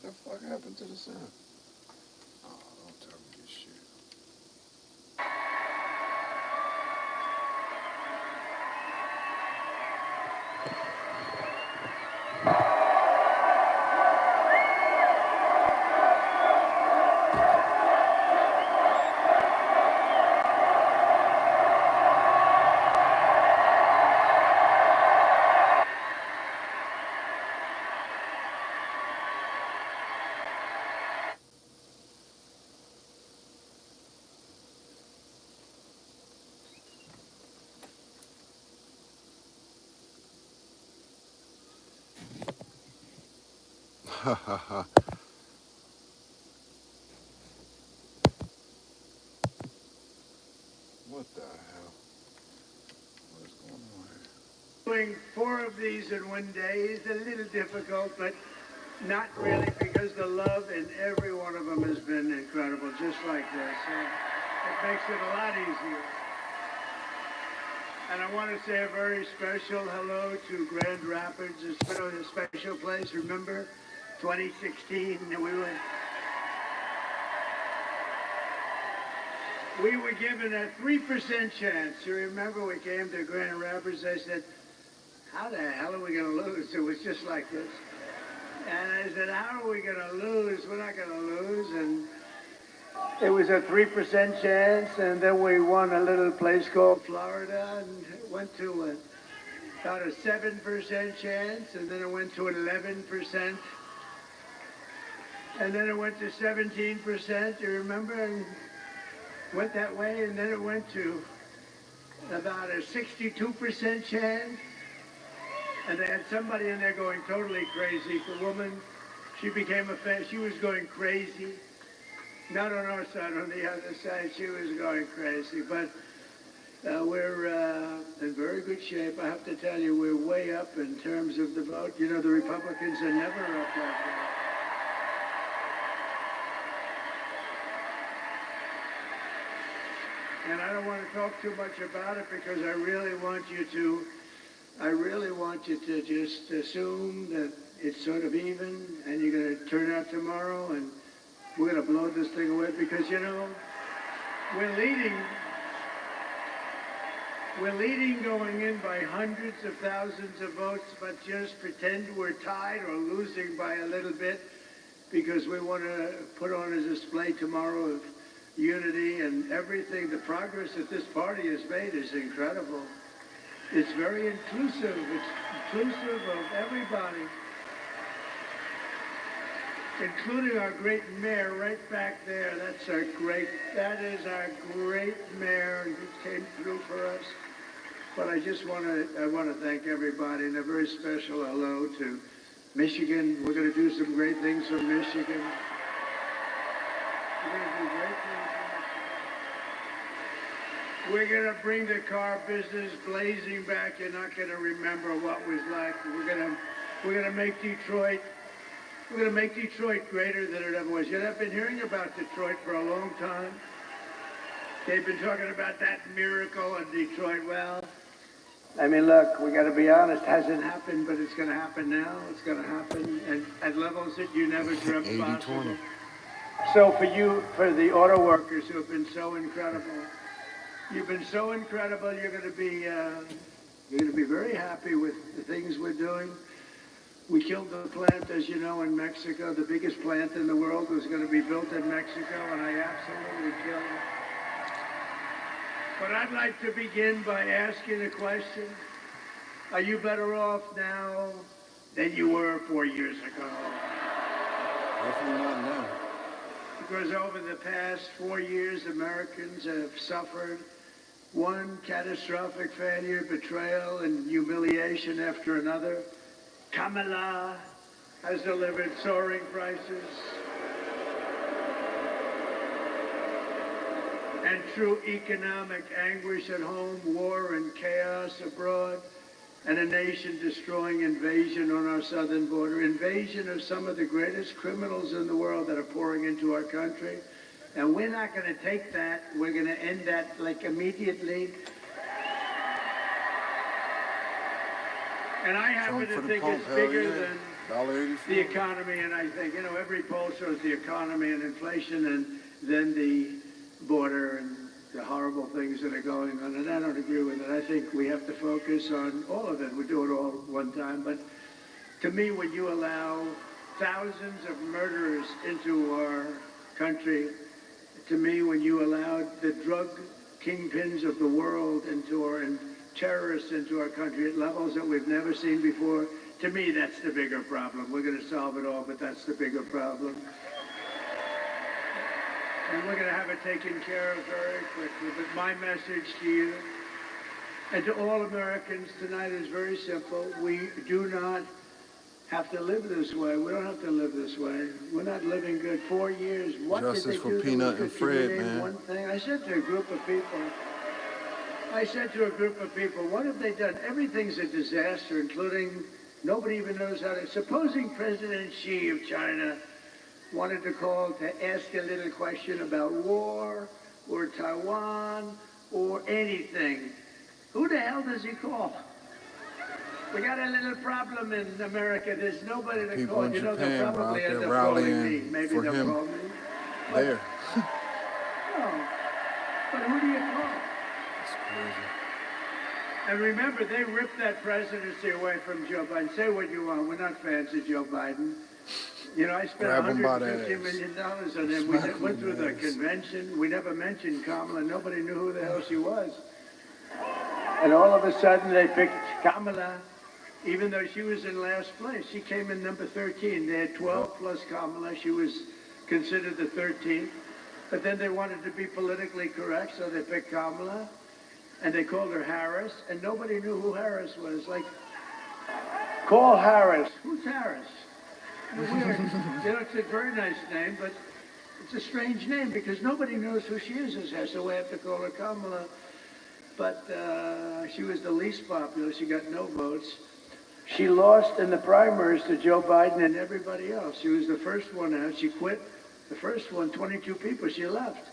the fuck happened to the sound? Oh, don't tell me this shit. Ha ha ha. What the hell? What is going on here? Doing 4 of these in one day is a little difficult, but not really, because the love in every one of them has been incredible, just like this. So it makes it a lot easier. And I want to say a very special hello to Grand Rapids. It's been a special place. Remember 2016? We were given a 3% chance. You remember we came to Grand Rapids, they said, how the hell are we going to lose? It was just like this. And I said, how are we going to lose? We're not going to lose. And it was a 3% chance. And then we won a little place called Florida and went to about a 7% chance. And then it went to 11%. And then it went to 17%, you remember? And went that way. And then it went to about a 62% chance. And they had somebody in there going totally crazy. The woman, she became a fan. She was going crazy. Not on our side, on the other side, she was going crazy. But we're in very good shape. I have to tell you, we're way up in terms of the vote. You know, the Republicans are never up like that. And I don't want to talk too much about it because I really want you to just assume that it's sort of even and you're going to turn out tomorrow and we're going to blow this thing away because, you know, we're leading going in by hundreds of thousands of votes, but just pretend we're tied or losing by a little bit because we want to put on a display tomorrow of unity and everything. The progress that this party has made is incredible. It's very inclusive. It's inclusive of everybody, including our great mayor right back there. That is our great mayor, and he came through for us. But I want to thank everybody, and a very special hello to Michigan. We're going to do some great things for Michigan. We're going to do great things. We're going to bring the car business blazing back. You're not going to remember what was like. We're going to make Detroit. We're going to make Detroit greater than it ever was. You know, I've been hearing about Detroit for a long time. They've been talking about that miracle in Detroit. Well, I mean, look, we got to be honest. It hasn't happened, but it's going to happen now. It's going to happen at levels that you never dreamt possible. 80-20. So for the auto workers who have been so incredible. You've been so incredible. You're going to be very happy with the things we're doing. We killed the plant, as you know, in Mexico. The biggest plant in the world was going to be built in Mexico, and I absolutely killed it. But I'd like to begin by asking a question. Are you better off now than you were 4 years ago? Definitely not now. Because over the past 4 years, Americans have suffered one catastrophic failure, betrayal, and humiliation after another. Kamala has delivered soaring prices and true economic anguish at home, war and chaos abroad, and a nation-destroying invasion on our southern border. Invasion of some of the greatest criminals in the world that are pouring into our country. And we're not going to take that. We're going to end that, like, immediately. And I happen to think it's bigger than $1.84. the economy, and I think, every poll shows the economy and inflation and then the border and the horrible things that are going on, and I don't agree with it. I think we have to focus on all of it. We do it all one time, but to me, when you allow thousands of murderers into our country, to me, when you allow the drug kingpins of the world into our, and terrorists into our country at levels that we've never seen before, to me, that's the bigger problem. We're going to solve it all, but that's the bigger problem. And we're going to have it taken care of very quickly. But my message to you and to all Americans tonight is very simple. We do not have to live this way. We don't have to live this way. We're not living good. 4 years. What Justice did they for do? Peanut and Fred, man. One thing. I said to a group of people, what have they done? Everything's a disaster, including nobody even knows how to. Supposing President Xi of China wanted to call to ask a little question about war or Taiwan or anything, who the hell does he call? We got a little problem in America. There's nobody to People call. in They'll Japan probably out end there up calling me. rallying Maybe for they'll him call me. there. No. But who do you call? It's crazy. And remember, they ripped that presidency away from Joe Biden. Say what you want. We're not fans of Joe Biden. I spent Grab him by the $150 ass. million on him. We went through the convention. We never mentioned Kamala. Nobody knew who the hell she was. And all of a sudden, they picked Kamala, even though she was in last place. She came in number 13. They had 12 plus Kamala. She was considered the 13th. But then they wanted to be politically correct, so they picked Kamala. And they called her Harris, and nobody knew who Harris was. Like, call Harris. Who's Harris? Weird. It's a very nice name, but it's a strange name because nobody knows who she is as Harris, so we have to call her Kamala. But she was the least popular. She got no votes. She lost in the primaries to Joe Biden and everybody else. She was the first one out. She quit. The first one, 22 people, she left.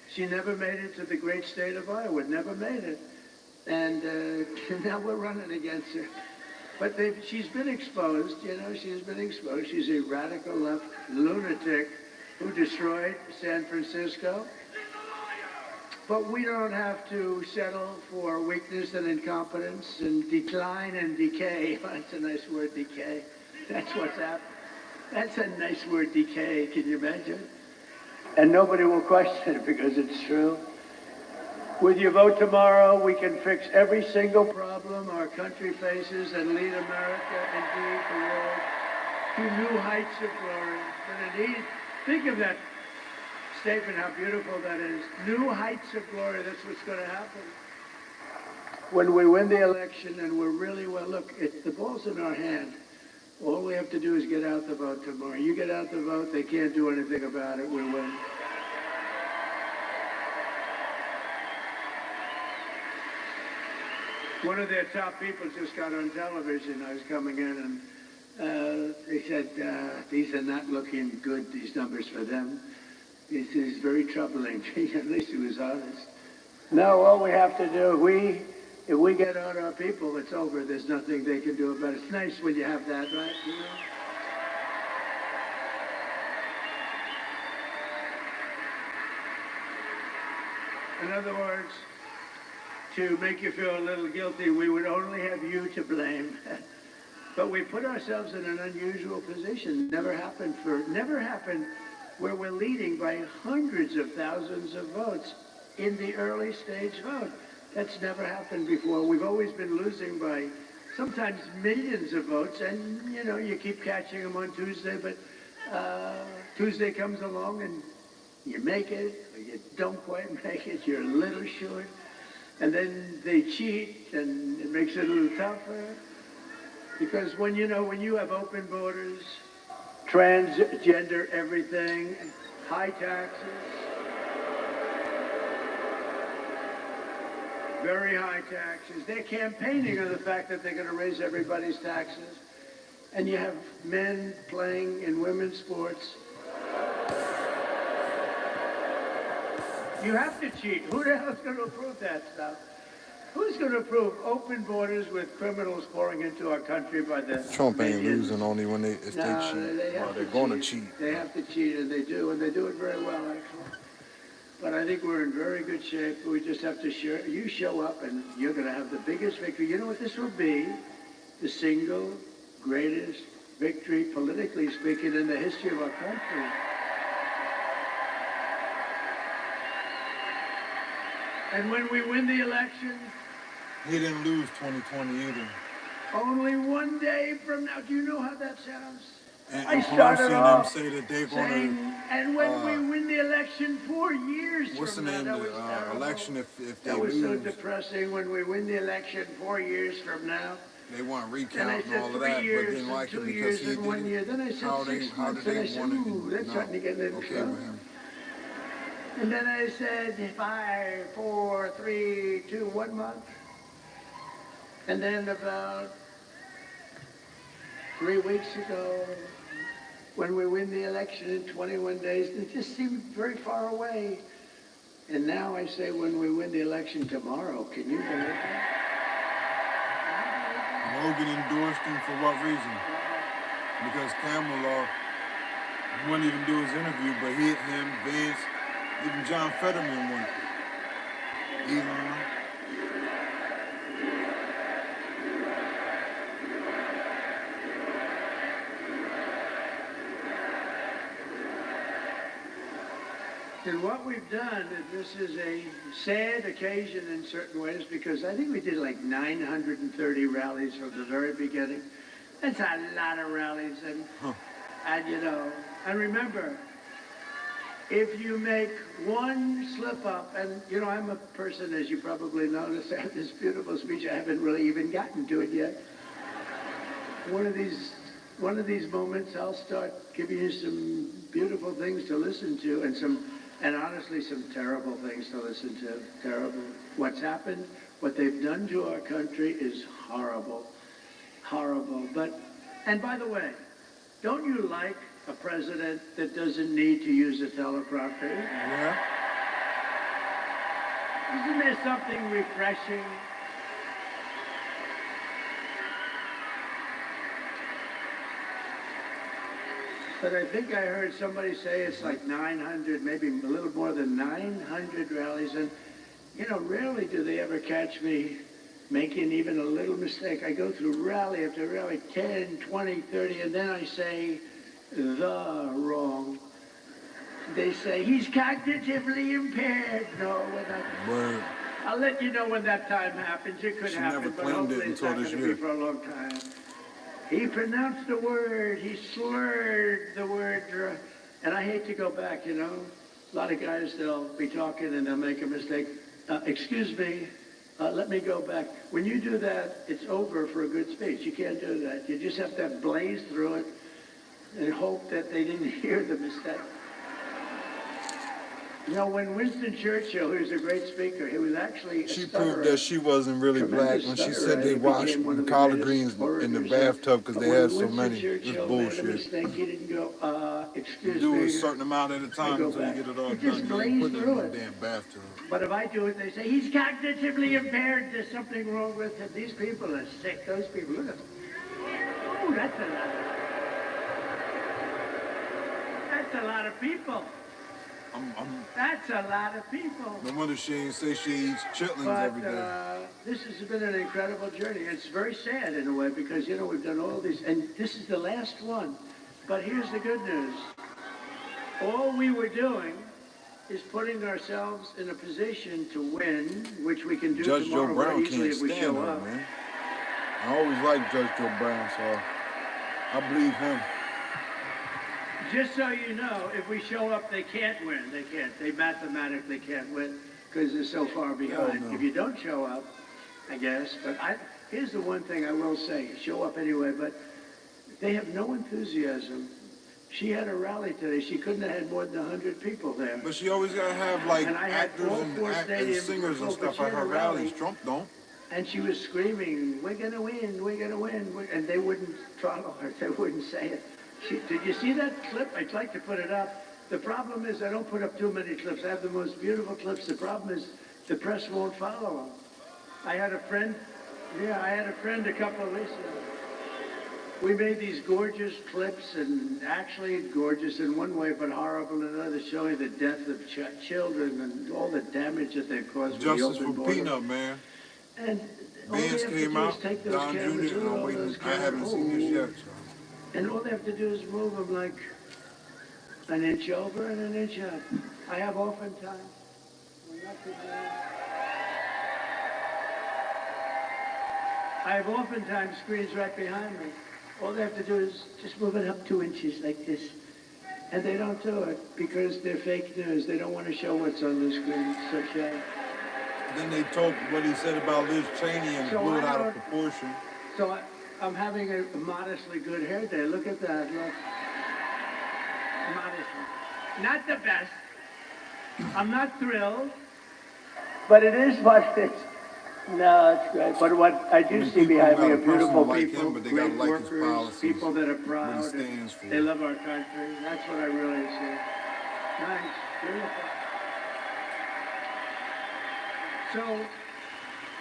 She never made it to the great state of Iowa, never made it. And now we're running against her. But she's been exposed, she's been exposed. She's a radical left lunatic who destroyed San Francisco. But we don't have to settle for weakness and incompetence and decline and decay. That's a nice word, decay. That's what's happening. That's a nice word, decay. Can you imagine? And nobody will question it because it's true. With your vote tomorrow, we can fix every single problem our country faces and lead America, indeed the world, to new heights of glory. And indeed, think of that statement, how beautiful that is. New heights of glory, that's what's going to happen. When we win the election and we're really well, look, the ball's in our hand. All we have to do is get out the vote tomorrow. You get out the vote, they can't do anything about it, we win. One of their top people just got on television. I was coming in and they said, these are not looking good, these numbers for them. This is very troubling. At least he was honest. No, all we have to do, if we get on our people, it's over. There's nothing they can do about it. It's nice when you have that, right? In other words, to make you feel a little guilty, we would only have you to blame. But we put ourselves in an unusual position. Never happened where we're leading by hundreds of thousands of votes in the early stage vote. That's never happened before. We've always been losing by sometimes millions of votes, and you keep catching them on Tuesday, but Tuesday comes along and you make it, or you don't quite make it, you're a little short. And then they cheat, and it makes it a little tougher. Because when you have open borders, transgender everything, high taxes, very high taxes. They're campaigning on the fact that they're going to raise everybody's taxes. And you have men playing in women's sports. You have to cheat. Who the hell is going to approve that stuff? Who's going to approve open borders with criminals pouring into our country by the Trump ain't millions? losing only when if they No, cheat. they have Well, they're to going to cheat. cheat. They have to cheat, and they do it very well, actually. But I think we're in very good shape. We just have to you show up, and you're going to have the biggest victory. You know what this will be? The single greatest victory, politically speaking, in the history of our country. And when we win the election, He didn't lose 2020 either. only one day from now. Do you know how that sounds? And I Pelosi started and them off say that they're saying, going and when we win the election 4 years to, what's the from now, name, that was the terrible. election if they That was so lose. depressing. When we win the election 4 years from now. They want And I recount and said all of 3 that, but years didn't and like 2 it because years he and 1 did year. it. Then I said How 6 did months, and they I said, want it? ooh, that's starting to get into Okay trouble. with him. And then I said 5, 4, 3, 2, 1 month. And then about 3 weeks ago, when we win the election in 21 days, it just seemed very far away. And now I say when we win the election tomorrow, can you believe it? Logan endorsed him for what reason? Because Kamala wouldn't even do his interview, but him, Vince, even John Fetterman won. Elon. And what we've done, and this is a sad occasion in certain ways, because I think we did like 930 rallies from the very beginning. That's a lot of rallies, and you know, and remember, if you make one slip up, and you know, I'm a person, as you probably noticed, I have this beautiful speech. I haven't really even gotten to it yet. One of these moments, I'll start giving you some beautiful things to listen to, and honestly, some terrible things to listen to. Terrible. What's happened, what they've done to our country is horrible. Horrible. And by the way, don't you like a president that doesn't need to use a teleprompter? Yeah. Isn't there something refreshing? But I think I heard somebody say it's like 900, maybe a little more than 900 rallies. And, you know, rarely do they ever catch me making even a little mistake. I go through rally after rally, 10, 20, 30, and then I say the wrong. They say, he's cognitively impaired. No, we're not. Word. I'll let you know when that time happens. It could She happen, never but claimed it hopefully it's until not this going to year. be for a long time. He pronounced the word. He slurred the word. And I hate to go back, you know. A lot of guys, they'll be talking and they'll make a mistake. Excuse me, let me go back. When you do that, it's over for a good speech. You can't do that. You just have to blaze through it and hope that they didn't hear the mistake. You know, when Winston Churchill, who's a great speaker, he was actually a She stutterer. proved that she wasn't really black Tremendous when she stutterer, said they and he washed became one of the collard greatest greens in the orators. bathtub because But they when had so Winston many. Churchill It's made a bullshit. mistake, he didn't go, You excuse do me. a certain amount at a time go until you back. get it all You done. just You blaze ain't putting it through in it. the damn bathtub. But if I do it, they say, he's cognitively impaired. There's something wrong with him. These people are sick. Those people, look at them. Oh, that's a lot. That's a lot of people. That's a lot of people. No wonder she ain't say she eats chitlins every day. But this has been an incredible journey. It's very sad in a way because, you know, we've done all these, and this is the last one. But here's the good news. All we were doing is putting ourselves in a position to win, which we can do Judge tomorrow Joe Brown very easily can't if we stand show her, up. man. I always liked Judge Joe Brown, so I believe him. Just so you know, if we show up, they can't win. They can't. They mathematically can't win because they're so far behind. No. If you don't show up, I guess. But here's the one thing I will say. Show up anyway, but they have no enthusiasm. She had a rally today. She couldn't have had more than 100 people there. But she always got to have, like, And I had actors all and 4 stadiums singers and full, but stuff she at had her a rally. rallies. Trump don't. And she was screaming, we're going to win, we're going to win. And they wouldn't follow her. They wouldn't say it. Did you see that clip? I'd like to put it up. The problem is I don't put up too many clips. I have the most beautiful clips. The problem is the press won't follow them. I had a friend, I had a friend a couple of weeks ago. We made these gorgeous clips, and actually gorgeous in one way, but horrible in another, showing the death of children and all the damage that they've caused with the Justice open for border. Peanut, man. And all they Vance have to came do is out, take those Don cameras, Jr., look and at I'm all waiting. those I cameras. haven't seen this yet. So. And all they have to do is move them like an inch over and an inch up. I have oftentimes, when nothing I have oftentimes screens right behind me. All they have to do is just move it up 2 inches like this. And they don't do it because they're fake news. They don't want to show what's on the screen. So shame. Then they talked what he said about Liz Cheney and blew it out of proportion. So I'm having a modestly good hair day. Look at that. Look. Modestly. Not the best. I'm not thrilled. But it is what it's. No, it's great. But what I do see behind me are beautiful people, great workers, people that are proud. They love our country. That's what I really see. Nice, beautiful. So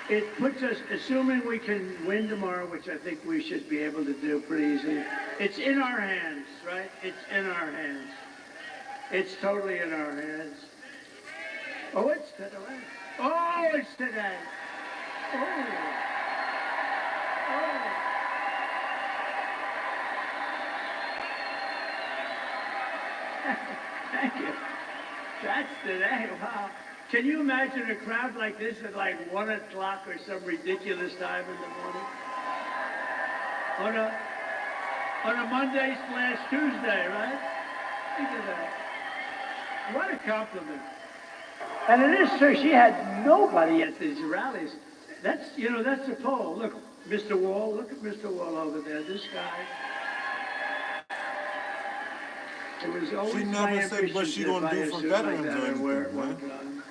it puts us, assuming we can win tomorrow, which I think we should be able to do pretty easily. It's in our hands, right? It's in our hands. It's totally in our hands. Oh, it's today. Oh, it's today. Oh. Oh. Thank you. That's today. Wow. Can you imagine a crowd like this at like 1 o'clock or some ridiculous time in the morning? On a Monday / Tuesday, right? Think of that. What a compliment. And it is, sir, she had nobody at these rallies. That's a poll. Look, Mr. Wall, look at Mr. Wall over there, this guy. It was always she never said what she gonna do for veterans or anything, man.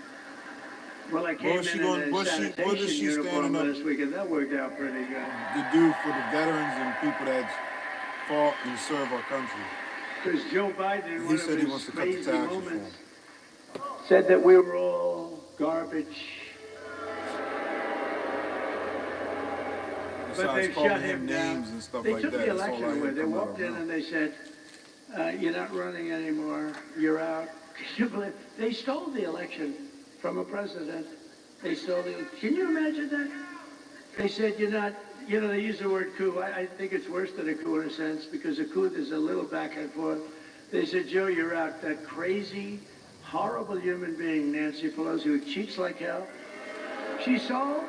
Well, I came in a sanitation uniform last week, and that worked out pretty good. To do for the veterans and people that fought and serve our country. Because Joe Biden, he said he wants to cut the taxes for them. Said that we were all garbage. But they've shut him down. And stuff they like took that. the election away. They walked in and they said, you're not running anymore. You're out. They stole the election from a president. They stole the. Can you imagine that? They said you're not. They use the word coup. I think it's worse than a coup in a sense because a coup there's a little back and forth. They said, Joe, you're out. That crazy, horrible human being, Nancy Pelosi, who cheats like hell. She sold.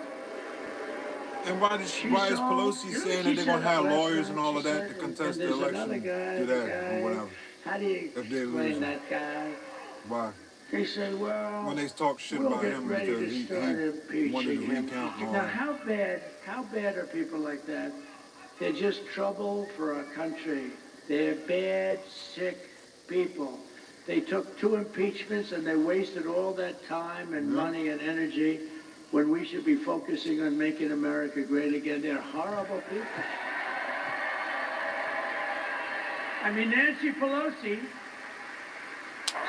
And why is Pelosi saying that they're going to have lawyers and all of that to contest the election? Do that or whatever. How do you explain that guy? Why? They say, well, when they talk shit about him because he wanted to recount and all now, how bad are people like that? They're just trouble for our country. They're bad, sick people. They took 2 impeachments and they wasted all that time and money and energy when we should be focusing on making America great again. They're horrible people. I mean, Nancy Pelosi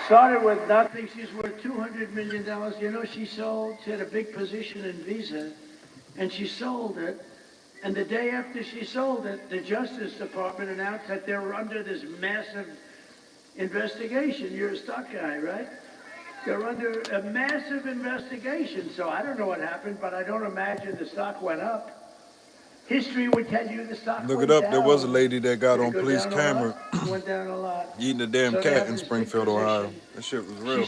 started with nothing. She's worth $200 million. She had a big position in Visa, and she sold it. And the day after she sold it, the Justice Department announced that they were under this massive investigation. You're a stock guy, right? They're under a massive investigation. So I don't know what happened, but I don't imagine the stock went up. History would tell you the stock Look went it up. down. There was a lady that got on police down camera went down a lot. eating a damn cat in Springfield, Ohio. That shit was real.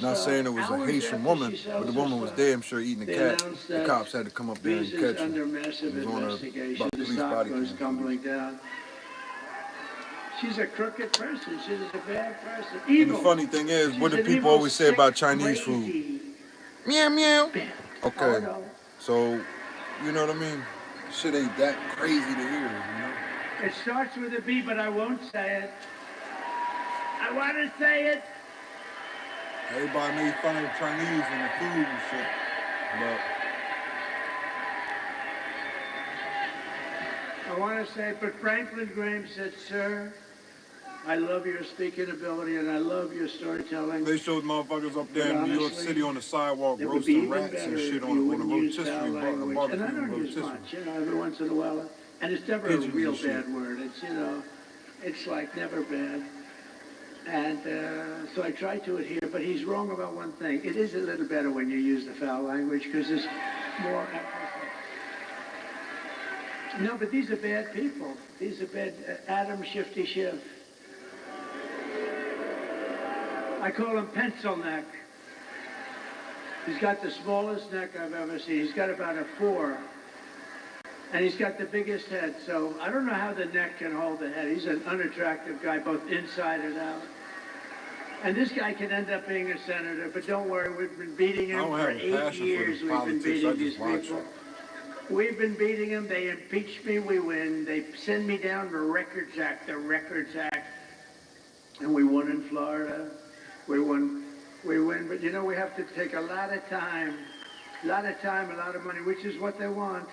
Not saying it was a Haitian woman, but the woman was damn sure eating a cat. The cops had to come up there and catch her. Under massive investigation. The stock goes tumbling down. She's a crooked person. She's a bad person. Evil. And the funny thing is, what do people always say about Chinese food? Meow, meow. Okay. So, you know what I mean? Shit ain't that crazy to hear, It starts with a B, but I won't say it. I want to say it. Everybody made fun of the Chinese and the food and shit, but I want to say it, but Franklin Graham said, sir, I love your speaking ability and I love your storytelling. They showed motherfuckers up there in New York City on the sidewalk It would be roasting even rats better and shit if on you a wouldn't use rotisserie, foul a language. And I barbecue don't use rotisserie. much, every once in a while. And it's never Pigeons a and real shit. bad word. It's, it's like never bad. And so I try to adhere, but he's wrong about one thing. It is a little better when you use the foul language because there's more emphasis. No, but these are bad people. These are bad. Adam Shifty Schiff. I call him pencil neck. He's got the smallest neck I've ever seen. He's got about a 4. And he's got the biggest head. So I don't know how the neck can hold the head. He's an unattractive guy, both inside and out. And this guy can end up being a senator, but don't worry, we've been beating him for 8 years. We've been beating these people. We've been beating him. They impeach me, we win. They send me down the Records Act, And we won in Florida. We win. But we have to take a lot of time, a lot of money, which is what they want.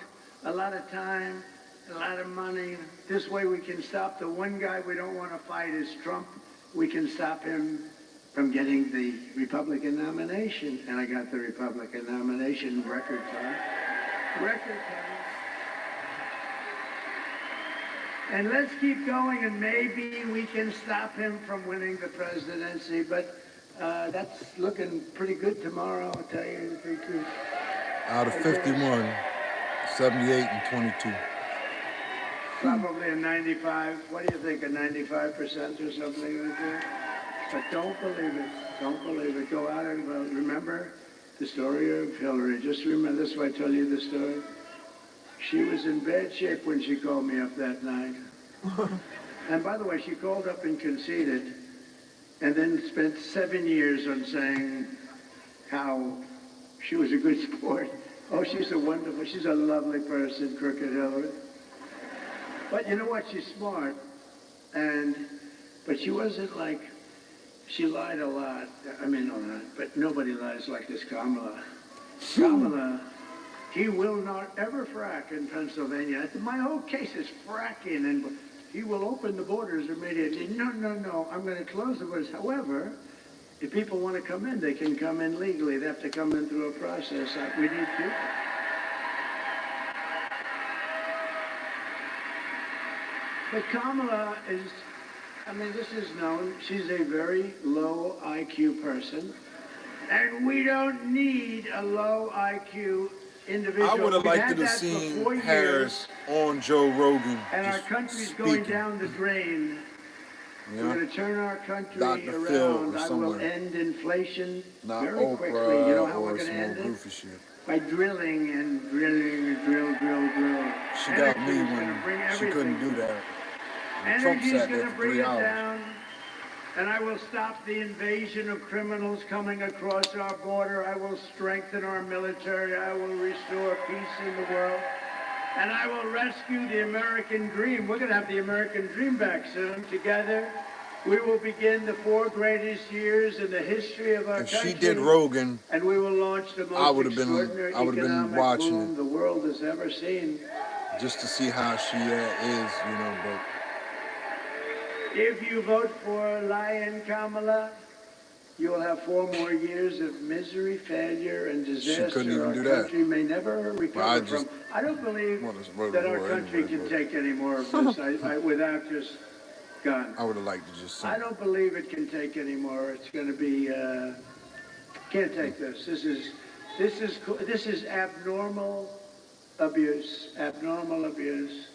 A lot of time, a lot of money. This way we can stop the one guy we don't want to fight is Trump. We can stop him from getting the Republican nomination. And I got the Republican nomination in record time. And let's keep going, and maybe we can stop him from winning the presidency. But that's looking pretty good tomorrow, I'll tell you the truth. Out of 51, 78 and 22. Probably a 95. What do you think, a 95% or something like that? But don't believe it. Don't believe it. Go out and vote. Remember the story of Hillary. Just remember, this is why I tell you the story. She was in bad shape when she called me up that night. And by the way, she called up and conceded, and then spent 7 years on saying how she was a good sport. Oh, she's a lovely person, Crooked Hillary. But you know what? She's smart, but she wasn't like, she lied a lot. I mean, a lot, but nobody lies like this Kamala. Kamala, he will not ever frack in Pennsylvania. My whole case is fracking, and he will open the borders immediately. No, I'm going to close the borders. However, if people want to come in, they can come in legally. They have to come in through a process. We need people. But Kamala is, this is known. She's a very low IQ person. And we don't need a low IQ individual. I would have liked to have seen Harris on Joe Rogan. And our country's going down the drain. Yeah. We're going to turn our country Dr. around. Phil I will end inflation very Oprah quickly. You know how we're going to end it? Shit. By drilling and drill. She got me when she couldn't do that. Energy's going to bring it down. And I will stop the invasion of criminals coming across our border. I will strengthen our military. I will restore peace in the world. And I will rescue the American dream. We're going to have the American dream back soon. Together, we will begin the 4 greatest years in the history of our country. If she did Rogan, and we will launch the most extraordinary been watching boom the world has ever seen. Just to see how she is, but... If you vote for Lion Kamala, you will have 4 more years of misery, failure, and disaster. She couldn't even do that. Our country may never recover from. I don't believe that our country can take any more of this without just guns. I would have liked to just. I don't believe it can take any more. It's going to be. Can't take this. This is abnormal abuse. Abnormal abuse.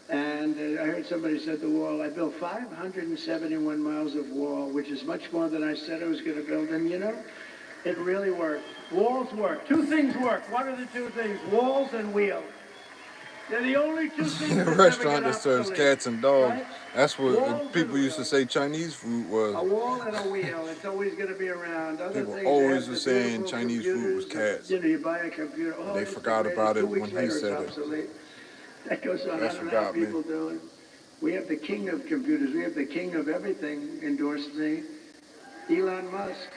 And I heard somebody said the wall. I built 571 miles of wall, which is much more than I said I was going to build. And it really worked. Walls work. 2 things work. What are the 2 things? Walls and wheels. They're the only 2 things. A restaurant that serves cats and dogs. Right? That's what people used to say Chinese food was. A wall and a wheel. It's always going to be around. People always were saying Chinese food was cats. You buy a computer. Oh, they forgot about it when he said it. That goes on. I don't know how people do it. We have the king of computers. We have the king of everything endorsed me, Elon Musk.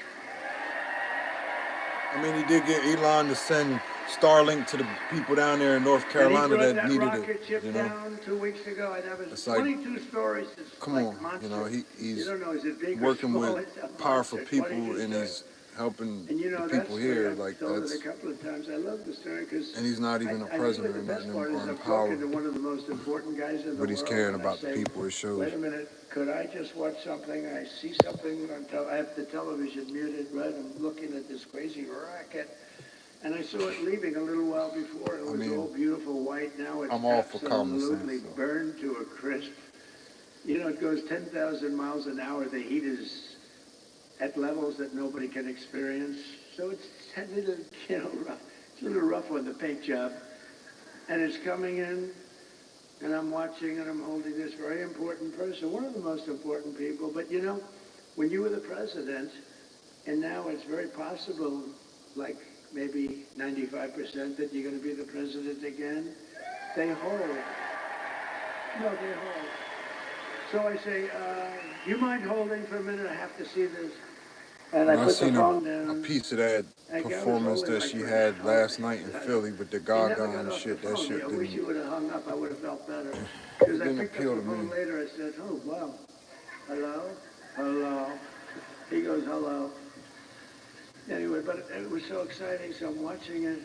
I mean, he did get Elon to send Starlink to the people down there in North And he Carolina brought that that needed rocket it. ship You know, down 2 weeks ago. That was it's like, 22 stories. It's come like on, you monster. know, You he's don't know, is it big or working small? with It's a powerful monster, people 22 and stories. he's helping And you the know, that people story, here. I've Like told it a that's, couple of times. I love the story because and he's not even a I think president the or best nothing part or is in I'm talking power, to one of the most important guys in the but he's world. caring And I about the say, people. It shows. wait a minute, could I just watch something? I see something on I have the television muted, right? I'm looking at this crazy rocket. And I saw it leaving a little while before. It was all beautiful white. Now it's I'm all for common absolutely sense. So. burned to a crisp. You know, it goes 10,000 miles an hour. The heat is at levels that nobody can experience. So it's a little, you know, rough. It's a little rough on the paint job. And it's coming in, and I'm watching, and I'm holding this very important person, one of the most important people. But you know, when you were the president, and now it's very possible, like maybe 95% that you're going to be the president again, they hold. No, they hold. So I say, you mind holding for a minute? I have to see this. And I put the phone down. A piece of that performance that she had last night in Philly with the Gaga and shit. That shit I didn't. wish you would have hung up. I would have felt better. Because I Didn't picked appeal up to the phone me. later. I said, oh, wow. Hello? Hello? He goes, hello. Anyway, but it was so exciting. So I'm watching it.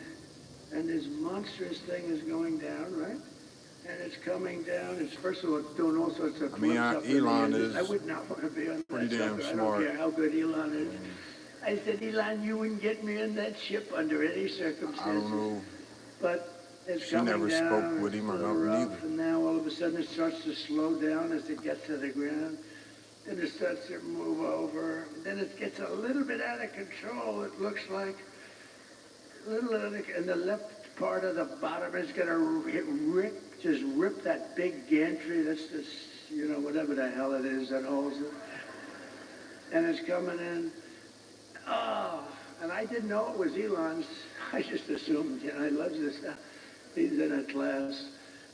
And this monstrous thing is going down, right? And it's coming down. It's first of all, it's doing all sorts of flips up in the Elon engine. is I would not want to be on that pretty damn sucker. I smart. don't care how good Elon is. I said, Elon, you wouldn't get me in that ship under any circumstances. I don't know. But it's She coming never down. spoke with him or nothing rough, either. and now all of a sudden it starts to slow down as it gets to the ground. Then it starts to move over. Then it gets a little bit out of control. It looks like a little out of, and the left part of the bottom is going to just rip that big gantry. That's this, you know, whatever the hell it is that holds it. And it's coming in. Oh, and I didn't know it was Elon's. I just assumed, you know, he loves this stuff. He's in a class.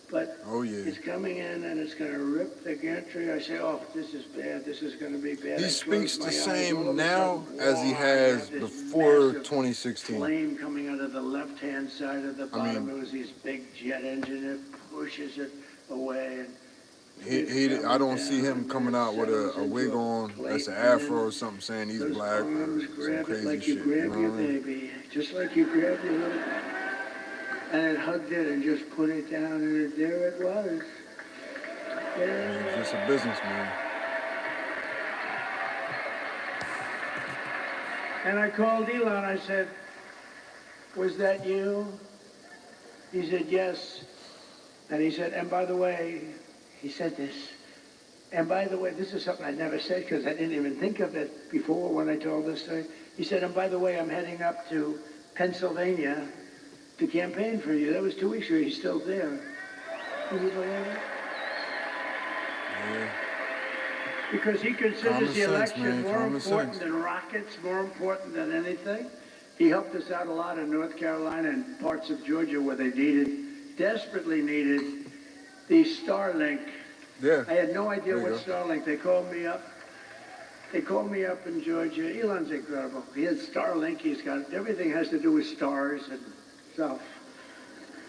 But it's coming in and it's going to rip the gantry. I say, oh, this is bad. This is going to be bad. He speaks the same now as he has before 2016. Flame coming out of the left-hand side of the bottom. It was these big jet engine. It pushes it away. And I don't see him coming out with a wig on that's an afro or something saying he's black or some crazy like shit. You grab know your what I mean? baby, just like you grab your little, and it hugged it and just put it down, and there it was. He's just a businessman. And I called Elon. I said, was that you? He said, yes. And he said, and by the way, he said this. And by the way, this is something I never said because I didn't even think of it before when I told this story. He said, and by the way, I'm heading up to Pennsylvania to campaign for you. That was 2 weeks ago. He's still there. Can you believe it? Yeah. Because he considers the election more important than rockets, more important than anything. He helped us out a lot in North Carolina and parts of Georgia where they desperately needed the Starlink. Yeah. I had no idea what Starlink. They called me up. They called me up in Georgia. Elon's incredible. He has Starlink. He's got everything has to do with stars and stuff.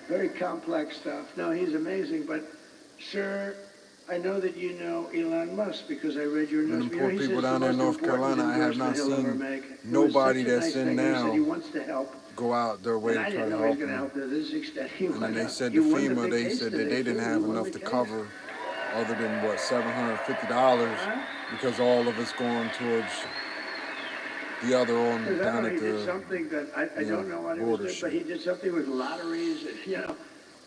Very complex stuff. No, he's amazing. But, sir, I know that you know Elon Musk because I read your notes. The poor people down there in North Carolina, I have not seen nobody that's in now go out their way to try to help them. And then they said to FEMA, they said that they didn't have enough to cover other than, what, $750 because all of it's going towards the other on down at the he did something that I don't know what it was, but he did something with lotteries. And, you know,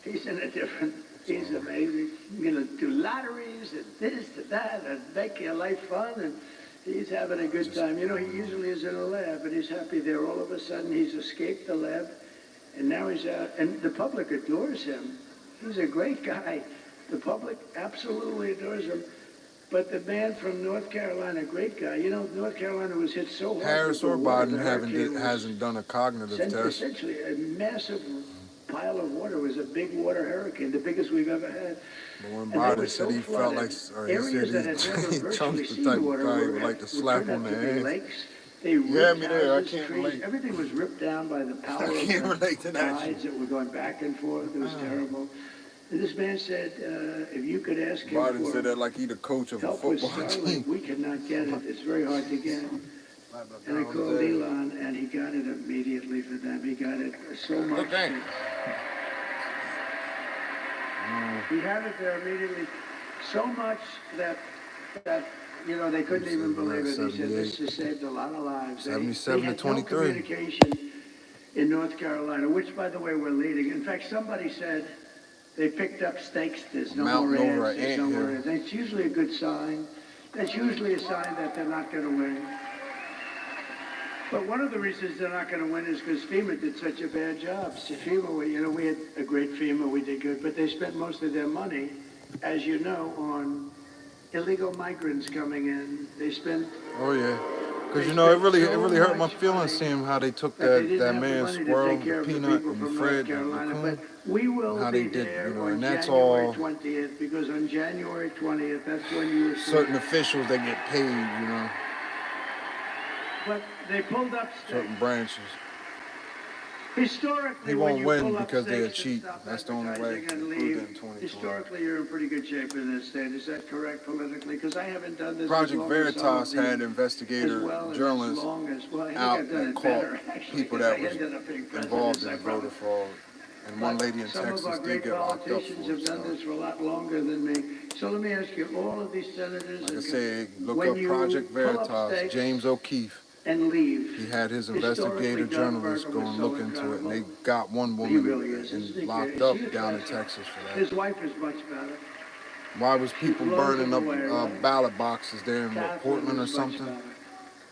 he's in a different, he's amazing. You're going to do lotteries and this and that and make your life fun. And he's having a good time. You know, he usually is in a lab and he's happy there. All of a sudden, he's escaped the lab and now he's out. And the public adores him. He's a great guy. The public absolutely adores him. But the man from North Carolina, great guy. You know, North Carolina was hit so hard. Harris or Biden hasn't done a cognitive test. Essentially, a massive pile of water. It was a big water hurricane, the biggest we've ever had. But when Biden said he felt like, or he said he Trump's the type of guy who would like to slap on the ass. They You had ripped me there. I houses, can't trees. relate. Everything was ripped down by the power I of can't the relate to that shit. tides that were going back and forth. It was terrible. And this man said, if you could ask him Biden for said that like he the coach of a help with football Starlink, team. we cannot get it. It's very hard to get. And I called Elon, and he got it immediately for them. He got it so much. Okay. He had it there immediately, so much that you know they couldn't even believe it. He said this has saved a lot of lives. They 77 to had no 23. communication in North Carolina, which, by the way, we're leading. In fact, somebody said they picked up stakes. There's no more ants. There's no more ants. That's usually a good sign. That's usually a sign that they're not going to win. But one of the reasons they're not going to win is because FEMA did such a bad job. So FEMA, you know, we had a great FEMA, we did good, but they spent most of their money, as you know, on illegal migrants coming in. They spent. Oh yeah, because you know it really hurt my feelings seeing how they took that man's squirrel, the peanut, and Fred, and Raccoon, we will how they be did, there you know, on and that's January all. 20th, because on January 20th, that's when you certain officials that get paid, you know. But they pulled up stakes. Certain branches. Historically, he when won't you win pull up because they're stakes and cheap. stop That's the only way. advertising and leave, historically, you're in pretty good shape in this state. Is that correct politically? Because I haven't done this. Project Veritas had investigator journalists out that caught people that was involved in voter fraud. And one lady in Texas did get locked up for it. Some of our great politicians have done this for a lot longer than me. So let me ask you, all of these senators... Like I said, look up Project Veritas, James O'Keefe. And leave. He had his investigative journalists go and look into it, and they got one woman locked up down in Texas for that. His wife is much better. Why was people burning up ballot boxes there in Portland or something?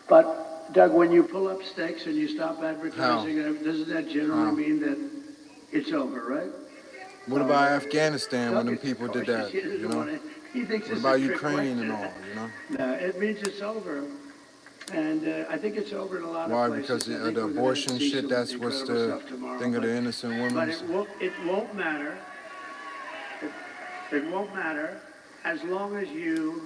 But, Doug, when you pull up stakes and you stop advertising, doesn't that generally mean that it's over, right? What about Afghanistan when them people did that, you know? What about Ukraine and all, you know? No, it means it's over. And I think it's over in a lot of places. Why? Because the abortion shit, that's what's the thing of the innocent women? But it won't matter. It won't matter as long as you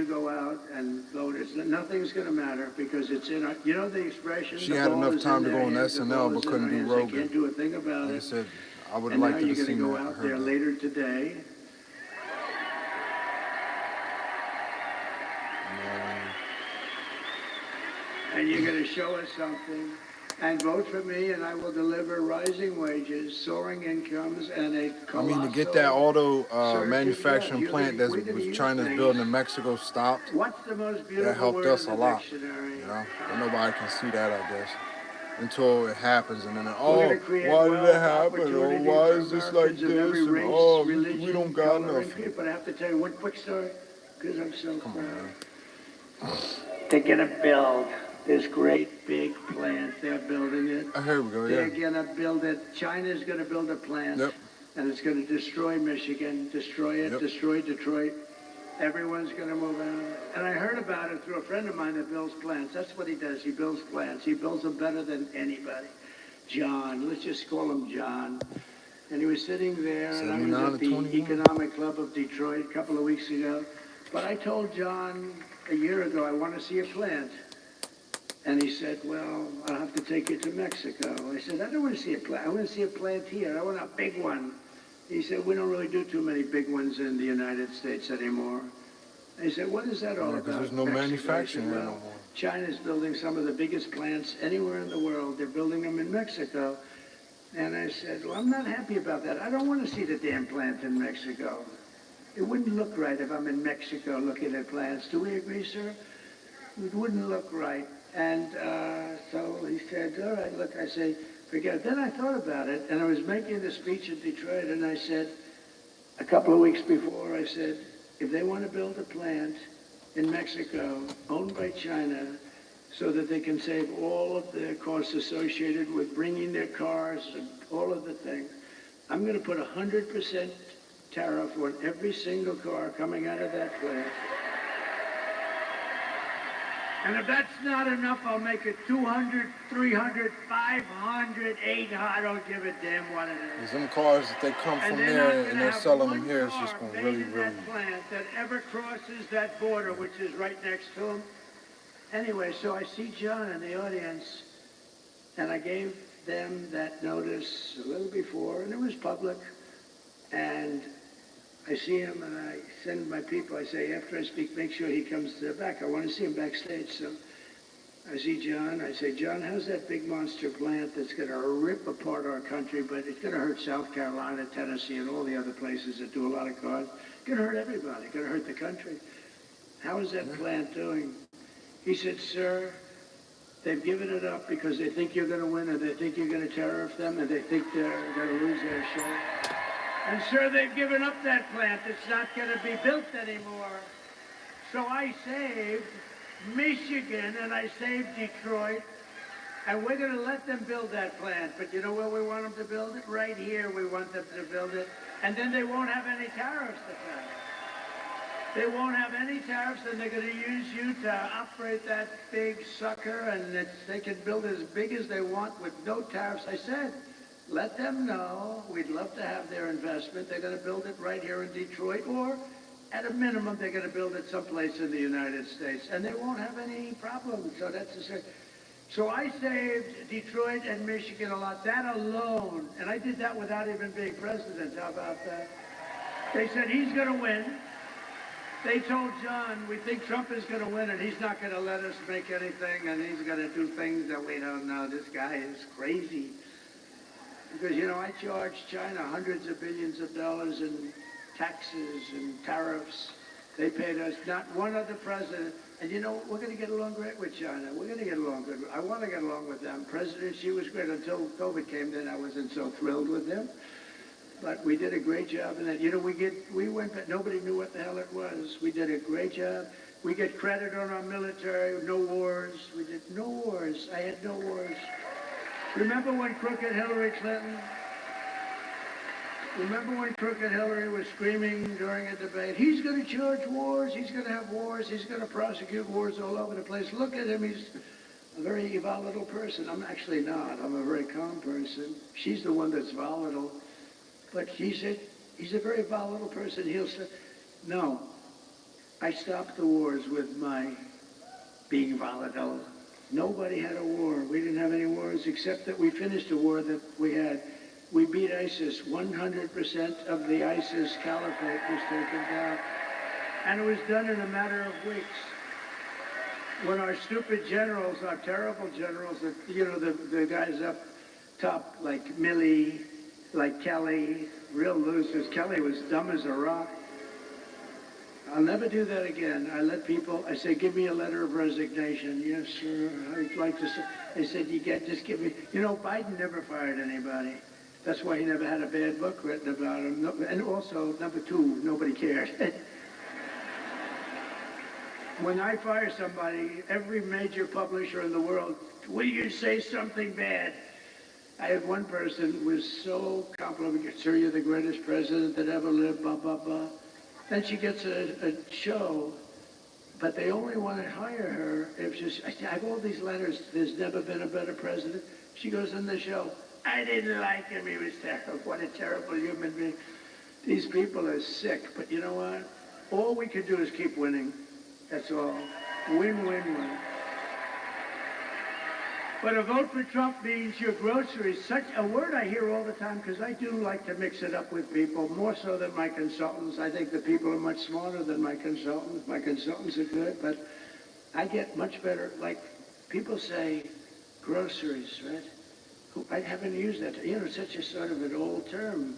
go out and vote. Nothing's going to matter because it's in our, you know the expression. She had enough time to go on SNL but couldn't do Rogan. Can't do a thing about like it. I said, I would have liked to have seen that. And now you're going to go out there later today. And you're going to show us something, and vote for me, and I will deliver rising wages, soaring incomes, and a colossal... I mean, to get that auto manufacturing plant that China's building in Mexico stopped, what's the most beautiful that helped us a lot, dictionary? you know? But nobody can see that, I guess, until it happens, and then, oh, why did it happen? Oh, why is this like this? And, oh, we don't got nothing. But I have to tell you one quick story, because I'm so Come on, man. They're going to build this great big plant. They're building it. Here we go, yeah. They're going to build it. China's going to build a plant. Yep. And it's going to destroy Michigan, destroy it, destroy Detroit. Everyone's going to move out. And I heard about it through a friend of mine that builds plants. That's what he does. He builds plants. He builds them better than anybody. John, let's just call him John. And he was sitting there, and I was at the Economic Club of Detroit a couple of weeks ago. But I told John a year ago, I want to see a plant. And he said, well, I'll have to take you to Mexico. I said, I don't want to see a plant. I want to see a plant here. I want a big one. He said, we don't really do too many big ones in the United States anymore. I said, what is that all about? Because there's no manufacturing there no more. China's building some of the biggest plants anywhere in the world. They're building them in Mexico. And I said, well, I'm not happy about that. I don't want to see the damn plant in Mexico. It wouldn't look right if I'm in Mexico looking at plants. Do we agree, sir? It wouldn't look right. And so he said, all right, look, I say, forget it. Then I thought about it, and I was making the speech in Detroit, and I said, a couple of weeks before, I said, if they want to build a plant in Mexico owned by China so that they can save all of the costs associated with bringing their cars and all of the things, I'm going to put 100% tariff on every single car coming out of that plant. And if that's not enough, I'll make it 200, 300, 500, 800. I don't give a damn what it is. Some cars, if they come from there and they're selling them here, it's just going to really... That plant that ever crosses that border, which is right next to them, Anyway, so I see John in the audience, and I gave them that notice a little before, and it was public. And I see him, and I send my people, I say, after I speak, make sure he comes to the back. I want to see him backstage. So I see John. I say, John, how's that big monster plant that's going to rip apart our country, but it's going to hurt South Carolina, Tennessee, and all the other places that do a lot of cars. It's going to hurt everybody. It's going to hurt the country. How is that plant doing? He said, sir, they've given it up because they think you're going to win, or they think you're going to tariff them, and they think they're going to lose their show. And sir, they've given up that plant. It's not going to be built anymore. So I saved Michigan, and I saved Detroit, and we're going to let them build that plant. But you know where we want them to build it? Right here we want them to build it. And then they won't have any tariffs to pay. They won't have any tariffs, and they're going to use you to operate that big sucker, and they can build it as big as they want with no tariffs. I said, let them know we'd love to have their investment. They're going to build it right here in Detroit, or at a minimum, they're going to build it someplace in the United States, and they won't have any problems. So that's the So I saved Detroit and Michigan a lot. That alone, and I did that without even being president. How about that? They said he's going to win. They told John, we think Trump is going to win, and he's not going to let us make anything, and he's going to do things that we don't know. This guy is crazy. Because, you know, I charged China hundreds of billions of dollars in taxes and tariffs. They paid us, not one other president. And you know, we're going to get along great with China. We're going to get along good. I want to get along with them. President Xi was great until COVID came. Then I wasn't so thrilled with him. But we did a great job in that. You know, we went, but nobody knew what the hell it was. We did a great job. We get credit on our military. No wars. We did no wars. I had no wars. Remember when crooked Hillary Clinton? Remember when crooked Hillary was screaming during a debate, he's going to charge wars, he's going to have wars, he's going to prosecute wars all over the place. Look at him, he's a very volatile person. I'm actually not. I'm a very calm person. She's the one that's volatile. But he's a very volatile person. He'll say, no, I stopped the wars with my being volatile. Nobody had a war. We didn't have any wars except that we finished a war that we had. We beat ISIS. 100% of the ISIS caliphate was taken down. And it was done in a matter of weeks. When our stupid generals, our terrible generals, you know, the guys up top, like Milley, like Kelly, real losers. Kelly was dumb as a rock. I'll never do that again. I let people, I say, give me a letter of resignation. Yes, sir, I'd like to say. They said, you can't just give me, you know, Biden never fired anybody. That's why he never had a bad book written about him. No, and also, number two, nobody cared. When I fire somebody, every major publisher in the world, will you say something bad? I had one person who was so complimentary, sir, you're the greatest president that ever lived, blah, blah, blah. Then she gets a show, but they only want to hire her if she's, I have all these letters, there's never been a better president. She goes on the show, I didn't like him, he was terrible, what a terrible human being. These people are sick, but you know what? All we can do is keep winning, that's all. Win, win, win. But a vote for Trump means your groceries, such a word I hear all the time, because I do like to mix it up with people, more so than my consultants. I think the people are much smarter than my consultants. My consultants are good, but I get much better. Like, people say groceries, right? I haven't used that. You know, it's such a sort of an old term.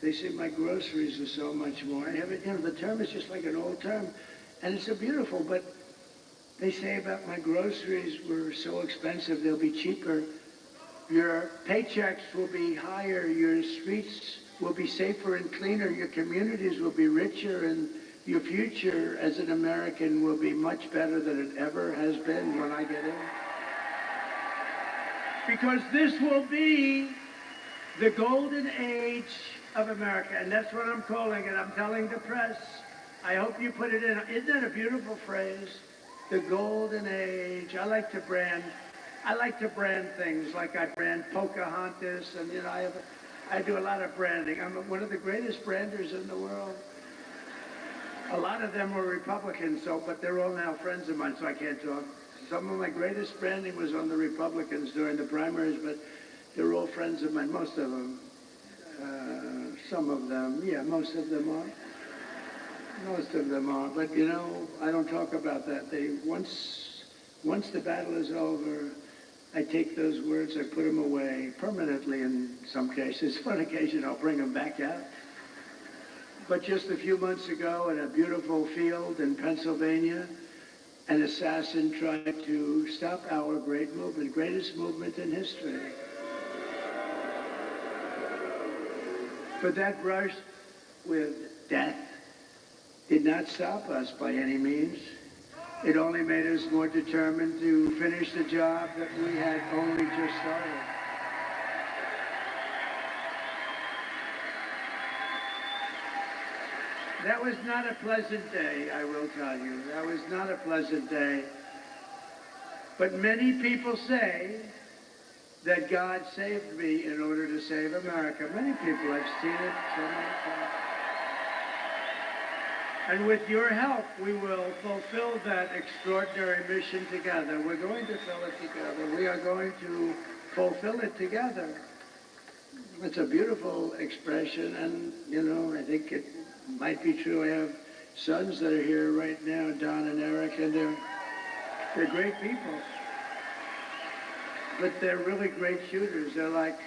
They say my groceries are so much more. I haven't, you know, the term is just like an old term. And it's so beautiful, but they say about my groceries were so expensive, they'll be cheaper. Your paychecks will be higher, your streets will be safer and cleaner, your communities will be richer, and your future as an American will be much better than it ever has been when I get in. Because this will be the golden age of America, and that's what I'm calling it. I'm telling the press, I hope you put it in. Isn't that a beautiful phrase? The golden age. I like to brand things, like I brand Pocahontas, and you know, I do a lot of branding. I'm one of the greatest branders in the world. A lot of them were Republicans, but they're all now friends of mine, so I can't talk. Some of my greatest branding was on the Republicans during the primaries, but they're all friends of mine, most of them. Some of them, yeah, most of them are. Most of them are, but you know, I don't talk about that. Once the battle is over, I take those words, I put them away permanently in some cases. On occasion, I'll bring them back out. But just a few months ago, in a beautiful field in Pennsylvania, an assassin tried to stop our great movement, greatest movement in history. But that brush with death did not stop us by any means. It only made us more determined to finish the job that we had only just started. That was not a pleasant day, I will tell you. That was not a pleasant day. But many people say that God saved me in order to save America. Many people, I've seen it so many times. And with your help, we will fulfill that extraordinary mission together. We're going to fill it together. We are going to fulfill it together. It's a beautiful expression, and, you know, I think it might be true. I have sons that are here right now, Don and Eric, and they're great people. But they're really great shooters. They're like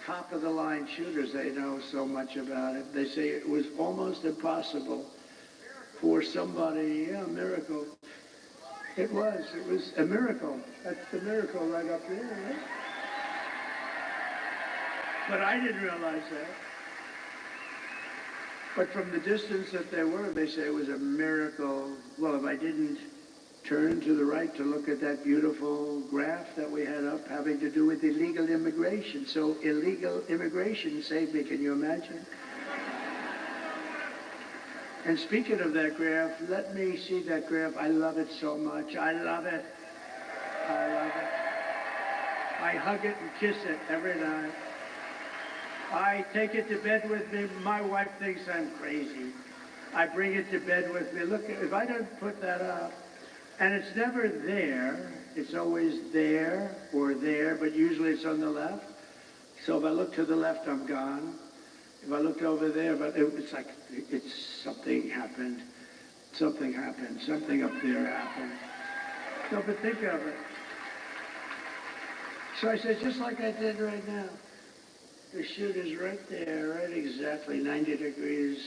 top-of-the-line shooters. They know so much about it. They say it was almost impossible for somebody, yeah, a miracle. It was a miracle. That's the miracle right up there, right? But I didn't realize that. But from the distance that they were, they say it was a miracle. Well, if I didn't turn to the right to look at that beautiful graph that we had up having to do with illegal immigration. So illegal immigration saved me, can you imagine? And speaking of that graph, let me see that graph. I love it so much. I love it. I love it. I hug it and kiss it every night. I take it to bed with me. My wife thinks I'm crazy. I bring it to bed with me. Look, if I don't put that up, and it's never there, it's always there or there, but usually it's on the left. So if I look to the left, I'm gone. If I looked over there, but it's like, something happened. Something happened. Something up there happened. No, but think of it. So I said, just like I did right now. The chute is right there, right exactly 90 degrees.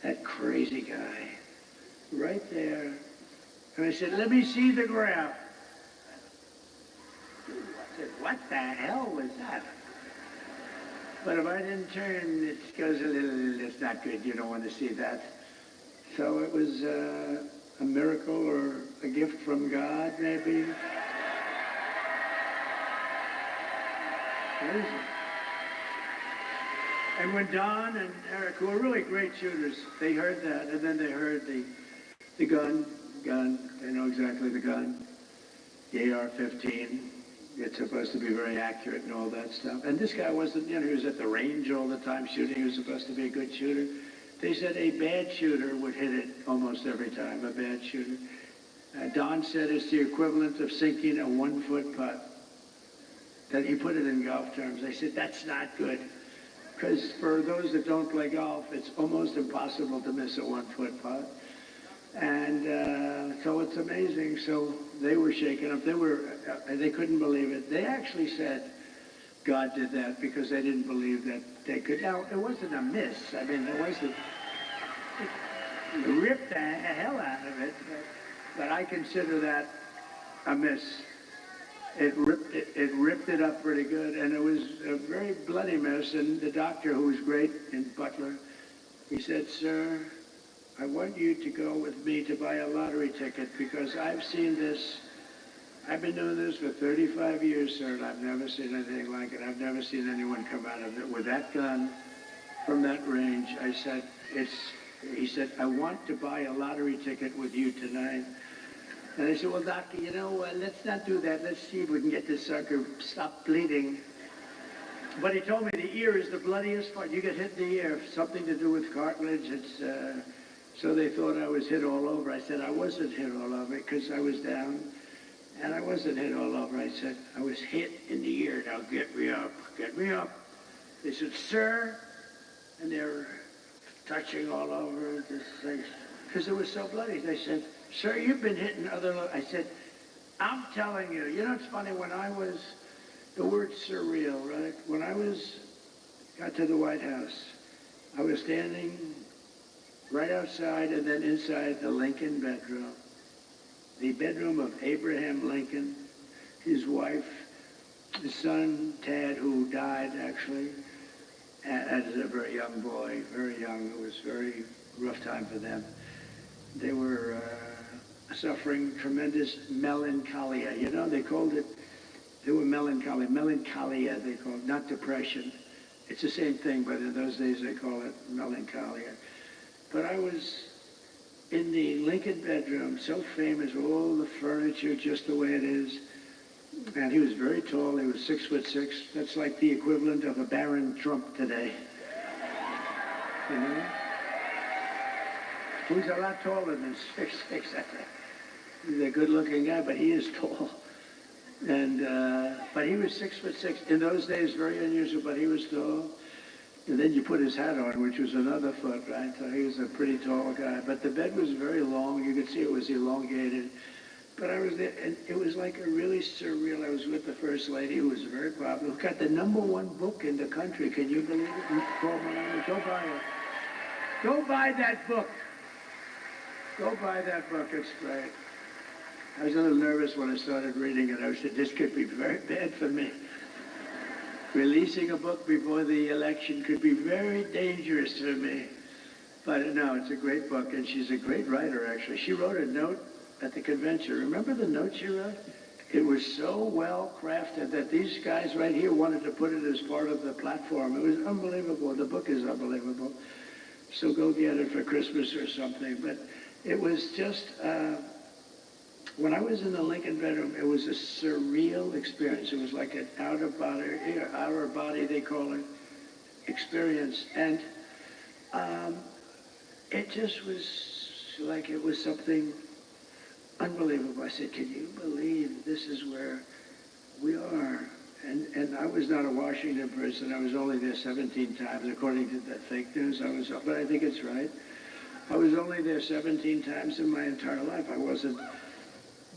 That crazy guy. Right there. And I said, let me see the graph. I said, what the hell was that? But if I didn't turn, it goes a little, it's not good. You don't want to see that. So it was a miracle or a gift from God, maybe. What is it? And when Don and Eric, who are really great shooters, they heard that, and then they heard the gun, they know exactly the gun, the AR-15. It's supposed to be very accurate and all that stuff. And this guy wasn't, you know, he was at the range all the time shooting. He was supposed to be a good shooter. They said a bad shooter would hit it almost every time, a bad shooter. Don said it's the equivalent of sinking a 1-foot putt. That he put it in golf terms. I said, that's not good. Because for those that don't play golf, it's almost impossible to miss a 1-foot putt. And so it's amazing. So they were shaken up. They couldn't believe it. They actually said God did that because they didn't believe that they could. Now, it wasn't a miss. I mean, it wasn't, it ripped the hell out of it. But I consider that a miss. It ripped it up pretty good, and it was a very bloody mess. And the doctor, who was great in Butler, he said, sir, I want you to go with me to buy a lottery ticket because I've seen this. I've been doing this for 35 years, sir, and I've never seen anything like it. I've never seen anyone come out of it with that gun from that range. I said, he said, I want to buy a lottery ticket with you tonight. And I said, well, doctor, you know, let's not do that. Let's see if we can get this sucker stop bleeding. But he told me the ear is the bloodiest part. You get hit in the ear, something to do with cartilage. It's So they thought I was hit all over. I said I wasn't hit all over because I was down, and I wasn't hit all over. I said I was hit in the ear. Now get me up, get me up. They said, sir, and they were touching all over this thing because it was so bloody. They said, sir, you've been hitting other. I said, I'm telling you. You know, it's funny when I was. The word surreal, right? When I got to the White House, I was standing right outside and then inside the Lincoln bedroom. The bedroom of Abraham Lincoln, his wife, his son, Tad, who died actually, as a very young boy, very young. It was a very rough time for them. They were suffering tremendous melancholia. You know, they called it. They were melancholia, they call it, not depression. It's the same thing, but in those days they call it melancholia. But I was in the Lincoln bedroom, so famous, all the furniture just the way it is. And he was very tall, he was 6'6". That's like the equivalent of a Baron Trump today. You know? Who's a lot taller than 6'6". He's a good-looking guy, but he is tall. And but he was 6'6". In those days, very unusual, but he was tall. And then you put his hat on, which was another foot, right? So he was a pretty tall guy. But the bed was very long. You could see it was elongated. But I was there, and it was like a really surreal. I was with the First Lady, who was very popular, who got the #1 book in the country. Can you believe it? Paul Maloney, go buy it. Go buy that book. Go buy that book. It's great. I was a little nervous when I started reading it. I said, this could be very bad for me. Releasing a book before the election could be very dangerous for me. But no, it's a great book, and she's a great writer, actually. She wrote a note at the convention. Remember the note she wrote? It was so well crafted that these guys right here wanted to put it as part of the platform. It was unbelievable. The book is unbelievable. So go get it for Christmas or something. But it was just... when I was in the Lincoln bedroom, it was a surreal experience. It was like an outer body, they call it, experience. And it just was like it was something unbelievable. I said, can you believe this is where we are? And I was not a Washington person. I was only there 17 times, according to the fake news. But I think it's right. I was only there 17 times in my entire life. I wasn't...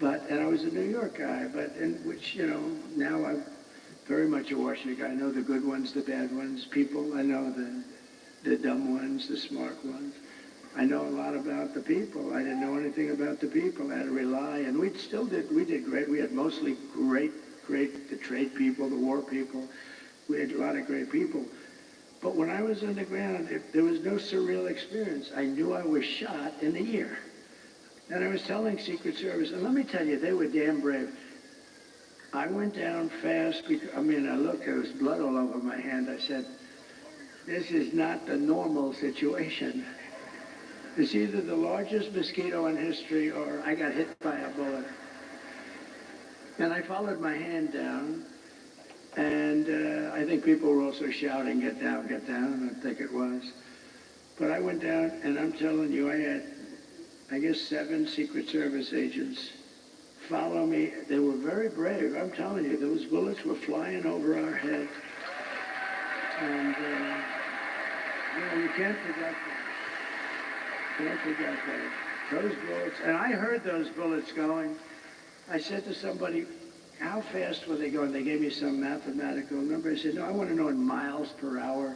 and I was a New York guy, which, you know, now I'm very much a Washington guy. I know the good ones, the bad ones, people. I know the dumb ones, the smart ones. I know a lot about the people. I didn't know anything about the people. I had to rely, and we did great. We had mostly the trade people, the war people. We had a lot of great people. But when I was underground, there was no surreal experience. I knew I was shot in the ear. And I was telling Secret Service, and let me tell you, they were damn brave. I went down fast, I looked, there was blood all over my hand. I said, this is not the normal situation. It's either the largest mosquito in history or I got hit by a bullet. And I followed my hand down, and I think people were also shouting, get down, I think it was. But I went down, and I'm telling you, I had, I guess, 7 Secret Service agents follow me. They were very brave. I'm telling you, those bullets were flying over our heads. And, you can't forget that. Can't forget that. Those bullets, and I heard those bullets going. I said to somebody, how fast were they going? They gave me some mathematical number. I said, no, I want to know in miles per hour.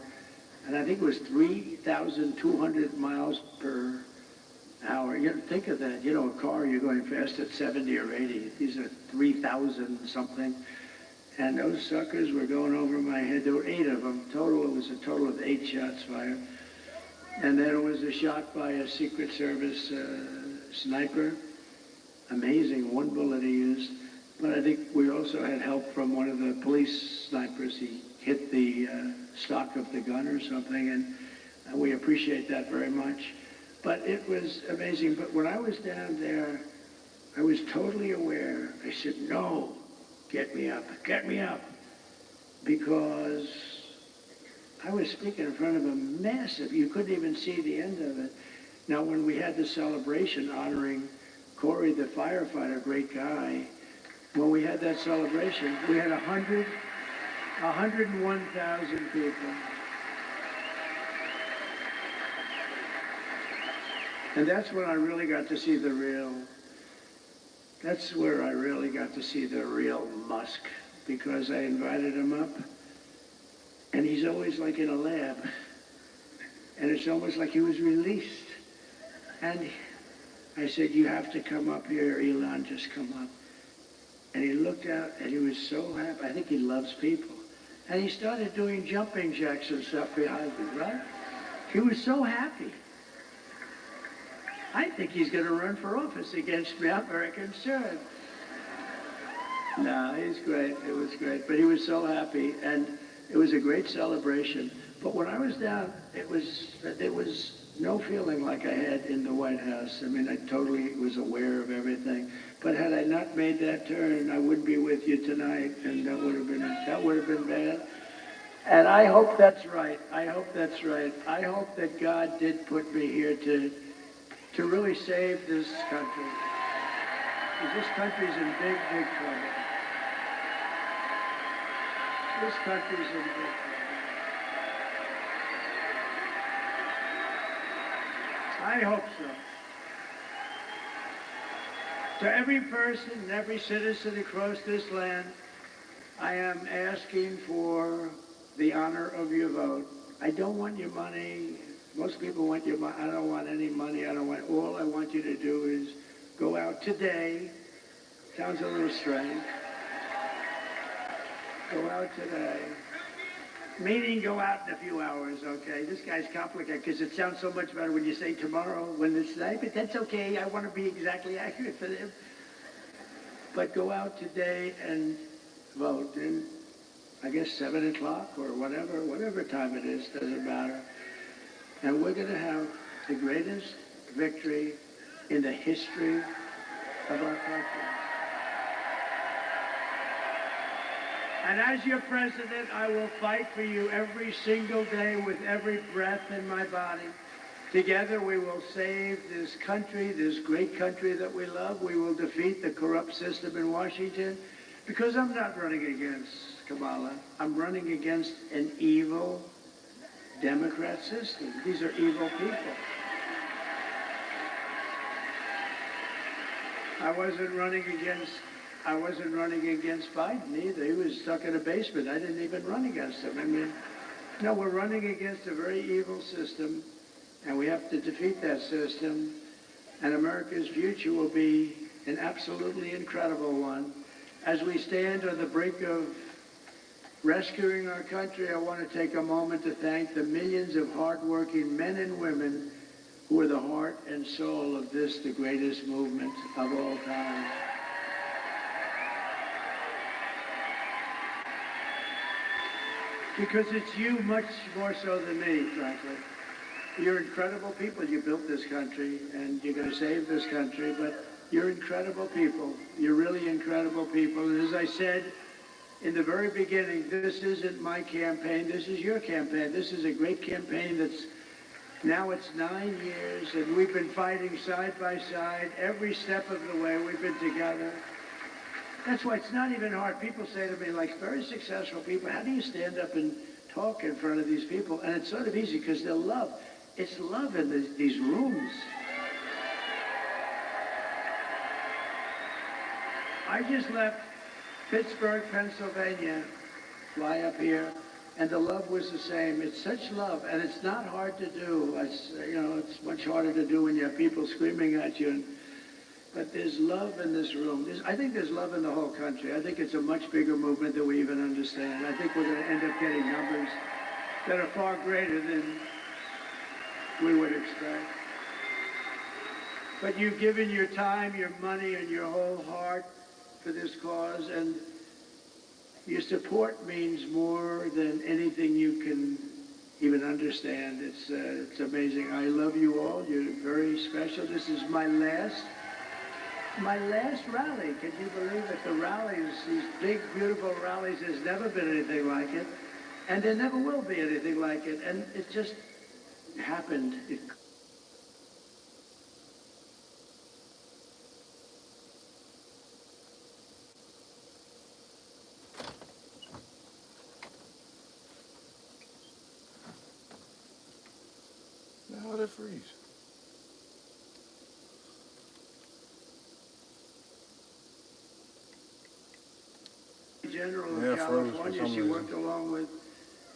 And I think it was 3,200 miles per hour. You think of that. You know, a car, you're going fast at 70 or 80. These are 3,000 something. And those suckers were going over my head. There were 8 of them. It was a total of 8 shots fired. And then it was a shot by a Secret Service sniper. Amazing, 1 bullet he used. But I think we also had help from one of the police snipers. He hit the stock of the gun or something, and we appreciate that very much. But it was amazing. But when I was down there, I was totally aware. I said, no, get me up, because I was speaking in front of a massive, you couldn't even see the end of it. Now, when we had the celebration honoring Corey, the firefighter, great guy, when we had that celebration, we had 101,000 people. And that's when I really got to see that's where I really got to see the real Musk, because I invited him up, and he's always like in a lab, and it's almost like he was released. And I said, you have to come up here, Elon, just come up. And he looked out, and he was so happy. I think he loves people. And he started doing jumping jacks and stuff behind me, right? He was so happy. I think he's going to run for office against me. I'm very concerned. No, he's great. It was great. But he was so happy, and it was a great celebration. But when I was down, it was no feeling like I had in the White House. I mean, I totally was aware of everything. But had I not made that turn, I wouldn't be with you tonight, and that would have been bad. And I hope that's right. I hope that's right. I hope that God did put me here to really save this country. Because this country's in big, big trouble. This country's in big trouble. I hope so. To every person and every citizen across this land, I am asking for the honor of your vote. I don't want your money. Most people want your money. I don't want any money. All I want you to do is go out today. Sounds a little strange. Go out today. Meaning go out in a few hours, okay? This guy's complicated because it sounds so much better when you say tomorrow when it's night, but that's okay. I want to be exactly accurate for them. But go out today and vote. And I guess 7 o'clock or whatever time it is, doesn't matter. And we're going to have the greatest victory in the history of our country. And as your president, I will fight for you every single day with every breath in my body. Together we will save this country, this great country that we love. We will defeat the corrupt system in Washington, because I'm not running against Kamala. I'm running against an evil Democrat system. These are evil people. I wasn't running against Biden either. He was stuck in a basement. I didn't even run against him. I mean, no, we're running against a very evil system, and we have to defeat that system, and America's future will be an absolutely incredible one. As we stand on the brink of rescuing our country, I want to take a moment to thank the millions of hardworking men and women who are the heart and soul of this, the greatest movement of all time. Because it's you much more so than me, frankly. You're incredible people. You built this country, and you're going to save this country, but you're incredible people. You're really incredible people. And as I said in the very beginning, this isn't my campaign. This is your campaign. This is a great campaign that's now it's 9 years, and we've been fighting side by side every step of the way. We've been together. That's why it's not even hard. People say to me, like very successful people, how do you stand up and talk in front of these people? And it's sort of easy because they're love. It's love in these rooms. I just left Pittsburgh, Pennsylvania, fly up here, and the love was the same. It's such love, and it's not hard to do. It's much harder to do when you have people screaming at you. But there's love in this room. I think there's love in the whole country. I think it's a much bigger movement than we even understand. I think we're going to end up getting numbers that are far greater than we would expect. But you've given your time, your money, and your whole heart for this cause, and your support means more than anything you can even understand. It's amazing. I love you all. You're very special. This is my last rally. Can you believe it? The rallies, these big, beautiful rallies, there's never been anything like it, and there never will be anything like it. And it just happened. that freeze? General Yeah, of it froze for California, some she reason. worked along with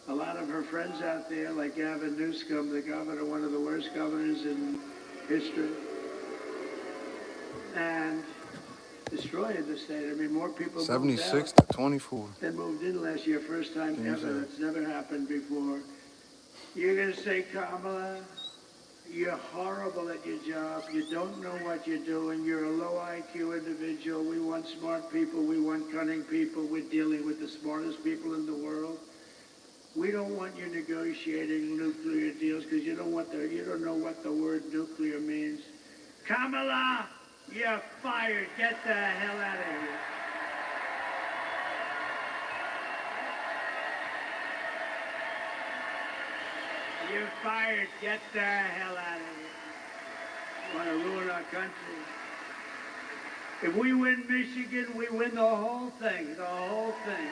a lot of her friends out there, like Gavin Newsom, the governor, one of the worst governors in history, and destroyed the state. I mean, more people moved 76 out to 24. than moved in last year, first time Can you ever. say? That's never happened before. You're going to say, Kamala, you're horrible at your job. You don't know what you're doing. You're a low IQ individual. We want smart people. We want cunning people. We're dealing with the smartest people in the world. We don't want you negotiating nuclear deals because you don't know what the word nuclear means. Kamala, you're fired. Get the hell out of here. You're fired. Get the hell out of here. You want to ruin our country. If we win Michigan, we win the whole thing. The whole thing.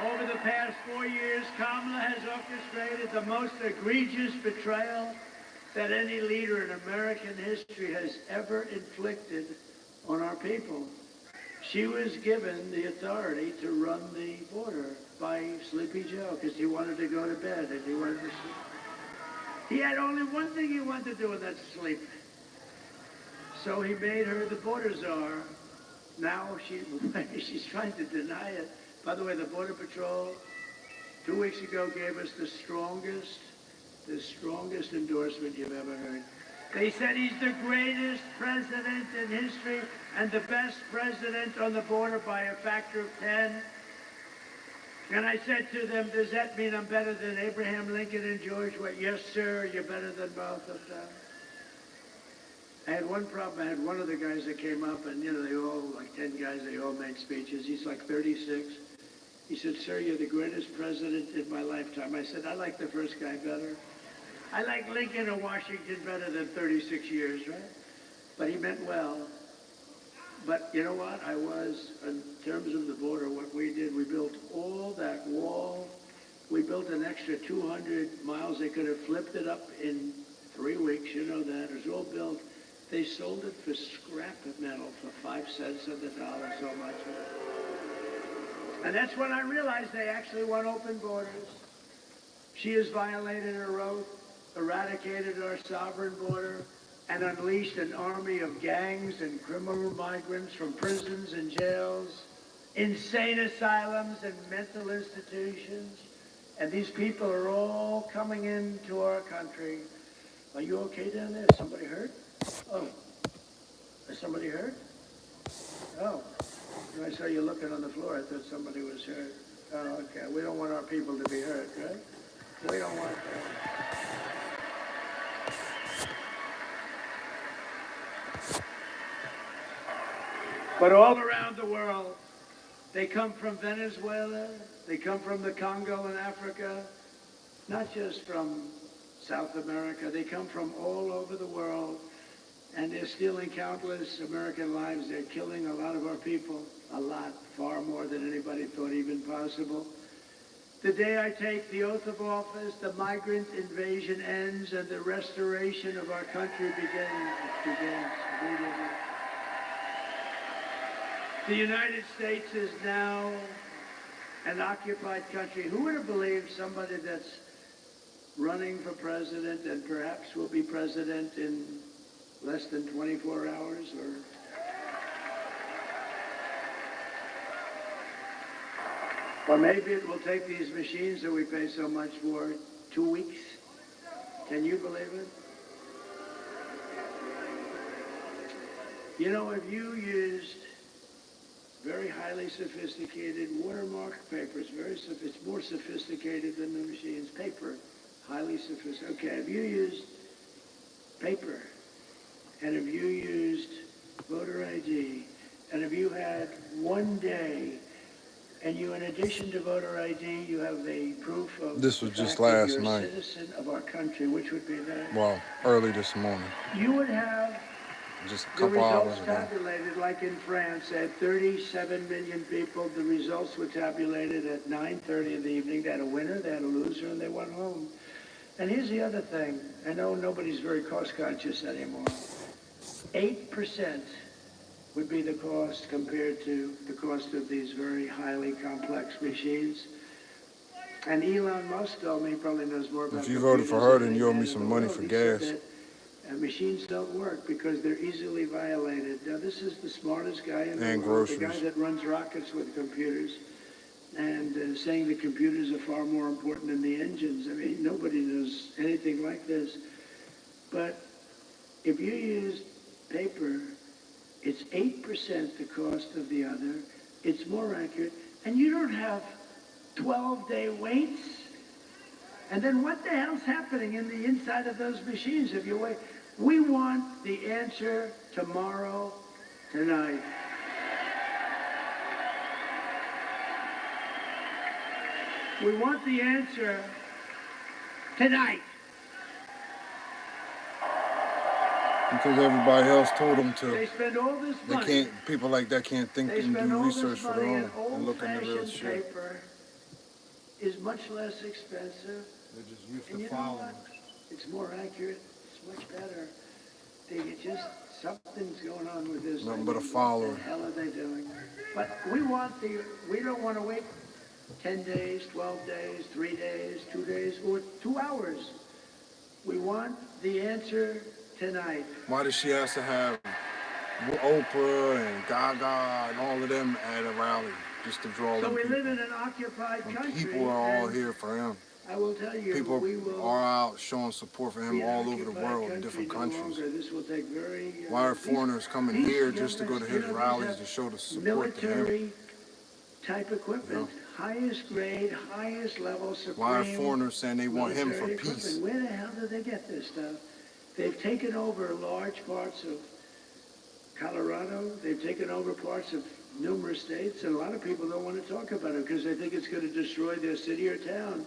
Over the past 4 years, Kamala has orchestrated the most egregious betrayal that any leader in American history has ever inflicted on our people. She was given the authority to run the border by Sleepy Joe because he wanted to go to bed and he wanted to sleep. He had only one thing he wanted to do, and that's sleep. So he made her the border czar. Now she's trying to deny it. By the way, the Border Patrol 2 weeks ago gave us the strongest endorsement you've ever heard. They said he's the greatest president in history and the best president on the border by a factor of 10. And I said to them, does that mean I'm better than Abraham Lincoln and George? What? Yes, sir, you're better than both of them. I had one problem. I had one of the guys that came up, and, they all, like 10 guys, they all made speeches. He's like 36. He said, sir, you're the greatest president in my lifetime. I said, I like the first guy better. I like Lincoln and Washington better than 36 years, right? But he meant well. But you know what? In terms of the border, what we did, we built all that wall. We built an extra 200 miles. They could have flipped it up in 3 weeks. You know that. It was all built. They sold it for scrap metal for 5 cents on the dollar, so much. And that's when I realized they actually want open borders. She has violated her oath, eradicated our sovereign border, and unleashed an army of gangs and criminal migrants from prisons and jails, insane asylums and mental institutions. And these people are all coming into our country. Are you okay down there? Is somebody hurt? Oh, is somebody hurt? Oh, I saw you looking on the floor. I thought somebody was hurt. Oh, okay. We don't want our people to be hurt, right? We don't want that. But all around the world, they come from Venezuela, they come from the Congo in Africa, not just from South America. They come from all over the world, and they're stealing countless American lives. They're killing a lot of our people, a lot, far more than anybody thought even possible. The day I take the oath of office, the migrant invasion ends and the restoration of our country begins. It begins immediately. The United States is now an occupied country. Who would have believed somebody that's running for president and perhaps will be president in less than 24 hours or maybe it will take these machines that we pay so much for 2 weeks. Can you believe it? If you used very highly sophisticated watermark paper, it's more sophisticated than the machines. Paper, highly sophisticated. Okay, if you used paper, and if you used voter ID, and if you had 1 day, and you, in addition to voter ID, you have the proof of This was the just fact that last you're night. a citizen of our country, which would be that. Well, early this morning. You would have Just a the couple results hours ago. tabulated, like in France, they had 37 million people. The results were tabulated at 9:30 in the evening. They had a winner, they had a loser, and they went home. And here's the other thing. I know nobody's very cost conscious anymore. 8% would be the cost compared to the cost of these very highly complex machines. And Elon Musk told me, he probably knows more about If you voted for her, then you owe me some money for He gas. said that machines don't work because they're easily violated. Now, this is the smartest guy in the And world, the groceries. guy that runs rockets with computers, and saying the computers are far more important than the engines. I mean, nobody knows anything like this. But if you use paper, it's 8% the cost of the other. It's more accurate. And you don't have 12-day waits. And then what the hell's happening in the inside of those machines if you wait? We want the answer tomorrow, tonight. We want the answer tonight. Because everybody else told them to. They spend all this They money. can't. People like that can't think They and spend do all research this for money, their and own and look into real old-fashioned shit. paper is much less expensive. They're just used And to you know following. what? It's more accurate. It's much better. Something's going on with this. Nothing but a follower. What the hell are they doing? But we don't want to wait 10 days, 12 days, 3 days, 2 days, or 2 hours. We want the answer tonight. Why does she have to have Oprah and Gaga and all of them at a rally just to draw So them we people? live in an occupied And country. people are all here for him. I will tell you, People we will are out showing support for him be an all over the occupied world in country different no countries. longer. This will take very. Why are foreigners coming these here just to go to young his men, rallies these to have show the support to him? military type equipment, highest grade, highest level, supreme. Why are foreigners saying they want him for military peace? equipment. Where the hell do they get this stuff? They've taken over large parts of Colorado. They've taken over parts of numerous states, and a lot of people don't want to talk about it because they think it's going to destroy their city or town.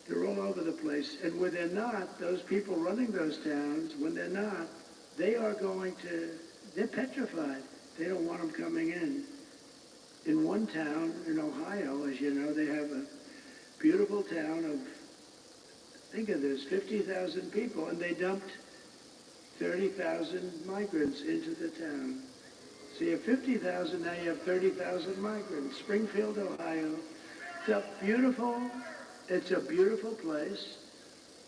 They're all over the place. And when they're not, those people running those towns, when they're not, they're petrified. They don't want them coming in. In one town in Ohio, as you know, they have a beautiful town of, think of this, 50,000 people, and they dumped 30,000 migrants into the town. So you have 50,000, now you have 30,000 migrants. Springfield, Ohio. It's a beautiful place,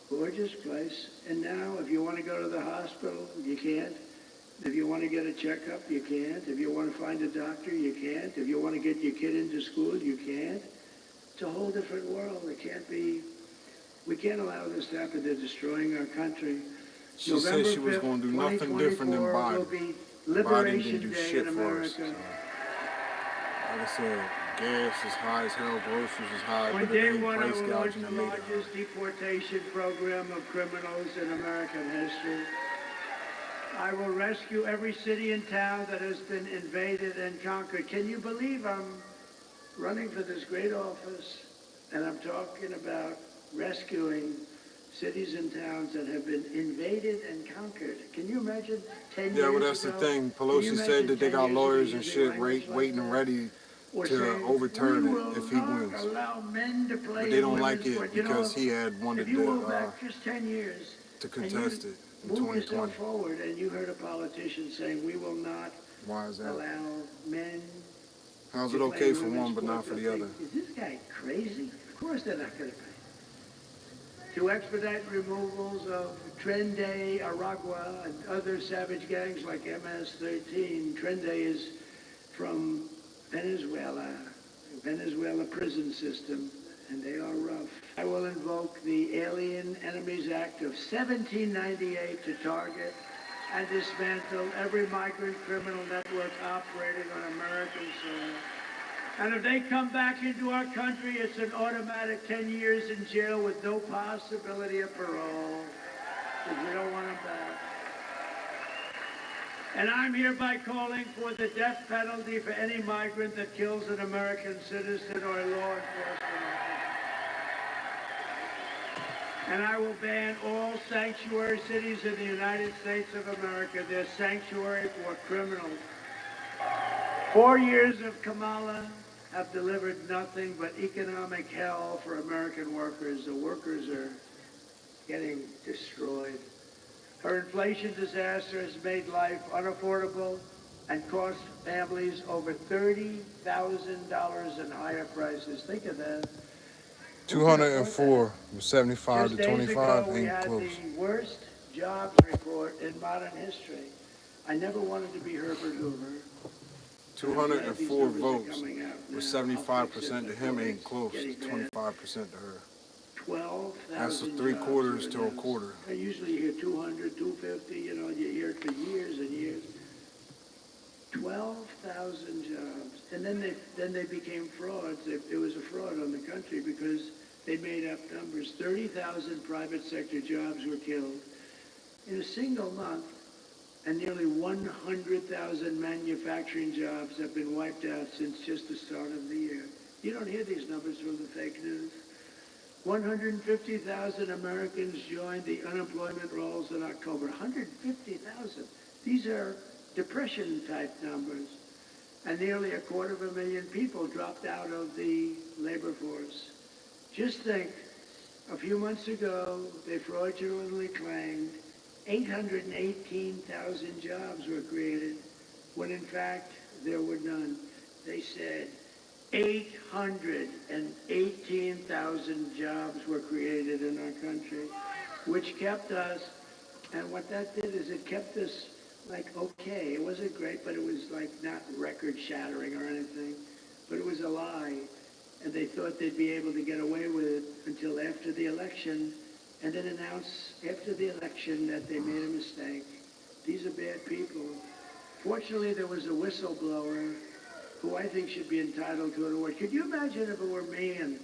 gorgeous place. And now if you want to go to the hospital, you can't. If you want to get a checkup, you can't. If you want to find a doctor, you can't. If you want to get your kid into school, you can't. It's a whole different world. We can't allow this to happen. They're destroying our country. She November said she was 5th, going to do nothing different than 2024 Biden. will be Biden Liberation didn't do Day shit in for us. America. Like I said, gas is high as hell, groceries is high, On but it day ain't one, I price will launch gouging the that made it high. largest deportation program of criminals in American history. I will rescue every city and town that has been invaded and conquered. Can you believe I'm running for this great office and I'm talking about rescuing cities and towns that have been invaded and conquered? Can you imagine 10 years ago? Yeah, well, that's the thing. Pelosi said that they got lawyers and shit waiting and ready to overturn it if he wins. But they don't like it because he had wanted if you go back just 10 years to contest it in move yourself 2020. forward, and you heard a politician saying we will not Why is that? allow men. How's to it play okay for women's one but not sport. for the other? Is this guy crazy? Of course they're not going to pay. To expedite removals of Trenday, Aragua, and other savage gangs like MS-13. Trenday is from Venezuela prison system, and they are rough. I will invoke the Alien Enemies Act of 1798 to target and dismantle every migrant criminal network operating on American soil. And if they come back into our country, it's an automatic 10 years in jail with no possibility of parole, because we don't want them back. And I'm hereby calling for the death penalty for any migrant that kills an American citizen or a law enforcement officer. And I will ban all sanctuary cities in the United States of America. They're sanctuary for criminals. 4 years of Kamala have delivered nothing but economic hell for American workers. The workers are getting destroyed. Her inflation disaster has made life unaffordable and cost families over $30,000 in higher prices. Think of that. Who can afford 204 from 75 Just to days ago, 25 we ain't had close. the worst jobs report in modern history. I never wanted to be Herbert Hoover. 204 votes Coming out now. with I'll fix 75% it to him before ain't it's close. getting It's bad. 25% to her. 12,000 That's jobs 3/4 were to a announced. quarter. Usually you hear 200, 250, you know, you hear it for years and years. 12,000 jobs. And then they became frauds. It was a fraud on the country because they made up numbers. 30,000 private sector jobs were killed in a single month, and nearly 100,000 manufacturing jobs have been wiped out since just the start of the year. You don't hear these numbers from the fake news. 150,000 Americans joined the unemployment rolls in October. 150,000. These are depression-type numbers. And nearly 250,000 people dropped out of the labor force. Just think, a few months ago, they fraudulently claimed 818,000 jobs were created, when in fact there were none. They said 818,000 jobs were created in our country, which kept us, and what that did is it kept us like okay. It wasn't great, but it was like not record-shattering or anything, but it was a lie. And they thought they'd be able to get away with it until after the election, and then announce after the election that they made a mistake. These are bad people. Fortunately, there was a whistleblower who I think should be entitled to an award. Could you imagine if it were me and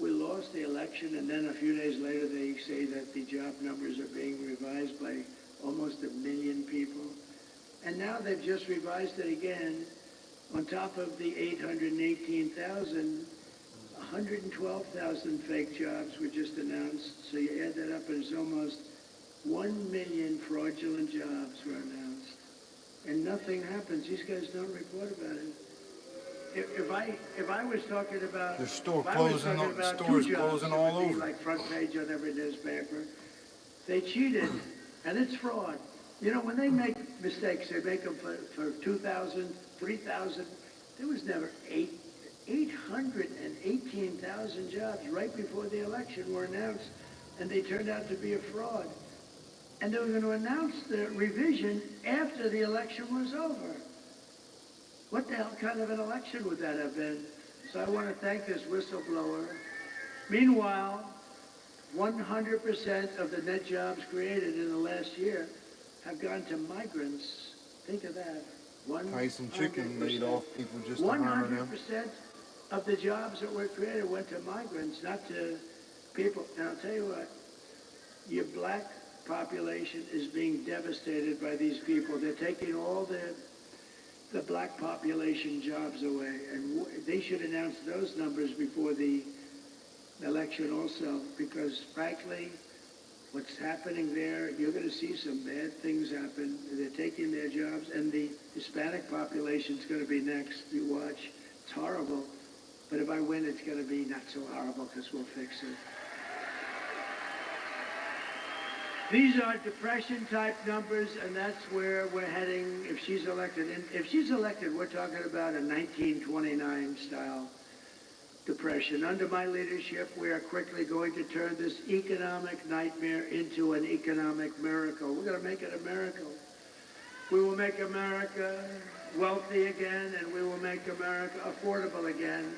we lost the election and then a few days later they say that the job numbers are being revised by almost 1 million people? And now they've just revised it again. On top of the 818,000, 112,000 fake jobs were just announced. So you add that up and it's almost 1 million fraudulent jobs were announced. And nothing happens. These guys don't report about it. If I was talking about The store if I was closing, talking about stores two jobs, closing it all would be over. like front page on every newspaper. They cheated, and it's fraud. You know, when they make mistakes, they make them for 2,000, 3,000. There was never 818,000 jobs right before the election were announced, and they turned out to be a fraud. And they were going to announce the revision after the election was over. What the hell kind of an election would that have been? So I want to thank this whistleblower. Meanwhile, 100% of the net jobs created in the last year have gone to migrants. Think of that. Tyson Chicken laid off people just to hire them. 100% of the jobs that were created went to migrants, not to people. And I'll tell you what, your black population is being devastated by these people. They're taking all the black population jobs away, and they should announce those numbers before the election also, because frankly, what's happening there, you're going to see some bad things happen. They're taking their jobs, and the Hispanic population is going to be next. You watch. It's horrible. But if I win, it's going to be not so horrible because we'll fix it. These are depression-type numbers, and that's where we're heading if she's elected. And if she's elected, we're talking about a 1929-style depression. Under my leadership, we are quickly going to turn this economic nightmare into an economic miracle. We're going to make it a miracle. We will make America wealthy again, and we will make America affordable again.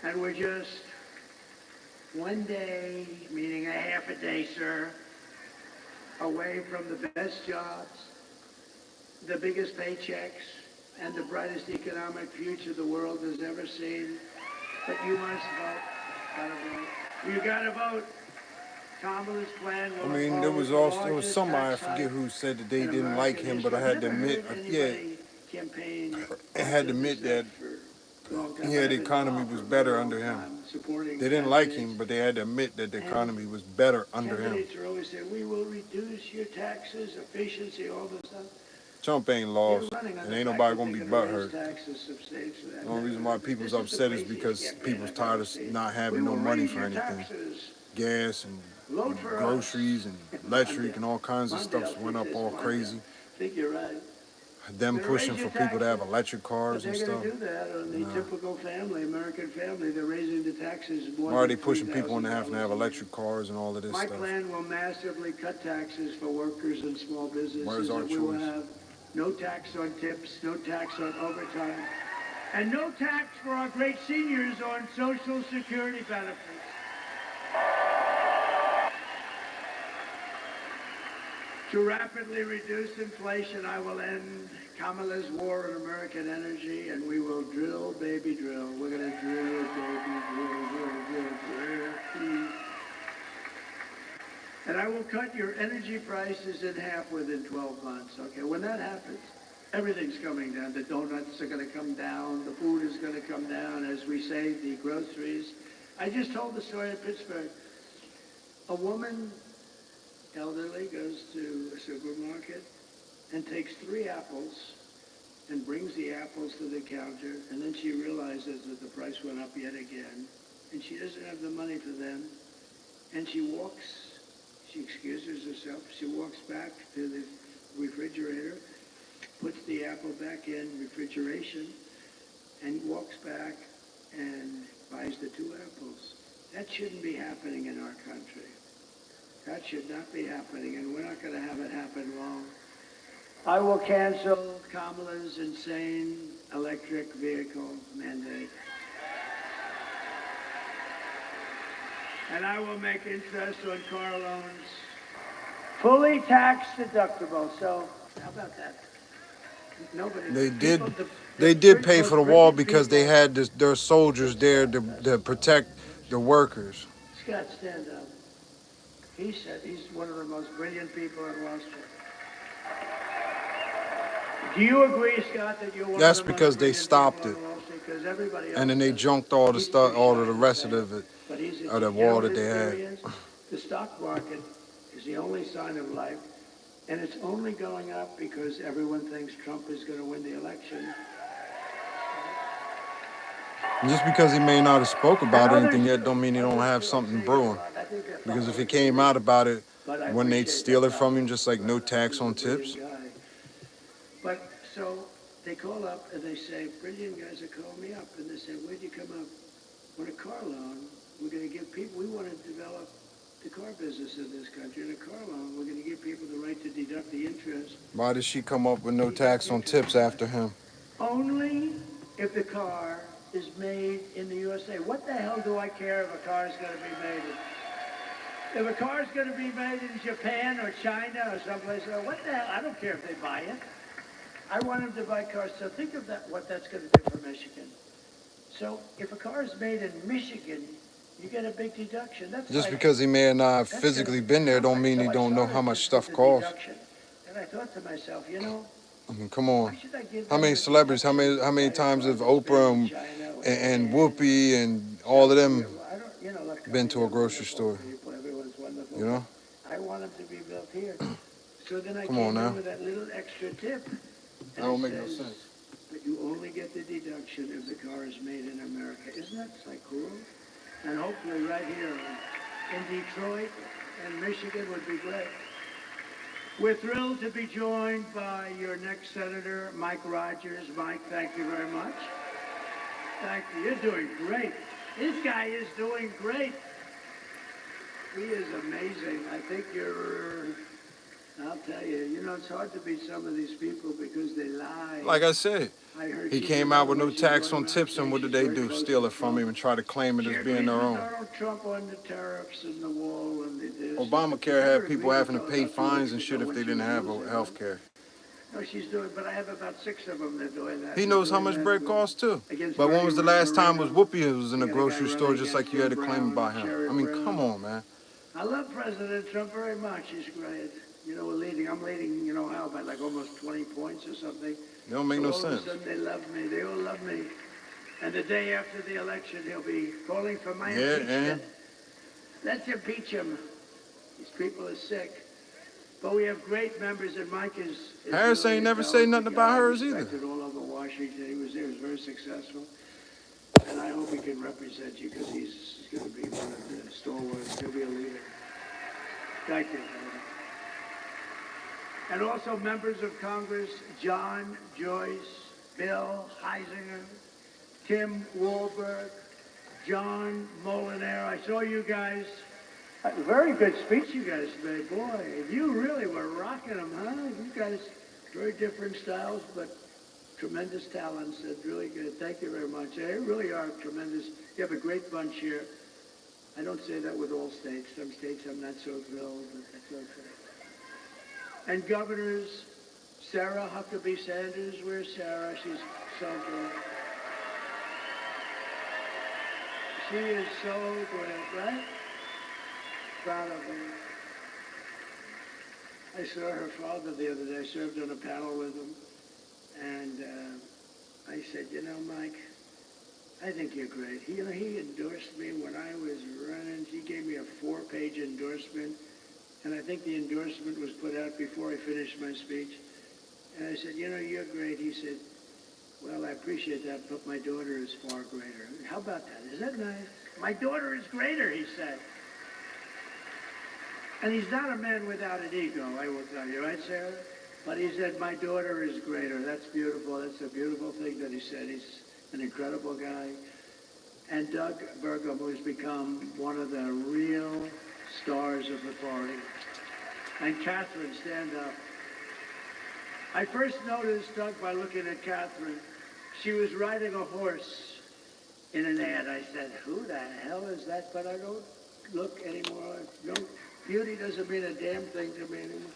And we're just one day, meaning a half a day, sir, away from the best jobs, the biggest paychecks, and the brightest economic future the world has ever seen. But you must vote. Gotta vote. You gotta vote. Kamala's plan will There was somebody, I forget who said that they didn't like him, but I had to admit, I had to admit that the economy was better under him. They didn't like him, but they had to admit that the economy was better under him. Candidates are always saying, we will reduce your taxes, efficiency, all this stuff. Trump ain't lost, and ain't nobody gonna be butthurt. The only reason why people's upset is because people's tired of not having no money for anything. gas and Vote for us. groceries and electric and all kinds of stuff went up all crazy. I think you're right. Them They're pushing raising for people to have taxes, electric but cars they're and going stuff. to do that on the typical family, American family. They're raising the taxes more Why are than they pushing people into having to have $3,000 a year. electric cars and all of this My stuff? plan will massively cut taxes for workers and small businesses. Where's our And we will choice? have no tax on tips, no tax on overtime, and no tax for our great seniors on Social Security benefits. To rapidly reduce inflation, I will end Kamala's war on American energy, and we will drill, baby, drill. We're going to drill, baby, drill. And I will cut your energy prices in half within 12 months, okay? When that happens, everything's coming down. The donuts are going to come down. The food is going to come down. As we say, the groceries. I just told the story in Pittsburgh. A woman, elderly, goes to a supermarket and takes 3 apples and brings the apples to the counter, and then she realizes that the price went up yet again, and she doesn't have the money for them, and she excuses herself, she walks back to the refrigerator, puts the apple back in refrigeration, and walks back and buys the 2 apples. That shouldn't be happening in our country. That should not be happening, and we're not going to have it happen long. I will cancel Kamala's insane electric vehicle mandate. And I will make interest on car loans fully tax deductible. So, how about that? Nobody. They did pay for the wall because they had their soldiers there to protect the workers. Scott, stand up. He said he's one of the most brilliant people in Wall Street. Do you agree, Scott, that you're one That's of the because most they brilliant stopped people it. on Wall Street? Because everybody else And then they says junked all the he's stuff, pretty all of the shy rest to say of it, but he's of the you know wall what that his they theory had. is? The stock market is the only sign of life, and it's only going up because everyone thinks Trump is going to win the election. Just because he may not have spoke about anything yet don't mean he don't have something brewing. Because if he came out about it, wouldn't they steal it from him just like no tax on tips? But so they call up and they say, brilliant guys are calling me up, and they say, where'd you come up? On a car loan, we're going to give people, we want to develop the car business in this country. In a car loan, we're going to give people the right to deduct the interest. Why did she come up with no tax on tips after him? Only if the car is made in the USA. What the hell do I care if a car is going to be made in? If a car is going to be made in Japan or China or someplace, what the hell? I don't care if they buy it. I want them to buy cars. So think of that, what that's going to do for Michigan. So if a car is made in Michigan, you get a big deduction. That's Just like, because he may have not physically been there don't mean he don't know how much stuff costs. And I thought to myself, you know, I mean, come on. why should I give How many celebrities, how many times have Oprah and Whoopi and all of them been to a grocery store? You know? I want them to be built here. So then I Come came on now. in with that little extra tip. That don't make no sense. But you only get the deduction if the car is made in America. Isn't that like cool? And hopefully right here in Detroit and Michigan would be great. We're thrilled to be joined by your next senator, Mike Rogers. Mike, thank you very much. Thank you. You're doing great. This guy is doing great. He is amazing. I think I'll tell you, you know, it's hard to beat some of these people because they lie. Like I said, he came out with no tax on tips, and what did they do? Steal it from him and try to claim it as being their own. Donald Trump on the tariffs and the wall and the this. Obamacare had people having to pay fines and shit if they didn't have health care. No, she's doing, but I have about 6 of them that are doing that. He knows how much bread costs too. But when was the last time was Whoopi was in a grocery store just like you had to claim about him? I mean, come on, man. I love President Trump very much. He's great. You know, I'm leading, you know how, by like almost 20 points or something. It don't make no sense. All of a sudden, they love me. They all love me. And the day after the election, he'll be calling for my impeachment. Let's impeach him. These people are sick. But we have great members, and Mike is Harris ain't never say nothing about hers either. All over Washington. He was there. He was very successful. And I hope he can represent you because he's going to be one of the stalwarts. He'll be Thank you. And also members of Congress, John, Joyce, Bill Heisinger, Tim Walberg, John Molinaire. I saw you guys. A very good speech you guys made. Boy, you really were rocking them, huh? You guys, very different styles, but tremendous talents and really good. Thank you very much. They really are tremendous. You have a great bunch here. I don't say that with all states. Some states I'm not so thrilled, but that's okay. And governors, Sarah Huckabee Sanders. Where's Sarah? She's so good. She is so great, right? Proud of her. I saw her father the other day. I served on a panel with him. And I said, you know, Mike, I think you're great. He endorsed me when I was running. He gave me a 4-page endorsement. And I think the endorsement was put out before I finished my speech. And I said, you know, you're great. He said, well, I appreciate that, but my daughter is far greater. How about that? Is that nice? My daughter is greater, he said. And he's not a man without an ego, I will tell you, right, Sarah? But he said, my daughter is greater. That's beautiful. That's a beautiful thing that he said. He's an incredible guy. And Doug Burgum, who's become one of the real stars of the party. And Catherine, stand up. I first noticed Doug by looking at Catherine. She was riding a horse in an ad. I said, who the hell is that? But I don't look anymore. Beauty doesn't mean a damn thing to me anymore.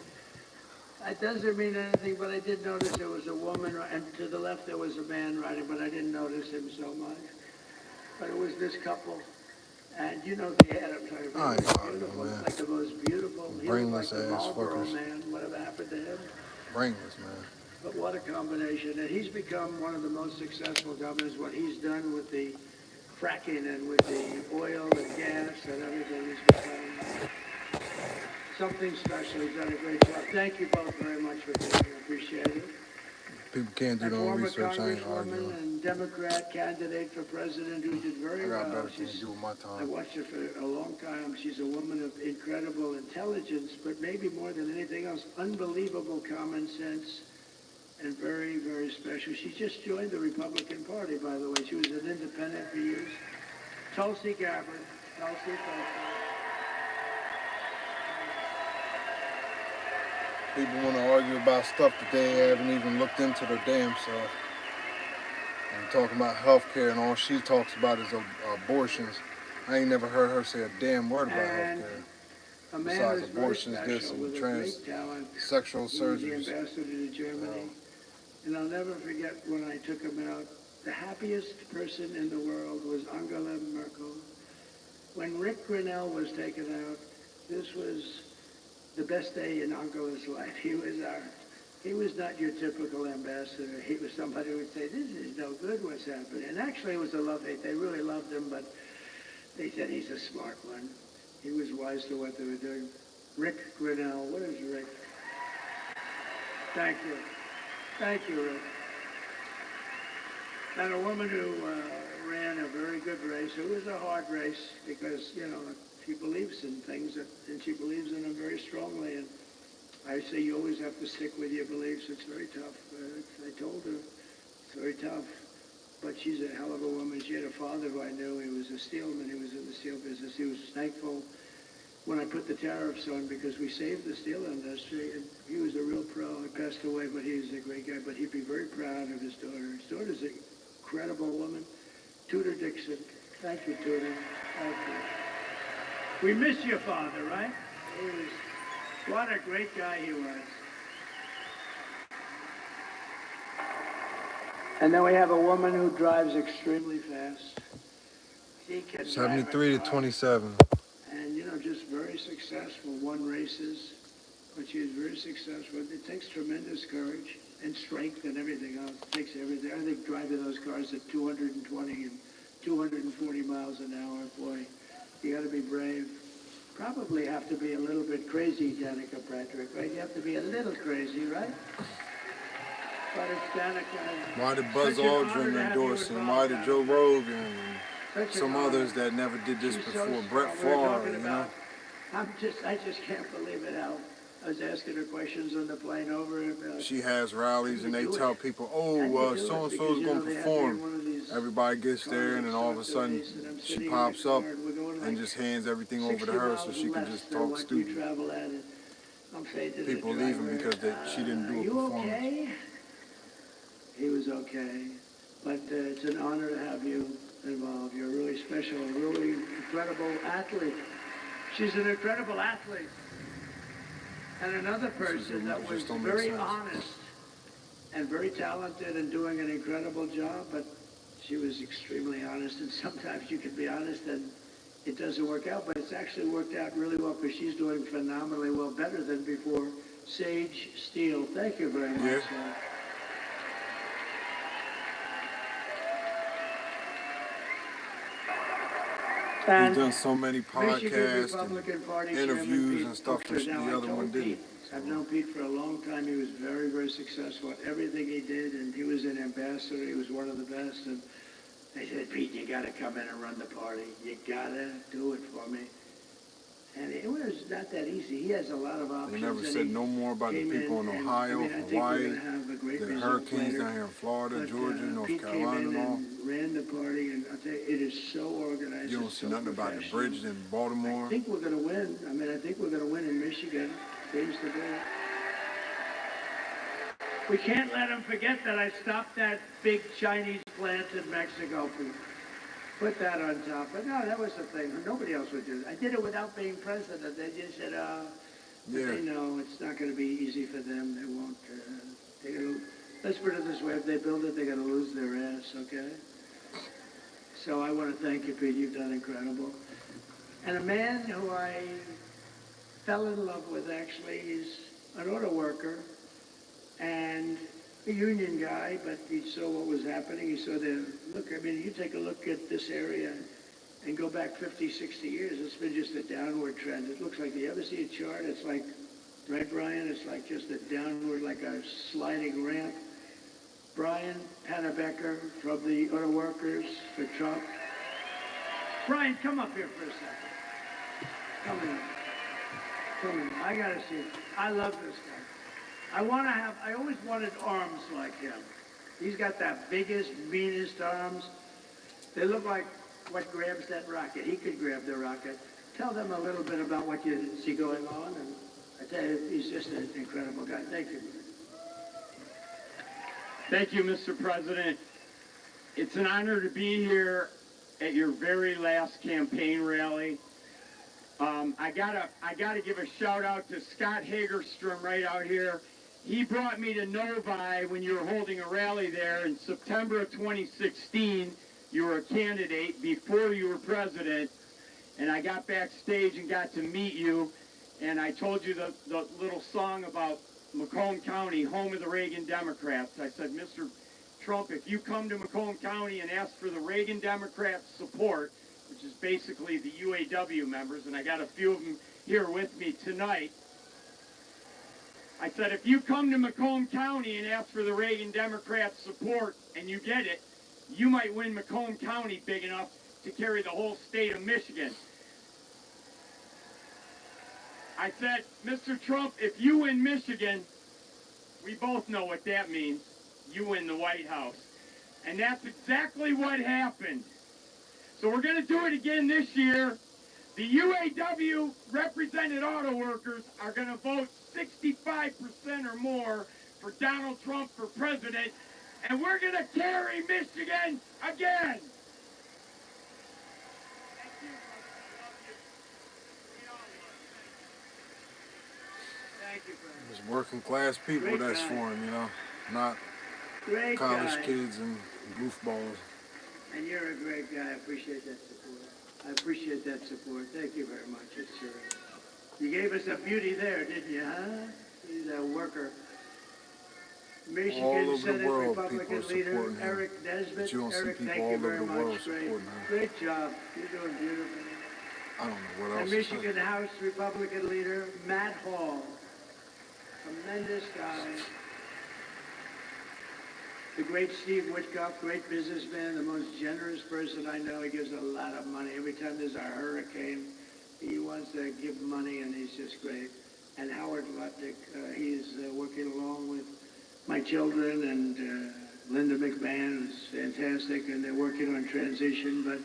It doesn't mean anything, but I did notice there was a woman, and to the left there was a man riding, but I didn't notice him so much. But it was this couple. And you know the ad I'm talking about. It's beautiful. It's like the most beautiful. Brainless he was like ass the Marlboro fuckers. man. Whatever happened to him? Brainless, man. But what a combination. And he's become one of the most successful governors. What he's done with the fracking and with the oil and gas and everything, he's become something special. He's done a great job. Thank you both very much for being here. Appreciate it. People can't do no research. I ain't Former arguing. Congresswoman and Democrat candidate for president who did very I got well. better things to do with my I time. watched her for a long time. She's a woman of incredible intelligence, but maybe more than anything else, unbelievable common sense and very, very special. She just joined the Republican Party, by the way. She was an independent for years. Tulsi Gabbard. Tulsi. People want to argue about stuff that they haven't even looked into their damn self. And talking about health care, and all she talks about is abortions. I ain't never heard her say a damn word about health care. A man Besides who's abortions, very this, special, and with a great talent. sexual He was the surgeries. ambassador to Germany. And I'll never forget when I took him out. The happiest person in the world was Angela Merkel. When Rick Grinnell was taken out, this was the best day in Angela's life. He was not your typical ambassador. He was somebody who would say, this is no good, what's happening. And actually it was a love-hate. They really loved him, but they said he's a smart one. He was wise to what they were doing. Rick Grinnell. What is Rick? Thank you. Thank you, Rick. And a woman who ran a very good race. It was a hard race because, you know, she believes in things and she believes in them very strongly. And I say you always have to stick with your beliefs. It's very tough. I told her it's very tough. But she's a hell of a woman. She had a father who I knew. He was a steelman. He was in the steel business. He was thankful when I put the tariffs on because we saved the steel industry. And he was a real pro. He passed away, but he was a great guy. But he'd be very proud of his daughter. His daughter's an incredible woman. Tudor Dixon. Thank you, Tudor. Thank you. We miss your father, right? What a great guy he was. And then we have a woman who drives extremely fast. She can 73 to 27. And, you know, just very successful. Won races, but she is very successful. It takes tremendous courage and strength and everything else. It takes everything. I think driving those cars at 220 and 240 miles an hour, boy, you got to be brave. Probably have to be a little bit crazy, Danica Patrick, right? You have to be a little crazy, right? But it's Danica. Why did Buzz Aldrin endorse him? Why did Joe Rogan and some others that never did this before? Brett Favre, you know? I just can't believe it how I was asking her questions on the plane over. She has rallies and they tell people, oh, so-and-so is going to they have me in perform. one of these Everybody gets there and then all of a sudden days, and I'm she sitting in pops the up car and we're going and like just hands everything over 60 to her so miles she can less just than talk what we stupid. travel at. And I'm saying to the People driver, leaving because she didn't do a you performance. okay? He was okay. But it's an honor to have you involved. You're really special, a really incredible athlete. She's an incredible athlete. And another person that was very honest and very talented and doing an incredible job, but she was extremely honest, and sometimes you can be honest and it doesn't work out, but it's actually worked out really well because she's doing phenomenally well, better than before. Sage Steele, thank you very much. Yeah. He's done so many podcasts and interviews and stuff that the other one didn't. I've known Pete for a long time. He was very, very successful at everything he did, and he was an ambassador. He was one of the best. And they said, Pete, you got to come in and run the party. You got to do it for me. And it was not that easy. He has a lot of options. They never said no more about the people in Ohio, Hawaii, the hurricanes down here in Florida, Georgia, North Carolina, and all. Ran the party, and I'll tell you, it is so organized. You don't see nothing about the bridge in Baltimore. I think we're going to win. I think we're going to win in Michigan. Seems to be. We can't let them forget that I stopped that big Chinese plant in Mexico. Put that on top. But no, that was the thing. Nobody else would do it. I did it without being president. They just said, they know it's not going to be easy for them. They won't. They're gonna, let's put it this way. If they build it, they're going to lose their ass, okay? So I want to thank you, Pete. You've done incredible. And a man who I fell in love with, actually, he's an auto worker and a union guy, but he saw what was happening. He saw you take a look at this area and go back 50, 60 years, it's been just a downward trend. It looks like, you ever see a chart? It's like, right, Brian? It's like just a downward, like a sliding ramp. Brian Pannebecker from the Auto Workers for Trump. Brian, come up here for a second. Come in. Come in. I gotta see it. I love this guy. I always wanted arms like him. He's got the biggest, meanest arms. They look like what grabs that rocket. He could grab the rocket. Tell them a little bit about what you see going on, and I tell you, he's just an incredible guy. Thank you. Thank you, Mr. President. It's an honor to be here at your very last campaign rally. I gotta give a shout out to Scott Hagerstrom right out here. He brought me to Novi when you were holding a rally there in September of 2016. You were a candidate before you were president, and I got backstage and got to meet you, and I told you the little song about Macomb County, home of the Reagan Democrats. I said, Mr. Trump, if you come to Macomb County and ask for the Reagan Democrats' support, which is basically the UAW members, and I got a few of them here with me tonight, I said, if you come to Macomb County and ask for the Reagan Democrats' support and you get it, you might win Macomb County big enough to carry the whole state of Michigan. I said, Mr. Trump, if you win Michigan, we both know what that means. You win the White House. And that's exactly what happened. So we're going to do it again this year. The UAW represented auto workers are going to vote 65% or more for Donald Trump for president, and we're going to carry Michigan again. Thank you, Brian. It's working class people Great that's guy. for him, not Great college guy. kids and goofballs. And you're a great guy. I appreciate that support. I appreciate that support. Thank you very much. It's, you gave us a beauty there, didn't you, huh? He's a worker. All Michigan over Senate the world, Republican people are leader supporting him. Eric Nesbitt. But you don't see Eric, people thank all you over very the world much. Great, supporting him. great job. You're doing beautiful. I don't know what else And to Michigan say. House Republican leader Matt Hall. Tremendous guy. The great Steve Whitcock, great businessman, the most generous person I know. He gives a lot of money. Every time there's a hurricane, he wants wants to give money, and he's just great. And Howard Lutnick, he's working along with my children, and Linda McMahon is fantastic, and they're working on transition. But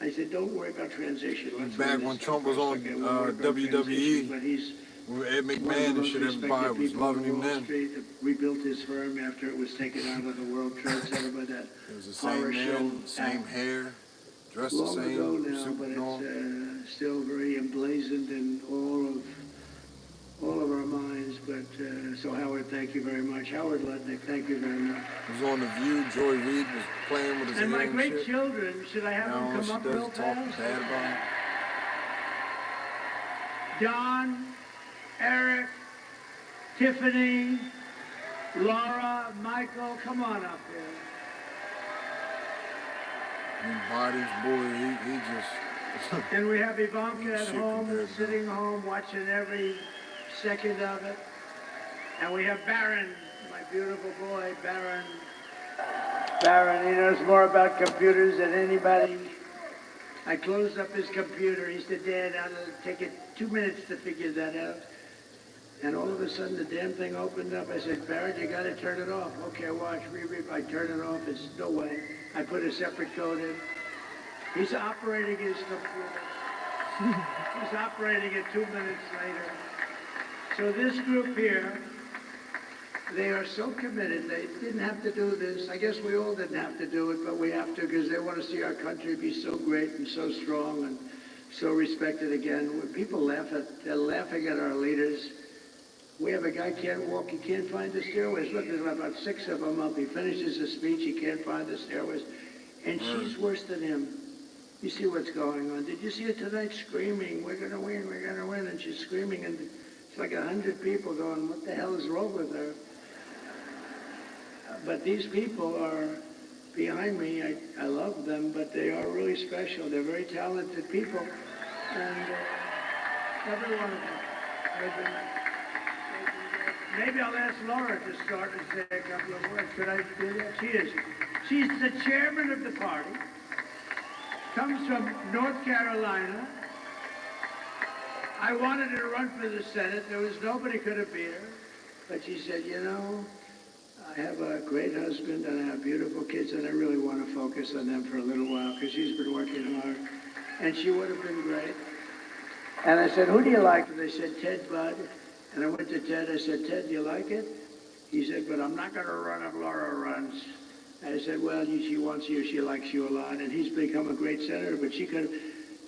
I said, don't worry about transition. Let's Back when Trump was on WWE, but he's with Ed McMahon and shit, everybody was loving him then. Street rebuilt his firm after it was taken out of the World Trade Center by that It was the horror same show. man, same hair, dressed the Long ago same, now, suit but and all. it's still very emblazoned in all of our minds. But so Howard, thank you very much. Howard Lutnick, thank you very much. He was on The View. Joy Reid was playing with his And hair my and great shit. children, should I have Now them all come she up does real is talk fast? bad about him. Don, Eric, Tiffany, Laura, Michael, come on up here. His bodies, boy, he just... And we have Ivanka at Shit home, compared to sitting home, watching every second of it. And we have Baron, my beautiful boy, Baron. Baron, he knows more about computers than anybody. I closed up his computer. He said, Dad, it'll take it 2 minutes to figure that out. And all of a sudden, the damn thing opened up. I said, Barrett, you got to turn it off. Okay, watch. I turn it off. It's no way. I put a separate code in. He's operating his computer. He's operating it 2 minutes later. So this group here, they are so committed. They didn't have to do this. I guess we all didn't have to do it, but we have to because they want to see our country be so great and so strong and so respected again. When people they're laughing at our leaders. We have a guy can't walk, he can't find the stairways. Look, there's about 6 of them up. He finishes his speech, he can't find the stairways. And she's worse than him. You see what's going on. Did you see her tonight screaming, we're gonna win, we're gonna win, and she's screaming, and it's like 100 people going, what the hell is wrong with her? But these people are behind me. I love them, but they are really special. They're very talented people. And every one of them. Maybe I'll ask Laura to start and say a couple of words. Could I do that? She's the chairman of the party. Comes from North Carolina. I wanted her to run for the Senate. There was nobody could have beat her. But she said, you know, I have a great husband and I have beautiful kids and I really want to focus on them for a little while because she's been working hard. And she would have been great. And I said, who do you like? And they said, Ted Budd. And I went to Ted. I said, Ted, do you like it? He said, but I'm not going to run if Laura runs. I said, well, she wants you. She likes you a lot. And he's become a great senator, but she could.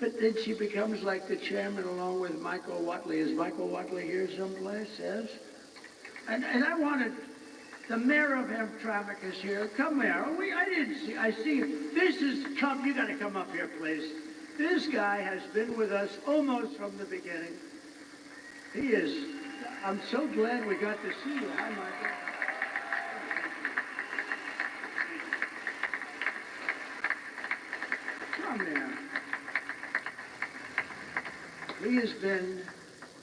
But then she becomes like the chairman along with Michael Watley. Is Michael Watley here someplace? Yes? And I wanted, the mayor of Hamtramck is here. Come here. Oh, I didn't see, I see you. You got to come up here, please. This guy has been with us almost from the beginning. He is, I'm so glad we got to see you. Hi, Michael. Come here. He has been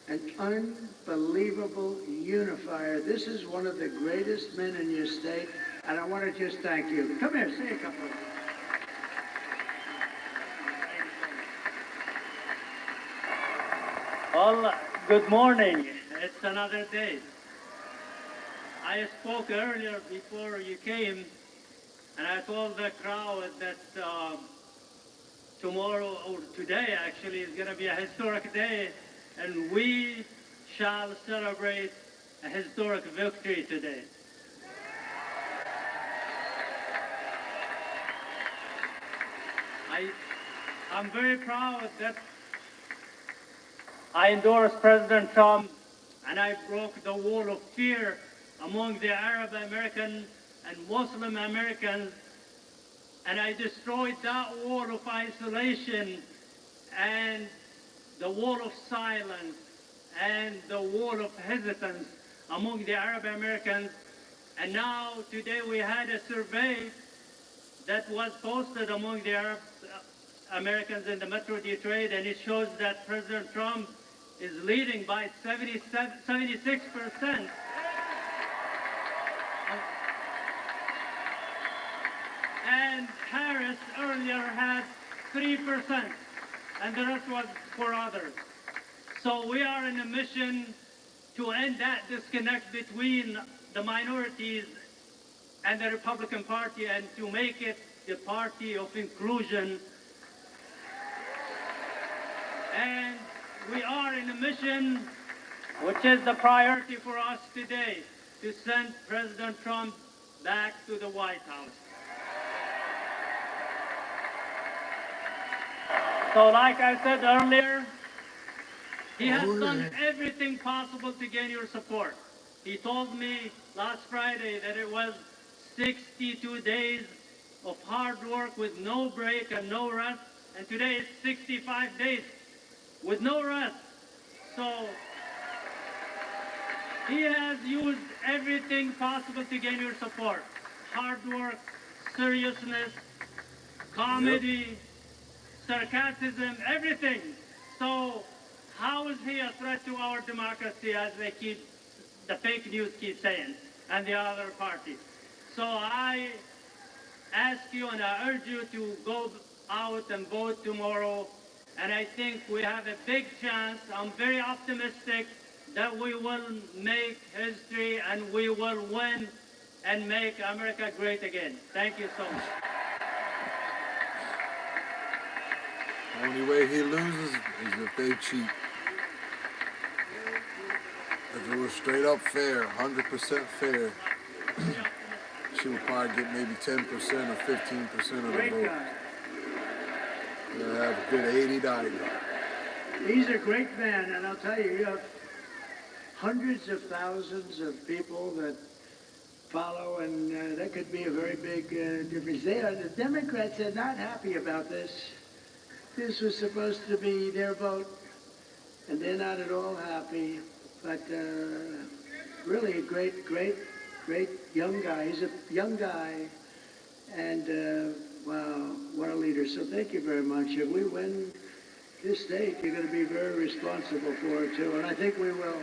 an unbelievable unifier. This is one of the greatest men in your state, and I want to just thank you. Come here, say a couple of words. Well, good morning. It's another day. I spoke earlier before you came, and I told the crowd that tomorrow, or today actually, is going to be a historic day, and we shall celebrate a historic victory today. I'm very proud that I endorsed President Trump, and I broke the wall of fear among the Arab American and Muslim Americans, and I destroyed that wall of isolation and the wall of silence and the wall of hesitance among the Arab Americans. And now, today, we had a survey that was posted among the Arab Americans in the Metro Detroit, and it shows that President Trump is leading by 76%. And Harris earlier had 3%, and the rest was for others. So we are in a mission to end that disconnect between the minorities and the Republican Party and to make it the party of inclusion. And we are in a mission, which is the priority for us today, to send President Trump back to the White House. So like I said earlier, he has done everything possible to gain your support. He told me last Friday that it was 62 days of hard work with no break and no rest, and today is 65 days with no rest. So he has used everything possible to gain your support. Hard work, seriousness, comedy, sarcasm, everything. So how is he a threat to our democracy, as the fake news keep saying, and the other party? So I ask you and I urge you to go out and vote tomorrow. And I think we have a big chance. I'm very optimistic that we will make history and we will win and make America great again. Thank you so much. The only way he loses is if they cheat. If it was straight up fair, 100% fair, she would probably get maybe 10% or 15% of the Great vote. guy. You'll have a good 80 died. He's a great man, and I'll tell you, you have hundreds of thousands of people that follow, and that could be a very big difference. The Democrats are not happy about this. This was supposed to be their vote, and they're not at all happy. But really a great young guy. He's a young guy, and wow, what a leader. So thank you very much. If we win this state, you're going to be very responsible for it, too, and I think we will.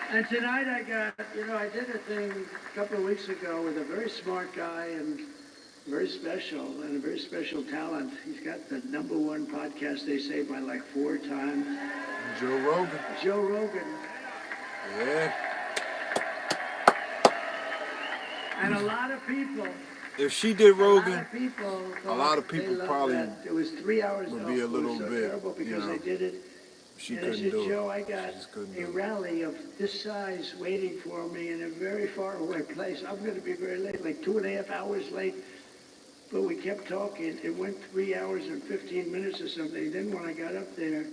And tonight I did a thing a couple of weeks ago with a very smart guy and very special and a very special talent. He's got the #1 podcast, they say, by like 4 times. Joe Rogan. Joe Rogan. Yeah. And a lot of people. If she did Rogan, a lot of people probably it was 3 hours. would be a little so bit, terrible because you know, they did it. she And couldn't I said, do Joe, it. I got a rally of this size waiting for me in a very far away place. I'm going to be very late, like 2.5 hours late. But we kept talking. It went 3 hours and 15 minutes or something. Then when I got up there,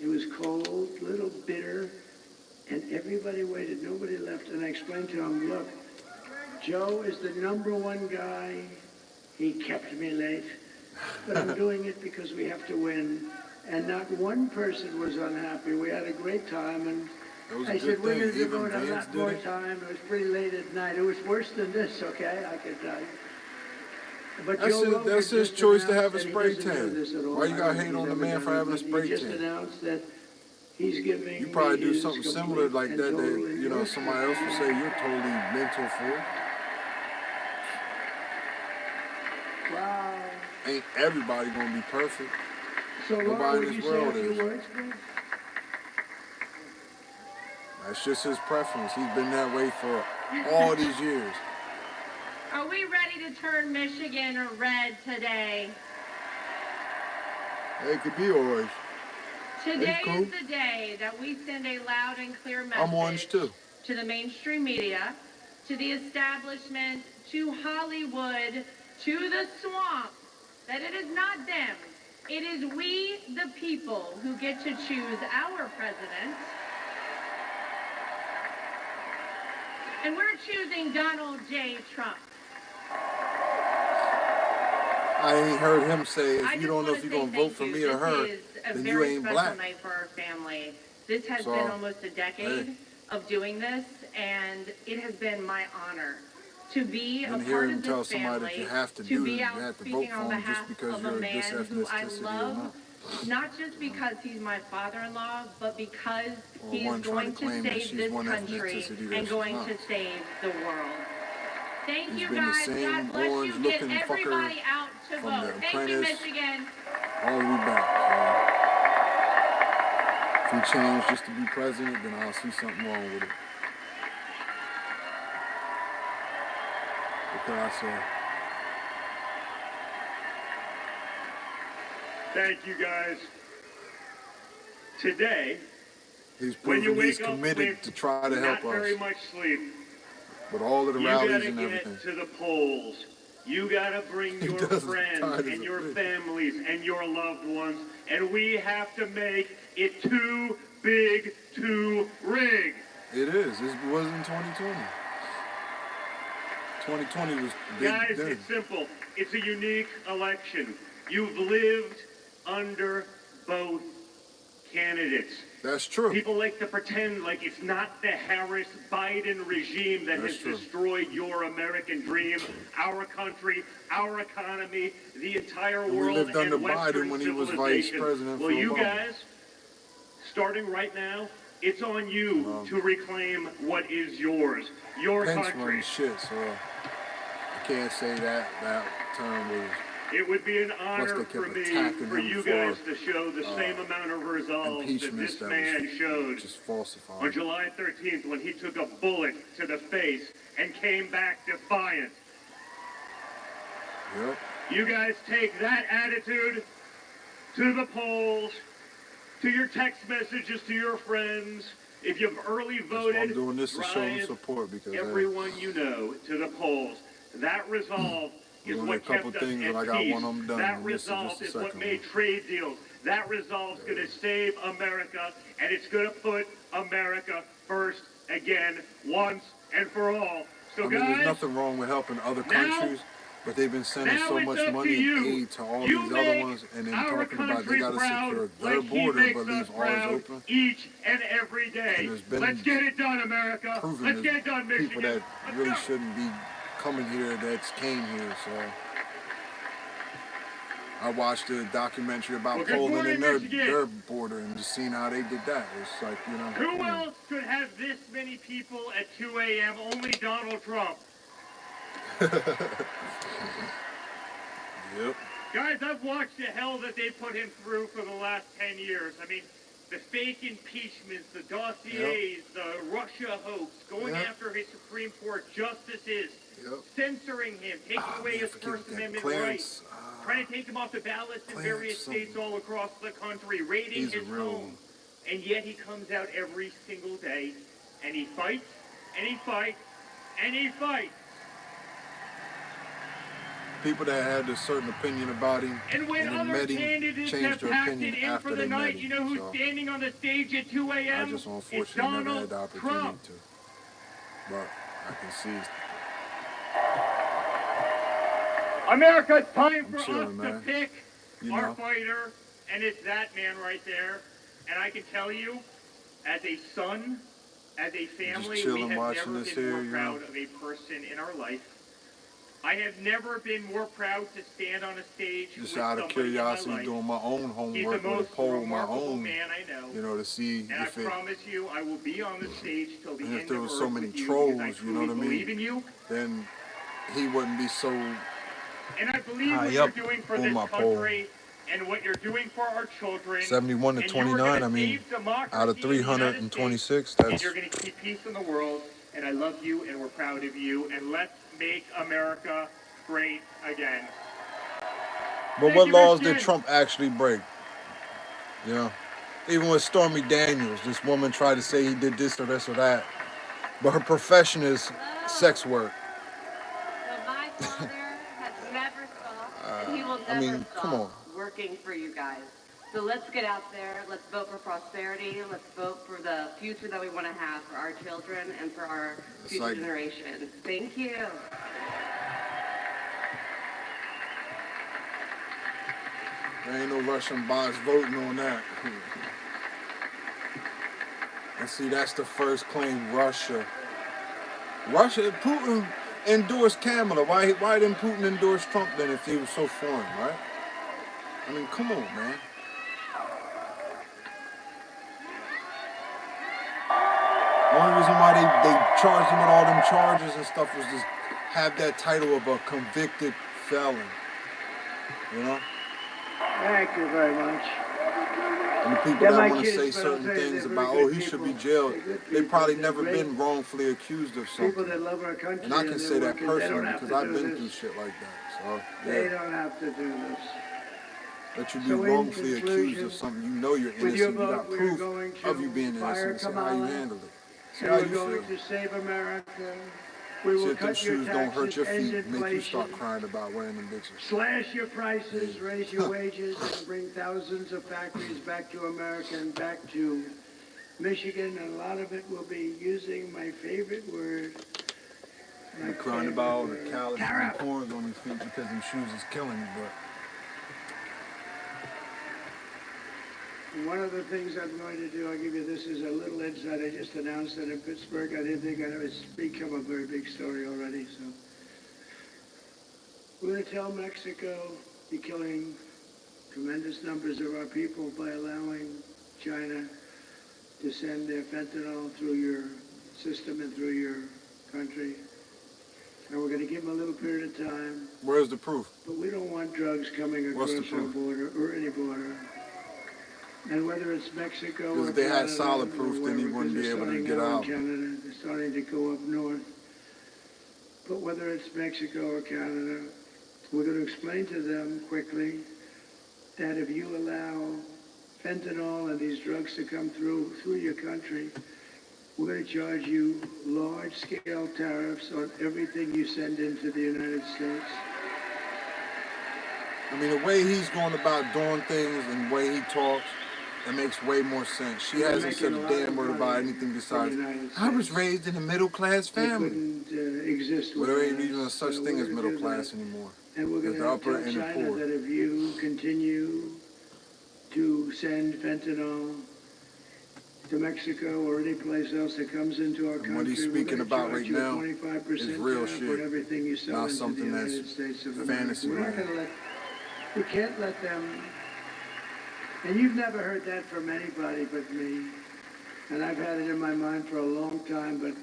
it was cold, a little bitter, and everybody waited. Nobody left. And I explained to him, look, Joe is the #1 guy. He kept me late. But I'm doing it because we have to win. And not one person was unhappy. We had a great time. And I said, we're going to do it a lot more time. It was pretty late at night. It was worse than this, okay? I can tell you. But That's his choice to have a spray tan. Why you got to hate on the man for having a spray tan? He just tan? announced that he's giving. You probably do something similar like that, you know, somebody else would say you're totally mental for. Wow. Ain't everybody gonna be perfect. So nobody in this world is. Words, That's just his preference. He's been that way for all these years. Are we ready to turn Michigan red today? It could be orange. Today cool. is the day that we send a loud and clear message I'm orange too. To the mainstream media, to the establishment, to Hollywood, to the swamp, that it is not them. It is we, the people, who get to choose our president. And we're choosing Donald J. Trump. I ain't heard him say, if I you don't know if you're going to vote for me or her, then you ain't black. This is a very special night for our family. This has been almost a decade of doing this, and it has been my honor to be a part of this family, to be out speaking on behalf of a man who I love, not just because he's my father-in-law, but because he is going to save this country and going to save the world. Thank you guys. God bless you. Get everybody out to vote. Thank you, Michigan. All the way back. If he changed just to be president, then I'll see something wrong with it. What can I say? Thank you, guys. Today, he's when you proven he's wake up committed with to try to help not very us much sleep, with all of the you rallies gotta and get everything. to the polls. You gotta bring your friends and your families and your loved ones, and we have to make it too big to rig. It is. It wasn't 2020. 2020 was big. Guys, then. it's simple. It's a unique election. You've lived under both candidates. That's true. People like to pretend like it's not the Harris-Biden regime that has destroyed your American dream, our country, our economy, the entire world, we lived under and Western Biden when he was civilization. vice president. Well, you guys, starting right now, it's on you to reclaim what is yours, your Pence country. running shit, so I can't say that term was. It would be an honor for me, for you guys to show the same amount of resolve that this man showed just falsified. On July 13th when he took a bullet to the face and came back defiant. Yep. You guys take that attitude to the polls, to your text messages to your friends. If you've early voted, I'm doing this to show them support because everyone you know to the polls. That resolve is what kept us at peace. That resolve is what made trade deals. That resolve is going to save America, and it's going to put America first again, once and for all. So, guys, there's nothing wrong with helping other countries, but they've been sending so much money and aid to all these other ones, and then talking about they got to secure their border but leave ours open. Each and every day. Let's get it done, America. Let's get it done, Michigan. People that really shouldn't be coming here that's came here, so I watched a documentary about Poland and their border and just seeing how they did that. It's like, you know. Who else could have this many people at 2 a.m.? Only Donald Trump. Yep. Guys, I've watched the hell that they put him through for the last 10 years. I mean, the fake impeachments, the dossiers, the Russia hoax, going after his Supreme Court justices, censoring him, taking away his First Amendment rights, trying to take him off the ballots in various states all across the country, raiding his home. And yet he comes out every single day, and he fights, and he fights, and he fights. People that had a certain opinion about him and when other candidates have packed it in for the night, you know who's standing on the stage at 2 a.m.? I just unfortunately never had the opportunity to. But I can see. America, it's time for us to pick our fighter, and it's that man right there. And I can tell you, as a son, as a family, we have never been more proud of a person in our life. I have never been more proud to stand on a stage just out of curiosity, doing my own homework with a poll, my own, man I know. You know, to see and if I promise you, I will be on the stage till the end of if there was so many trolls, you know what I mean, then he wouldn't be so. And I believe what you're doing for this country and what you're doing for our children. 71 to 29. I mean, out of 326, that's. And you're going to keep peace in the world. And I love you, and we're proud of you. And let's make America great again. But what laws did Trump actually break? You know, even with Stormy Daniels, this woman tried to say he did this or this or that, but her profession is sex work. So my father has never stopped, and he will never stop working for you guys. So let's get out there, let's vote for prosperity, let's vote for the future that we want to have for our children and for our future generations. Thank you. There ain't no Russian bots voting on that. And see, that's the first claim, Russia. Putin endorsed Kamala. Why didn't Putin endorse Trump then if he was so foreign, right? I mean, come on, man. The only reason why they charged him with all them charges and stuff was just have that title of a convicted felon. You know? Thank you very much. And the people that want to say certain things about, oh, he should be jailed, they probably never been wrongfully accused of something. People that love our country, and I can say that personally because I've been this. through shit like that. So, They yeah. don't have to do this. That you be wrongfully accused of something, you know you're innocent, you got proof of you being innocent, see how you handle it. See how you feel. To save America. We will Shit, them cut your shoes don't hurt your taxes, feet, end make you start inflation, crying about wearing them bitches. slash your prices, raise your wages, and bring thousands of factories back to America and back to Michigan, and a lot of it will be using my favorite word. You're crying about all the calluses and corns on your feet because them shoes is killing you, but... One of the things I'm going to do, I'll give you this as a little insight. I just announced that in Pittsburgh. I didn't think it was become a very big story already. So we're going to tell Mexico you're killing tremendous numbers of our people by allowing China to send their fentanyl through your system and through your country. And we're going to give them a little period of time. Where's the proof? But we don't want drugs coming across our border or any border. And whether it's Mexico or if they Canada, had solid proof, then he wouldn't be able to get out. Canada, they're starting to go up north. But whether it's Mexico or Canada, we're going to explain to them quickly that if you allow fentanyl and these drugs to come through your country, we're going to charge you large-scale tariffs on everything you send into the United States. I mean, the way he's going about doing things and the way he talks, it makes way more sense. She hasn't said a damn word about anything besides, I was raised in a middle-class family. Exist but there ain't even a such thing as middle class anymore. And we're going to tell China that if you continue to send fentanyl to Mexico or any place else that comes into our country, what he's speaking about right now is real shit, everything you sell not something that's fantasy land. We can't let them, and you've never heard that from anybody but me, and I've had it in my mind for a long time, but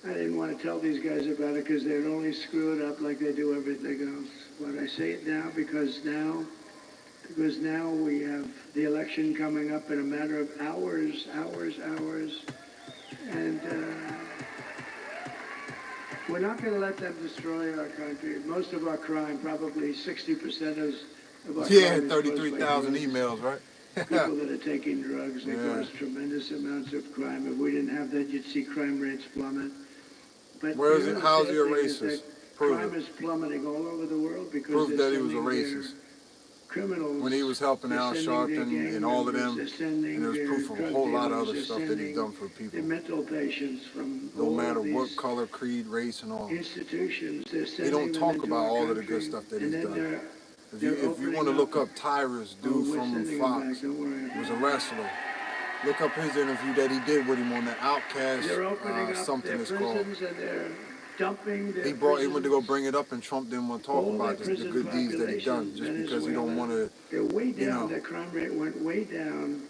I didn't want to tell these guys about it because they'd only screw it up like they do everything else. But I say it now because now we have the election coming up in a matter of hours, and we're not going to let them destroy our country. Most of our crime, probably 60% of our crime, 33,000 emails, right? People that are taking drugs, they cause tremendous amounts of crime. If we didn't have that, you'd see crime rates plummet. But where is it? How's he a racist? Prove crime is plummeting all over the world because prove that he was a racist. Criminals. When he was helping out Sharpton and all of them, and there's proof of a whole lot of other stuff that he's done for people. Mental patients from no matter what color, creed, race, and all. Institutions. He don't talk about all of the good stuff that he's done. If you want to look up Tyrus, dude from Fox, was a wrestler. Look up his interview that he did with him on the Outcast, something it's called. He went to go bring it up, and Trump didn't want to talk about the good deeds that he done, just because he don't want to, They're way down. Their crime rate went way down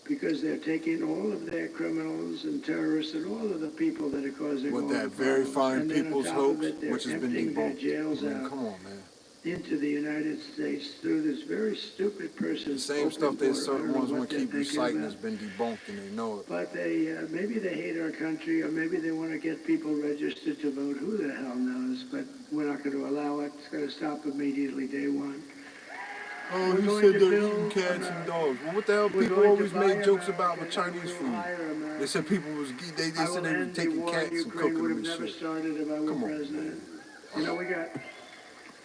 because they're taking all of their criminals and terrorists and all of the people that are causing all the problems. With that very fine people's hoax, which has been debunked. Come on, man. Into the United States through this very stupid person. The same stuff that certain ones want to keep reciting has been debunked, and they know it. But they maybe they hate our country, or maybe they want to get people registered to vote. Who the hell knows? But we're not going to allow it. It's going to stop immediately, day one. Oh, you said they're eating cats and dogs. Well, what the hell? People always make jokes about with Chinese food. They said people was they said they were taking cats and cooking them and shit. Come on, man. You know, we got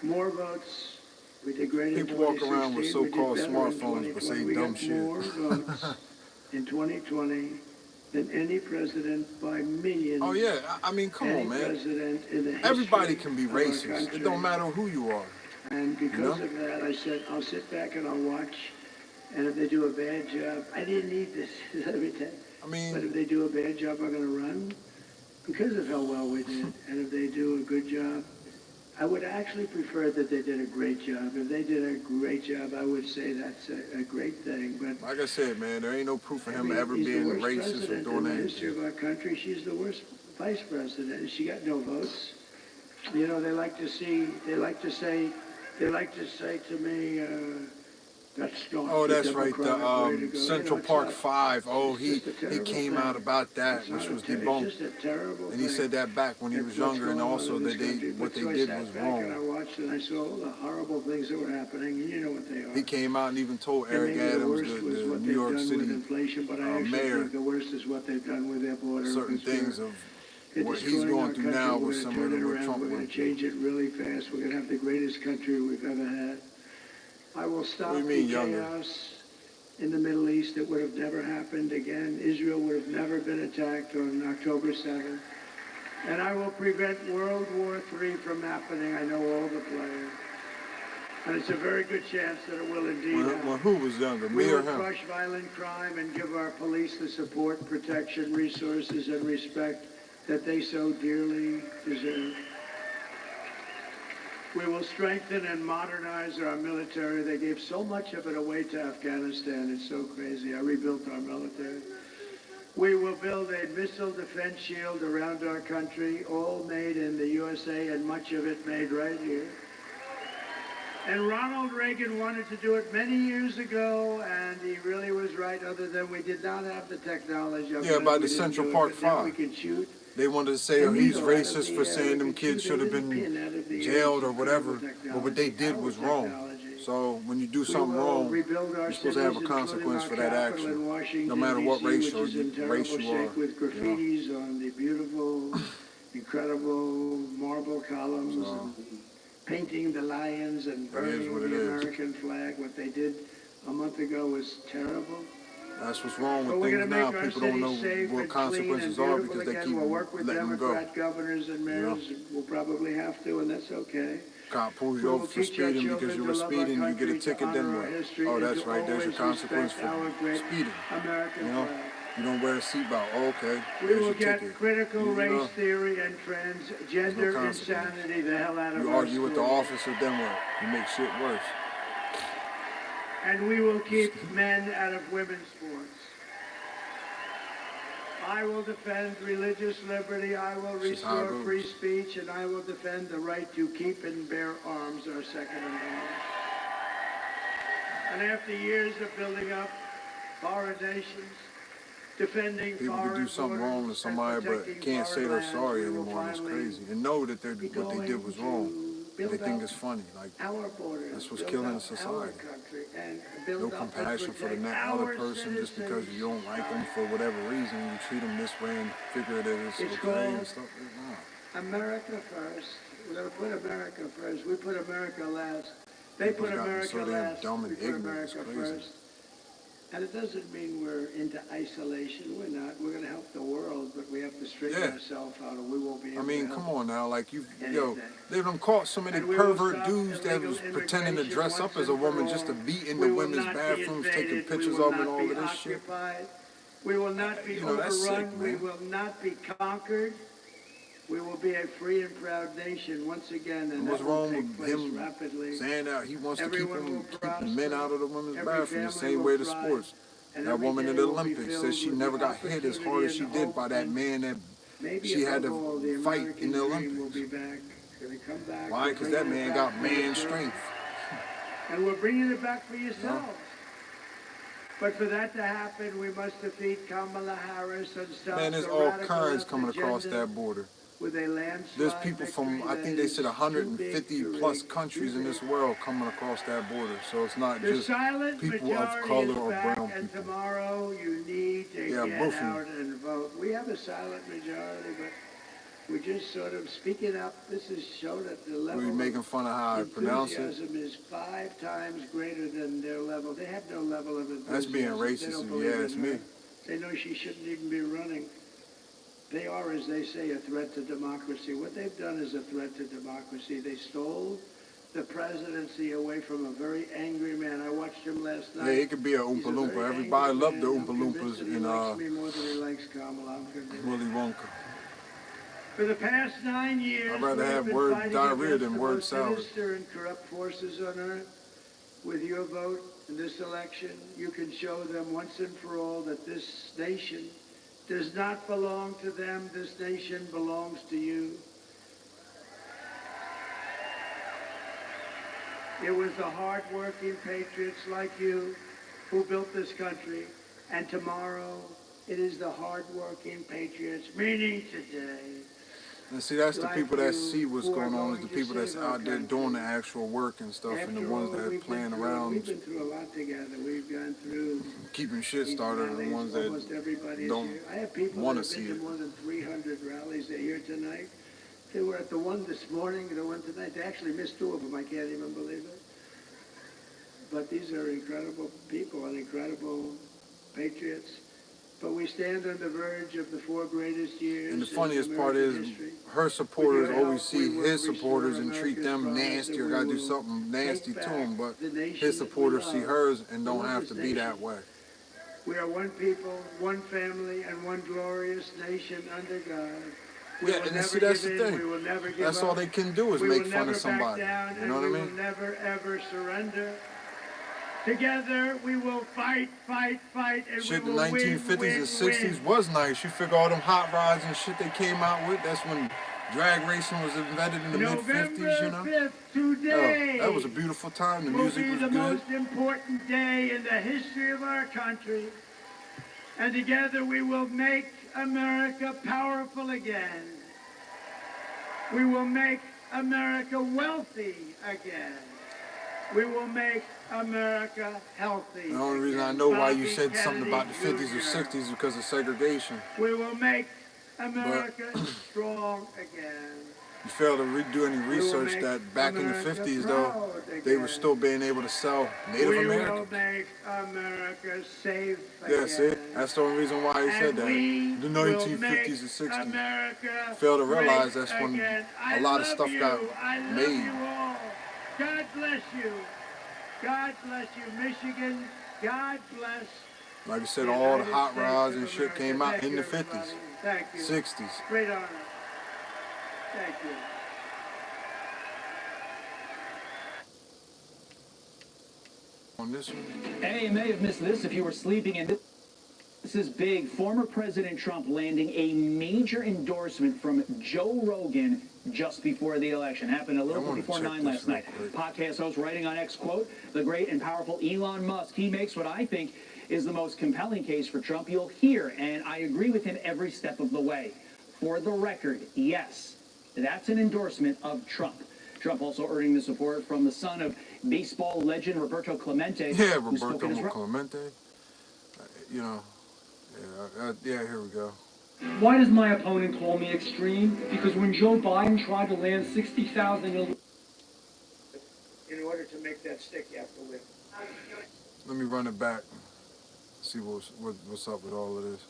more votes. We did great. People walk around with so-called smartphones but say dumb shit. More votes in 2020 than any president by millions. Oh yeah, I mean, come on, man. Everybody can be racist. It don't matter who you are. And because of that, I said, I'll sit back and I'll watch. And if they do a bad job, I didn't need this. Let me tell you. I mean, but if they do a bad job, I'm going to run because of how well we did. And if they do a good job, I would actually prefer that they did a great job. If they did a great job, I would say that's a great thing. But like I said, man, there ain't no proof of him ever being racist or doing anything. In the history of our country, she's the worst vice president, and she got no votes. You know, they like to say to me, Oh, that's right, the Central Park 5. Oh, he came out about that, which was debunked. And he said that back when he was younger, and also that what they did was wrong. And I watched and I saw all the horrible things that were happening, and you know what they are. He came out and even told Eric Adams, the New York City mayor, think the worst is what they've done with their border. certain things of what he's going through now with some of the what Trump We're going to change it really fast. We're going to have the greatest country we've ever had. I will stop the chaos in the Middle East. It would have never happened again. Israel would have never been attacked on October 7th. And I will prevent World War III from happening. I know all the players. And it's a very good chance that it will indeed happen. Well, who was younger, me or him? We will crush violent crime and give our police the support, protection, resources, and respect that they so dearly deserve. We will strengthen and modernize our military. They gave so much of it away to Afghanistan. It's so crazy. I rebuilt our military. We will build a missile defense shield around our country, all made in the USA and much of it made right here. And Ronald Reagan wanted to do it many years ago, and he really was right, other than we did not have the technology. Yeah, by the Central Park 5. We can shoot. They wanted to say, oh, he's racist for saying them kids should have been jailed or whatever, but what they did was wrong. So when you do something wrong, you're supposed to have a consequence for that action, no matter what race you are. With graffitis on the beautiful, incredible marble columns, and painting the lions and burning the American flag. What they did a month ago was terrible. That's what's wrong with things now. People don't know what consequences are because they keep we'll work with letting them go. Democrat governors and mayors. We'll probably have to, and that's okay. Cop pulls you over for speeding because you were speeding, you get a ticket, then what? Oh, that's right, there's your consequence for speeding. You know, you don't wear a seatbelt. Oh, okay, we will get critical race theory and transgender insanity the hell out of us. You argue with the officer, then what? You make shit worse. And we will keep men out of women's sports. I will defend religious liberty, I will restore free speech, and I will defend the right to keep and bear arms, our Second Amendment. And after years of building up foreign nations, defending people foreign can do something wrong to somebody but can't say they're sorry anymore. It's crazy. And know that what they did was wrong. They think it's funny. Like, that's what's killing the society. No compassion for the other person just because you don't like them for whatever reason. You treat them this way and figure that it's okay and stuff. America first. We're going to put America first. We put America last. They put America last. Dumb and we put ignorant. America first. And it doesn't mean we're into isolation. We're not. We're going to help the world, but we have to straighten ourselves out, or we won't be able to help. Come on now, like they done caught so many pervert dudes that was pretending to dress up as a woman just to be in the women's bathrooms, taking pictures of them and all of this shit. We will not be overrun. We will not be conquered. We will be a free and proud nation once again, and what's wrong with him rapidly. Saying that he wants to keep men out of the women's bathroom the same way to sports? That woman in the Olympics says she never got hit as hard as she did by that man that she had to fight in the Olympics. Why? Because that man got man strength. And we're bringing it back for yourselves. But for that to happen, we must defeat Kamala Harris and stop Man, there's all kinds coming across that border. There's people from, I think they said 150 plus countries in this world coming across that border. So it's not just people of color or brown people. And tomorrow you need to get out and vote. We have a silent majority, but we're just sort of speaking up. This is shown at the level. We're making fun of how I pronounce it. Enthusiasm is 5 times greater than their level. They have no level of enthusiasm. That's being racist if you ask me. They know she shouldn't even be running. They are, as they say, a threat to democracy. What they've done is a threat to democracy. They stole the presidency away from a very angry man. I watched him last night. Yeah, he could be an Oompa Loompa. Everybody loved the Oompa Loompas in Willy Wonka. For the past 9 years, I'd rather have word diarrhea than word salad. Sinister and corrupt forces on earth. With your vote in this election, you can show them once and for all that this nation does not belong to them. This nation belongs to you. It was the hard-working patriots like you who built this country. And tomorrow, it is the hard-working patriots, meaning today. And see, that's the people that see what's going on, is the people that's out there doing the actual work and stuff, and the ones that are playing around. We've been through a lot together. We've gone through keeping shit started, and the ones that don't want to see it. I have people that have been to more than 300 rallies. They're here tonight. They were at the one this morning, the one tonight. They actually missed 2 of them. I can't even believe it. But these are incredible people and incredible patriots. But we stand on the verge of the 4 greatest years. And the funniest part is, her supporters always see his supporters and treat them nasty, or gotta do something nasty to them. But his supporters see hers and don't have to be that way. We are one people, one family, and one glorious nation under God. Yeah, and see, that's the thing. That's all they can do is make fun of somebody. You know what I mean? We will never, ever surrender. Together, we will fight, fight, fight, and shit, we will the 1950s and 60s was nice. You figure all them hot rods and shit they came out with, that's when drag racing was invented in the mid-50s, you know? 5th, today, that was a beautiful time. The music was good. Will be the most important day in the history of our country. And together we will make America powerful again. We will make America wealthy again. We will make America healthy. The only reason I know why you said something about the 50s or 60s is because of segregation. We will make America strong again. You fail to do any research that back in the 50s, though, they were still being able to sell Native Americans. We will make America safe again. Yeah, see? That's the only reason why he said that. The 1950s and 60s. Fail to realize that's when a lot of stuff got made. God bless you. God bless you, Michigan. God bless. Like I said, all the hot rods and shit came out in the 50s, Thank you. 60s. Great honor. Thank you. On this one. Hey, you may have missed this if you were sleeping in. This is big. Former President Trump landing a major endorsement from Joe Rogan just before the election. Happened a little before 9 last night. Podcast host writing on X, quote, the great and powerful Elon Musk. He makes what I think is the most compelling case for Trump you'll hear, and I agree with him every step of the way. For the record, yes, that's an endorsement of Trump. Trump also earning the support from the son of baseball legend Roberto Clemente. Yeah, Roberto Clemente. You know, yeah, here we go. Why does my opponent call me extreme? Because when Joe Biden tried to land 60,000 in order to make that stick, you have to win. Let me run it back. See what's up with all of this.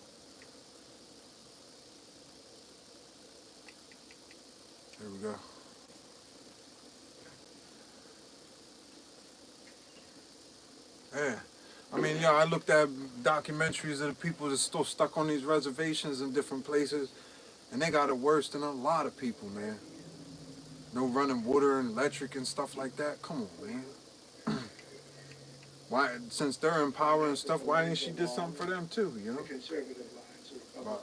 Here we go. Yeah. I mean, yeah, I looked at documentaries of the people that's still stuck on these reservations in different places, and they got it worse than a lot of people, man. No running water and electric and stuff like that. Come on, man. Why, since they're in power and stuff, why didn't she do something for them too, you know?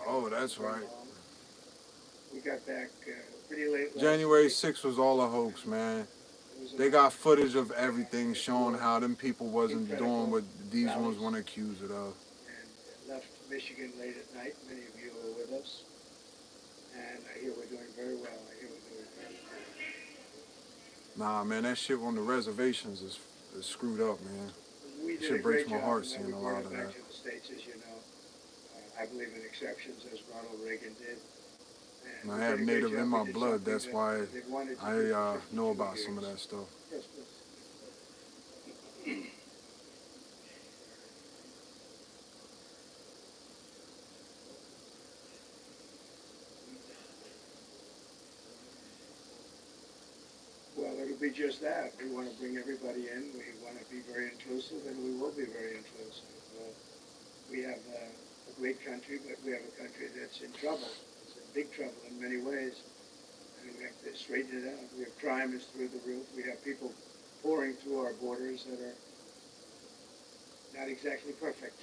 Oh, that's right. We got back pretty late. January 6th was all a hoax, man. They got footage of everything showing how them people wasn't doing what these ones want to accuse it of. And left Michigan late at night. Many of you were with us. And I hear we're doing very well. Nah, man, that shit on the reservations is screwed up, man. It shit breaks my heart seeing a lot of that. Back to the States, as you know. I believe in exceptions, as Ronald Reagan did. And I have Native in my blood, that's why I know about some of that stuff. Yes, please. Well, it'll be just that. We want to bring everybody in. We want to be very inclusive, and we will be very inclusive. We have a great country, but we have a country that's in trouble. Big trouble in many ways, and we have to straighten it out. We have crime is through the roof. We have people pouring through our borders that are not exactly perfect.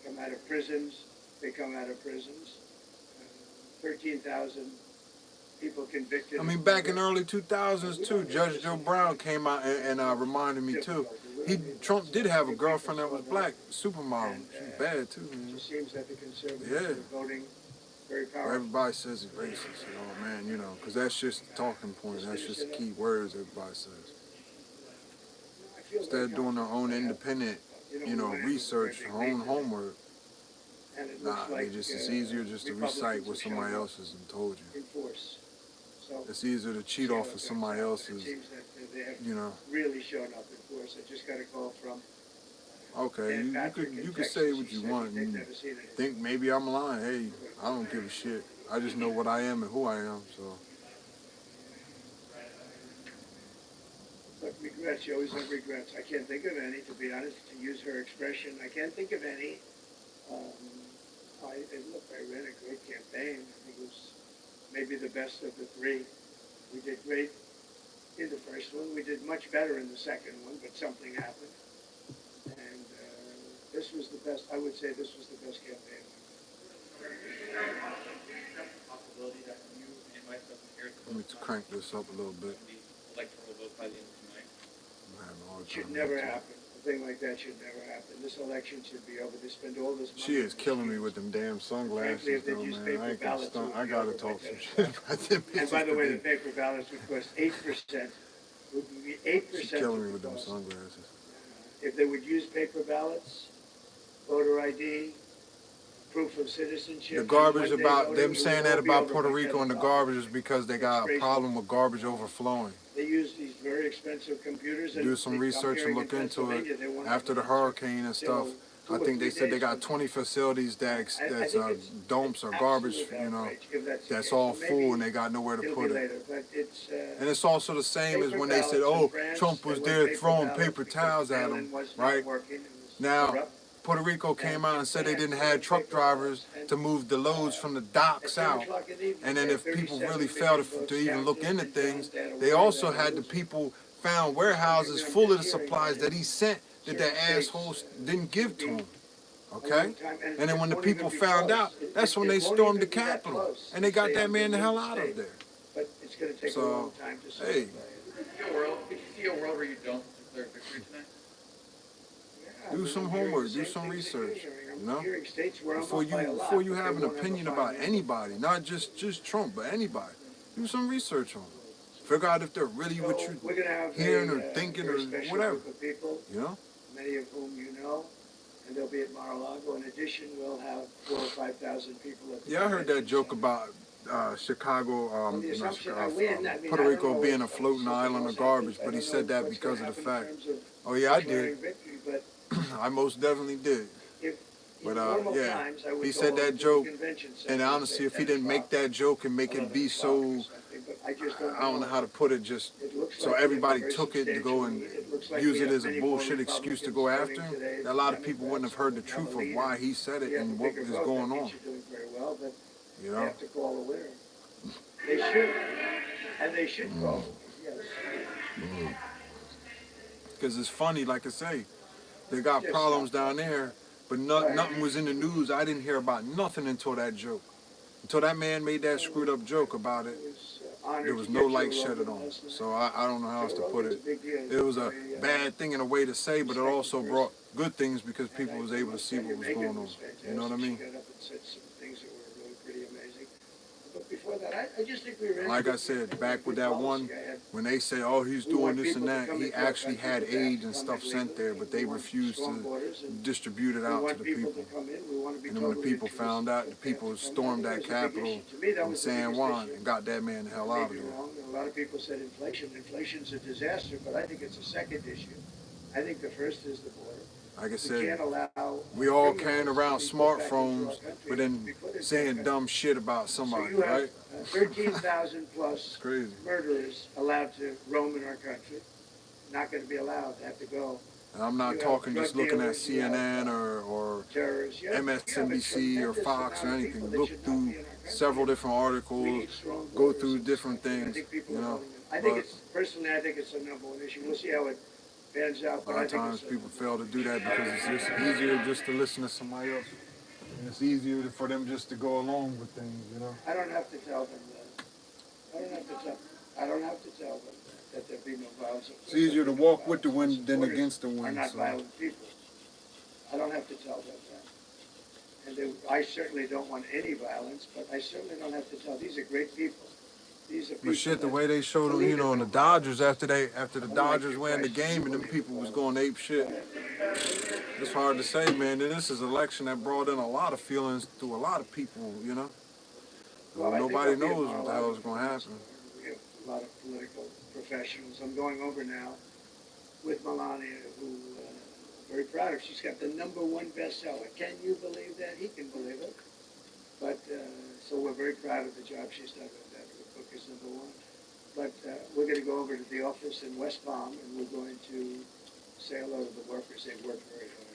They come out of prisons. 13,000 people convicted. I mean, back in the early 2000s too, Judge Joe Brown came out and reminded me too. Trump did have a girlfriend that was black, supermodel. She was bad too, man. It seems that the conservatives are voting very powerful. Everybody says he's racist, man, because that's just the talking point. That's just the key words everybody says. Instead of doing their own independent, research, their own homework, it's easier just to recite what somebody else has told you. It's easier to cheat off of somebody else's, really shown up in force. I just got a call from. Okay, you could say what you want and think maybe I'm lying. Hey, I don't give a shit. I just know what I am and who I am, so. But regrets, you always have regrets. I can't think of any, to be honest, to use her expression. I can't think of any. I ran a great campaign. I think it was maybe the best of the three. We did great in the first one. We did much better in the second one, but something happened. And this was the best. I would say this was the best campaign. Let me crank this up a little bit. Should never happen. A thing like that should never happen. This election should be over. They spend all this money. She is killing me with them damn sunglasses, though, man. I gotta talk some shit about them. And by the way, the paper ballots would cost 8%. Would be 8%. She's killing me with them sunglasses. If they would use paper ballots, voter ID, proof of citizenship. The garbage about them saying that about Puerto Rico and the garbage is because they got a problem with garbage overflowing. They use these very expensive computers. Do some research and look into it. After the hurricane and stuff, I think they said they got 20 facilities that's dumps or garbage, that's all full and they got nowhere to put it. And it's also the same as when they said, oh, Trump was there throwing paper towels at him, right? Now, Puerto Rico came out and said they didn't have truck drivers to move the loads from the docks out. And then if people really failed to even look into things, they also had the people found warehouses full of the supplies that he sent that the assholes didn't give to him. Okay? And then when the people found out, that's when they stormed the Capitol. And they got that man the hell out of there. So, hey. If you see a world where you don't declare victory tonight? Do some homework, do some research, before you have an opinion about anybody, not just Trump, but anybody. Do some research on them. Figure out if they're really what you're hearing or thinking or whatever. Many of whom you know, and they'll be at Mar-a-Lago. In addition, we'll have 4,000 or 5,000 people at the I heard that joke about Chicago, Puerto Rico being a floating island of garbage, but he said that because of the fact. Oh yeah, I did. I most definitely did. But yeah, he said that joke, and honestly, if he didn't make that joke and make it be so, I don't know how to put it, just so everybody took it to go and use it as a bullshit excuse to go after him, a lot of people wouldn't have heard the truth of why he said it and what was going on. They have to call the winner. They should, and they should call. Yes. Because it's funny, like I say, they got problems down there, but nothing was in the news. I didn't hear about nothing until that joke. Until that man made that screwed up joke about it, there was no light shed on it. So I don't know how else to put it. It was a bad thing in a way to say, but it also brought good things because people was able to see what was going on. You know what I mean? Like I said, back with that one, when they say, oh, he's doing this and that, he actually had aid and stuff sent there, but they refused to distribute it out to the people. And then when the people found out, the people stormed that Capitol in San Juan and got that man the hell out of there. A lot of people said inflation. Inflation's a disaster, but I think it's a second issue. I think the first is the border. Like I said, we all carrying around smartphones, but then saying dumb shit about somebody, right? 13,000 plus murderers allowed to roam in our country. Not going to be allowed. They have to go. And I'm not talking just looking at CNN or MSNBC or Fox or anything. Look through several different articles, go through different things, you know. I think personally, I think it's the number one issue. We'll see how it pans out. A lot of times people fail to do that because it's just easier just to listen to somebody else. And it's easier for them just to go along with things, you know. I don't have to tell them that. I don't have to tell them that there be no violence. It's easier to walk with the wind than against the Are wind. not So. violent people. I don't have to tell them that. And I certainly don't want any violence, but I certainly don't have to tell. These are great people. These are people. But shit, the way they showed them, you know, in the Dodgers after the Dodgers won the game and them people was going ape shit. It's hard to say, man. And this is an election that brought in a lot of feelings to a lot of people, you know. Well, nobody knows what the hell is going to happen. We have a lot of political professionals. I'm going over now with Melania, who very proud of. She's got the #1 bestseller. Can you believe that? He can believe it. But so we're very proud of the job she's done with that. The book is #1. But we're going to go over to the office in West Palm, and we're going to say hello to the workers. They work very hard.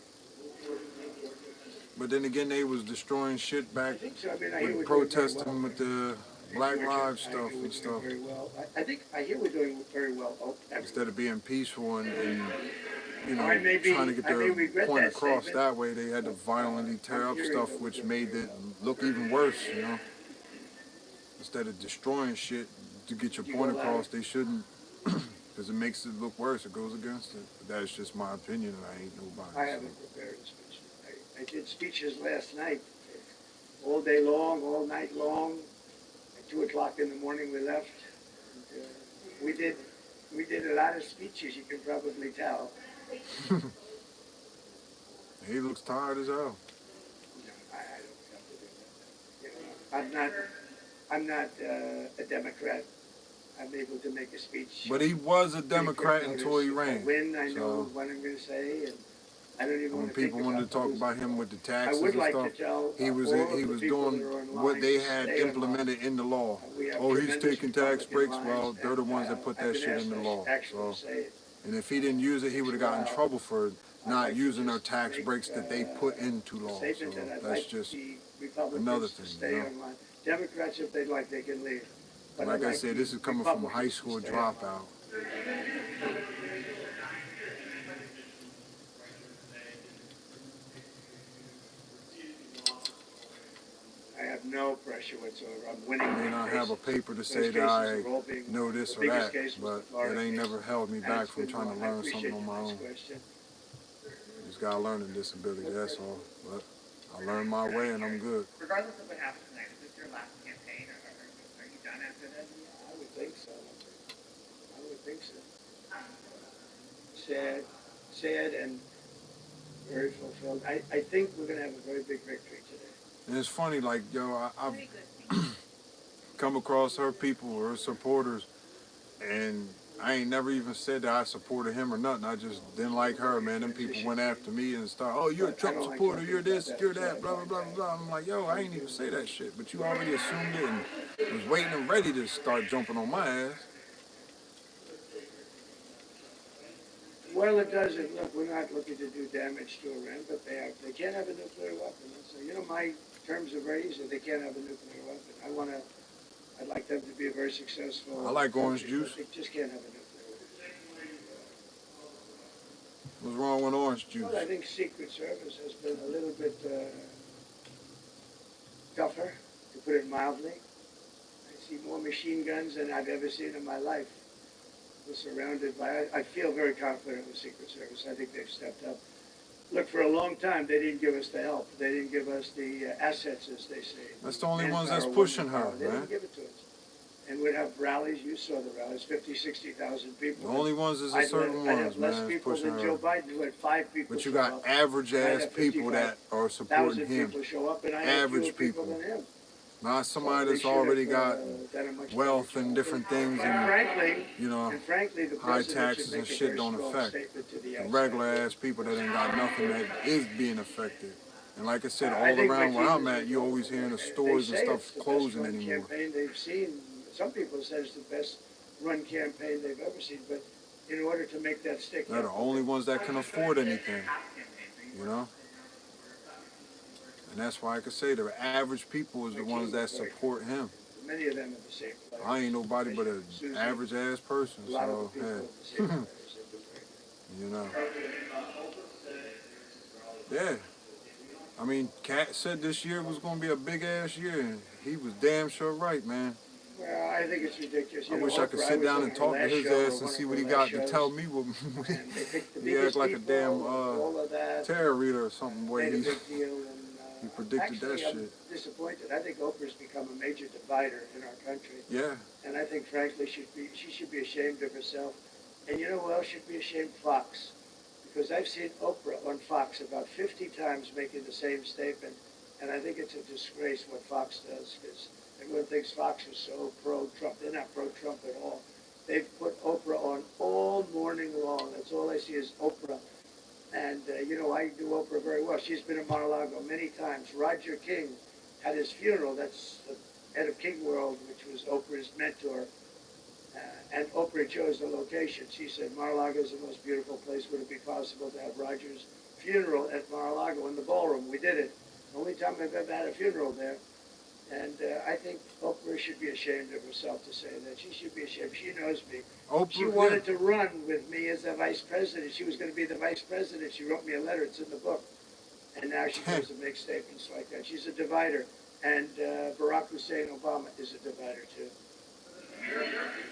But then again, they was destroying shit back, So. I mean, with protesting with the Black Lives stuff and stuff. Very well. I hear we're doing very well. Instead of being peaceful and you know, maybe, trying to get their point across that way, they had to violently tear up stuff, which made it look even worse, you know. Instead of destroying shit to get your point across, they shouldn't, because it makes it look worse. It goes against it. But that's just my opinion, and I ain't nobody. I haven't prepared a speech. I did speeches last night, all day long, all night long. At 2 o'clock in the morning, we left. And, we did a lot of speeches. You can probably tell. He looks tired as hell. No, I don't have to do that. You know, I'm not a Democrat. I'm able to make a speech. But he was a Democrat until he ran. I know what I'm going to say, and I don't even when want to people wanted to talk about him with the taxes and stuff, he was doing what they had implemented in the law. Oh, he's taking tax breaks. Well, they're the ones that put that shit in the law. So, and if he didn't use it, he would have gotten in trouble for not using their tax breaks that they put into law. So that's just another thing, you know. Democrats, if they'd like, they can leave. But like I said, this is coming from a high school dropout. I have no pressure whatsoever. I'm winning. I may not have a paper to say that I know this or that, but it ain't never held me back from trying to learn something on my own. Just got a learning disability, that's all. But I learned my way and I'm good. Regardless of what happens tonight, is this your last campaign, or are you done after this? I would think so. I would think so. Sad and very fulfilled. I think we're going to have a very big victory today. And it's funny, like, yo, I've come across her people, her supporters, and I ain't never even said that I supported him or nothing. I just didn't like her, man. Them people went after me and started, oh, you're a Trump supporter, you're this, you're that, blah, blah, blah, blah. I'm like, yo, I ain't even say that shit, but you already assumed it and was waiting and ready to start jumping on my ass. Well, it doesn't. Look, we're not looking to do damage to Iran, but they can't have a nuclear weapon. So, you know, my terms of raise that they can't have a nuclear weapon. I'd like them to be a very successful. I like orange juice. They just can't have a nuclear weapon. What's wrong with orange juice? Well, I think Secret Service has been a little bit tougher, to put it mildly. I see more machine guns than I've ever seen in my life. We're surrounded by, I feel very confident with Secret Service. I think they've stepped up. Look, for a long time, they didn't give us the help. They didn't give us the assets, as they say. That's the only ones that's pushing her, man. They didn't give it to us. And we'd have rallies. You saw the rallies, 50, 60,000 people. The only ones is the certain ones, man, less people than Joe Biden, who had 5 people. But you got average-ass people that are supporting him. People show up, and I average people. Than him. Not somebody that's already got wealth and different things and, you know, high taxes and shit don't affect. The regular ass people that ain't got nothing that is being affected. And like I said, all around where I'm at, you always hearing the stores and stuff closing anymore. They've seen, some people say it's the best run campaign they've ever seen, but in order to make that stick, they're the only ones that can afford anything, you know? And that's why I could say the average people is the ones that support him. Many of them are the same. I ain't nobody but an average-ass person, so, hey. You know. Yeah. I mean, Cat said this year was going to be a big-ass year, and he was damn sure right, man. Well, I think it's ridiculous. I wish I could sit down and talk to his ass and see what he got to tell me. He act like a damn tarot reader or something. Boy, he predicted that shit. I'm disappointed. I think Oprah's become a major divider in our country. Yeah. And I think, frankly, she should be ashamed of herself. And you know who else should be ashamed? Fox. Because I've seen Oprah on Fox about 50 times making the same statement. And I think it's a disgrace what Fox does, because everyone thinks Fox is so pro-Trump. They're not pro-Trump at all. They've put Oprah on all morning long. That's all I see is Oprah. And, you know, I do Oprah very well. She's been in Mar-a-Lago many times. Roger King had his funeral. That's the head of King World, which was Oprah's mentor. And Oprah chose the location. She said, Mar-a-Lago is the most beautiful place. Would it be possible to have Roger's funeral at Mar-a-Lago in the ballroom? We did it. Only time I've ever had a funeral there. And I think Oprah should be ashamed of herself to say that. She should be ashamed. She knows me. Oprah, she wanted to run with me as the vice president. She was going to be the vice president. She wrote me a letter. It's in the book. And now she goes to make statements like that. She's a divider. And Barack Hussein Obama is a divider, too.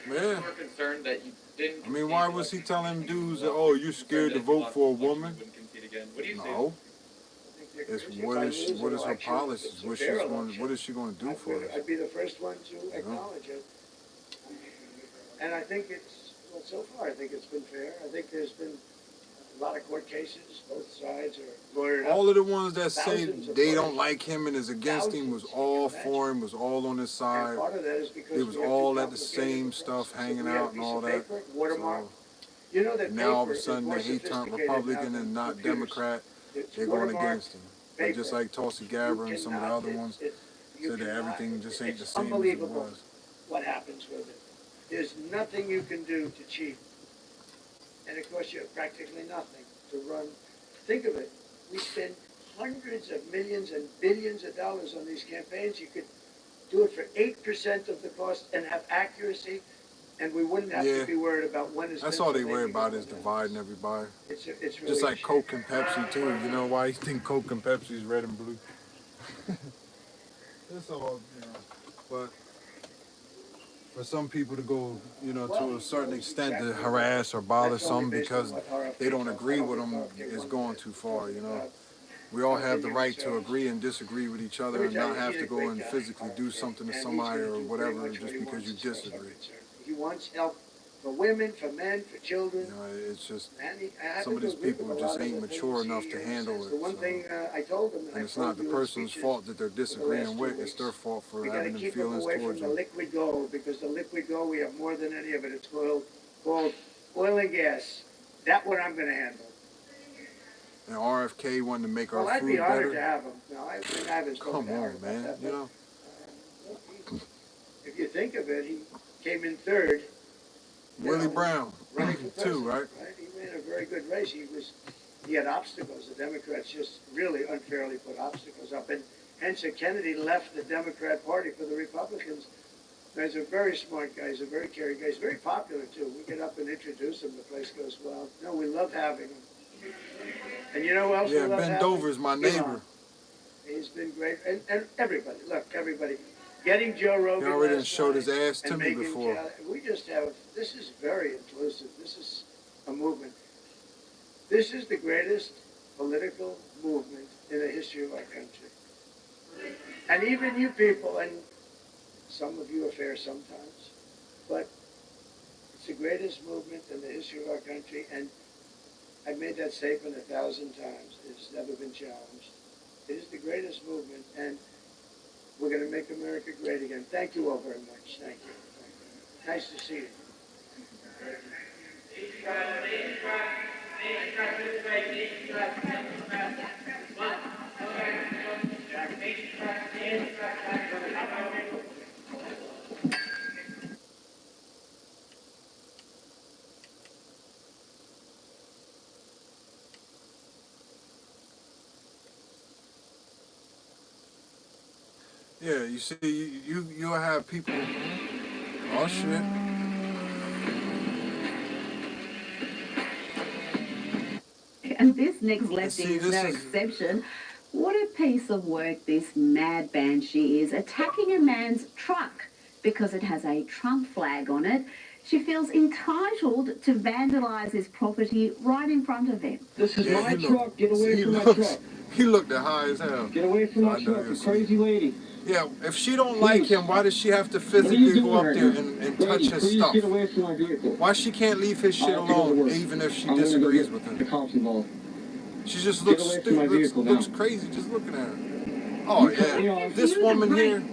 Man. More concerned that you didn't. I mean, why was he telling dudes that, oh, you scared to vote for a woman? What do you No. It's what is her policies? What is she going to do for us? I'd be the first one to acknowledge it. And I think well, so far, I think it's been fair. I think there's been a lot of court cases. Both sides are lawyered up. All of the ones that say they don't like him and is against him was all for him, was all on his side. It was all at the same stuff, hanging out and all that. So, you know that now all of a sudden that he turned Republican and not Democrat, they're going against him. But just like Tulsi Gabbard and some of the other ones said that everything just ain't the same as it was. What happens with it? There's nothing you can do to cheat. And it costs you practically nothing to run. Think of it. We spend hundreds of millions and billions of dollars on these campaigns. You could do it for 8% of the cost and have accuracy, and we wouldn't have to be worried about when it's. That's all they worry about is dividing everybody. It's really just like Coke and Pepsi too. You know why you think Coke and Pepsi is red and blue? That's all, you know. But for some people to go, you know, to a certain extent to harass or bother some because they don't agree with them is going too far, you know. We all have the right to agree and disagree with each other and not have to go and physically do something to somebody or whatever just because you disagree. He wants help for women, for men, for children. You know, it's just some of these people just ain't mature enough to handle it. The one thing I told them, and it's not the person's fault that they're disagreeing with; it's their fault for having them feelings towards them. The liquid gold, because the liquid gold we have more than any of it. It's called oil and gas. That one I'm going to handle. And RFK wanted to make our food better. I'd be honored to have him. No, I haven't. Come on, man. You know. If you think of it, he came in third. Willie Brown, too, right? He ran a very good race. He had obstacles. The Democrats just really unfairly put obstacles up. And hence Kennedy left the Democrat Party for the Republicans. He's a very smart guy. He's a very caring guy. He's very popular, too. We get up and introduce him. The place goes wild. No, we love having him. And you know who else we love having? Ben Dover's my neighbor. He's been great. And everybody, look, everybody. Getting Joe Rogan. He already showed his ass to me before. We just have, this is very inclusive. This is a movement. This is the greatest political movement in the history of our country. And even you people, and some of you are fair sometimes, but it's the greatest movement in the history of our country, and I've made that statement 1,000 times. It's never been challenged. It is the greatest movement, and we're going to make America great again. Thank you all very much. Thank you. Nice to see you. Yeah, you see, you'll have people. Oh shit. And this next lefty is no exception. What a piece of work this mad banshee is, attacking a man's truck. because it has a Trump flag on it. She feels entitled to vandalize his property right in front of him. This is my truck. Get away from my truck. He looked at high as hell. Get away from my truck, you crazy lady. Yeah, if she don't like him, why does she have to physically go up there and touch his stuff? Get away from my vehicle. Why she can't leave his shit alone, even if she disagrees with him? The cops involved. She just looks stupid, looks crazy just looking at her. Oh yeah, this woman here.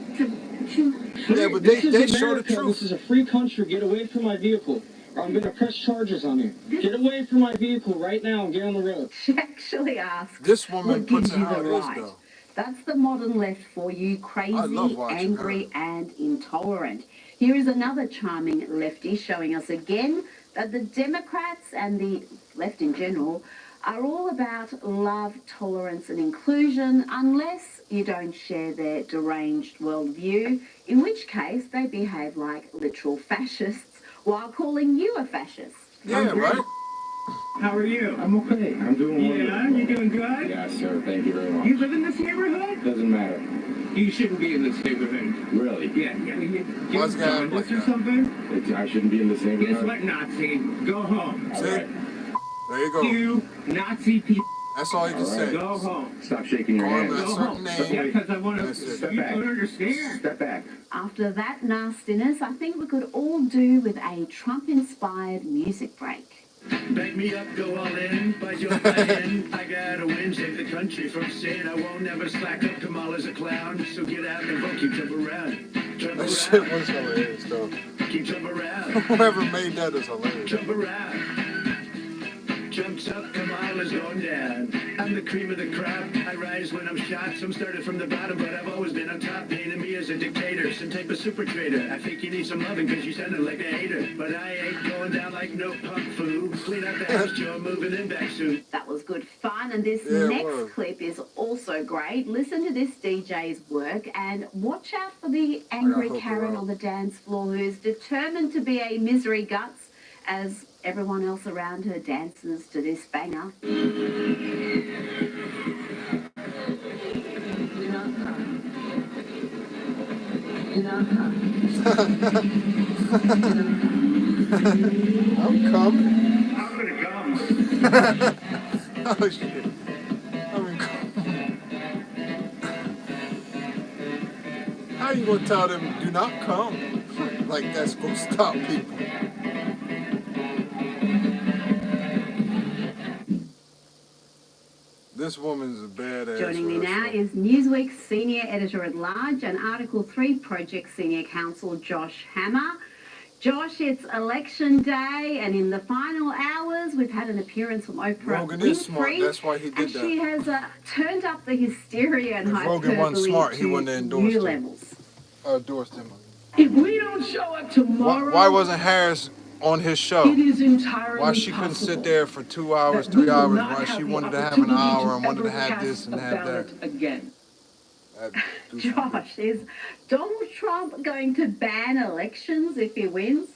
Yeah, but they show the truth. This is a free country. Get away from my vehicle, or I'm gonna press charges on you. Get away from my vehicle right now and get on the road. She actually asked, this woman what gives you the right. right? That's the modern left for you, crazy, angry, and intolerant. Here is another charming lefty showing us again that the Democrats and the left in general are all about love, tolerance, and inclusion, unless you don't share their deranged worldview, in which case they behave like literal fascists while calling you a fascist. Yeah, right? How are you? I'm okay. I'm doing well. Yeah, you doing good? Yes, sir. Thank you very much. You live in this neighborhood? Doesn't matter. You shouldn't be in this neighborhood. Really? Yeah. What's You this or something? I shouldn't be in this neighborhood. Guess what, Nazi? Go home. See? There you go. You Nazi people. That's all you can say. Go home. Stop shaking your hand. Go home. Yeah, because I want to. Step You back. don't understand. Step back. After that nastiness, I think we could all do with a Trump-inspired music break. Back me up, go all in, by Joe Biden. I gotta win, save the country from sin. I won't never slack up, Kamala's a clown. So get out and vote, keep jump around. Jump That shit around, was hilarious, though. keep jump around. Whoever made that is hilarious. Jump around. Jumps up, Kamala's going down. I'm the cream of the crop. I rise when I'm shot. Some started from the bottom, but I've always been on top. Painting me as a dictator, some type of super trader. I think you need some loving because you sounded like a hater. But I ain't going down like no punk foo. Clean out the house, Joe, moving in back soon. That was good fun, and this next clip is also great. Listen to this DJ's work and watch out for the angry Karen on the dance floor who's determined to be a misery guts as everyone else around her dances to this banger. I'm coming. I'm gonna come. Oh shit. I'm coming. How you gonna tell them do not come? Like that's gonna stop people. This woman's a badass. Joining me now is Newsweek's Senior Editor-at-Large and Article 3 Project Senior Counsel Josh Hammer. Josh, it's election day, and in the final hours, we've had an appearance from Oprah Rogan Winfrey. is smart. That's why he did that. She has turned up the hysteria and hyperbole Rogan wasn't smart, he wouldn't have endorsed new him. levels. Endorsed him. If we don't show up tomorrow, Why wasn't Harris on his show? it is entirely Why she couldn't sit there for 2 hours, that we 3 will hours? not Why have she the wanted to have an opportunity hour to and wanted to ever have this cast and a have that? ballot again. Josh, is Donald Trump going to ban elections if he wins?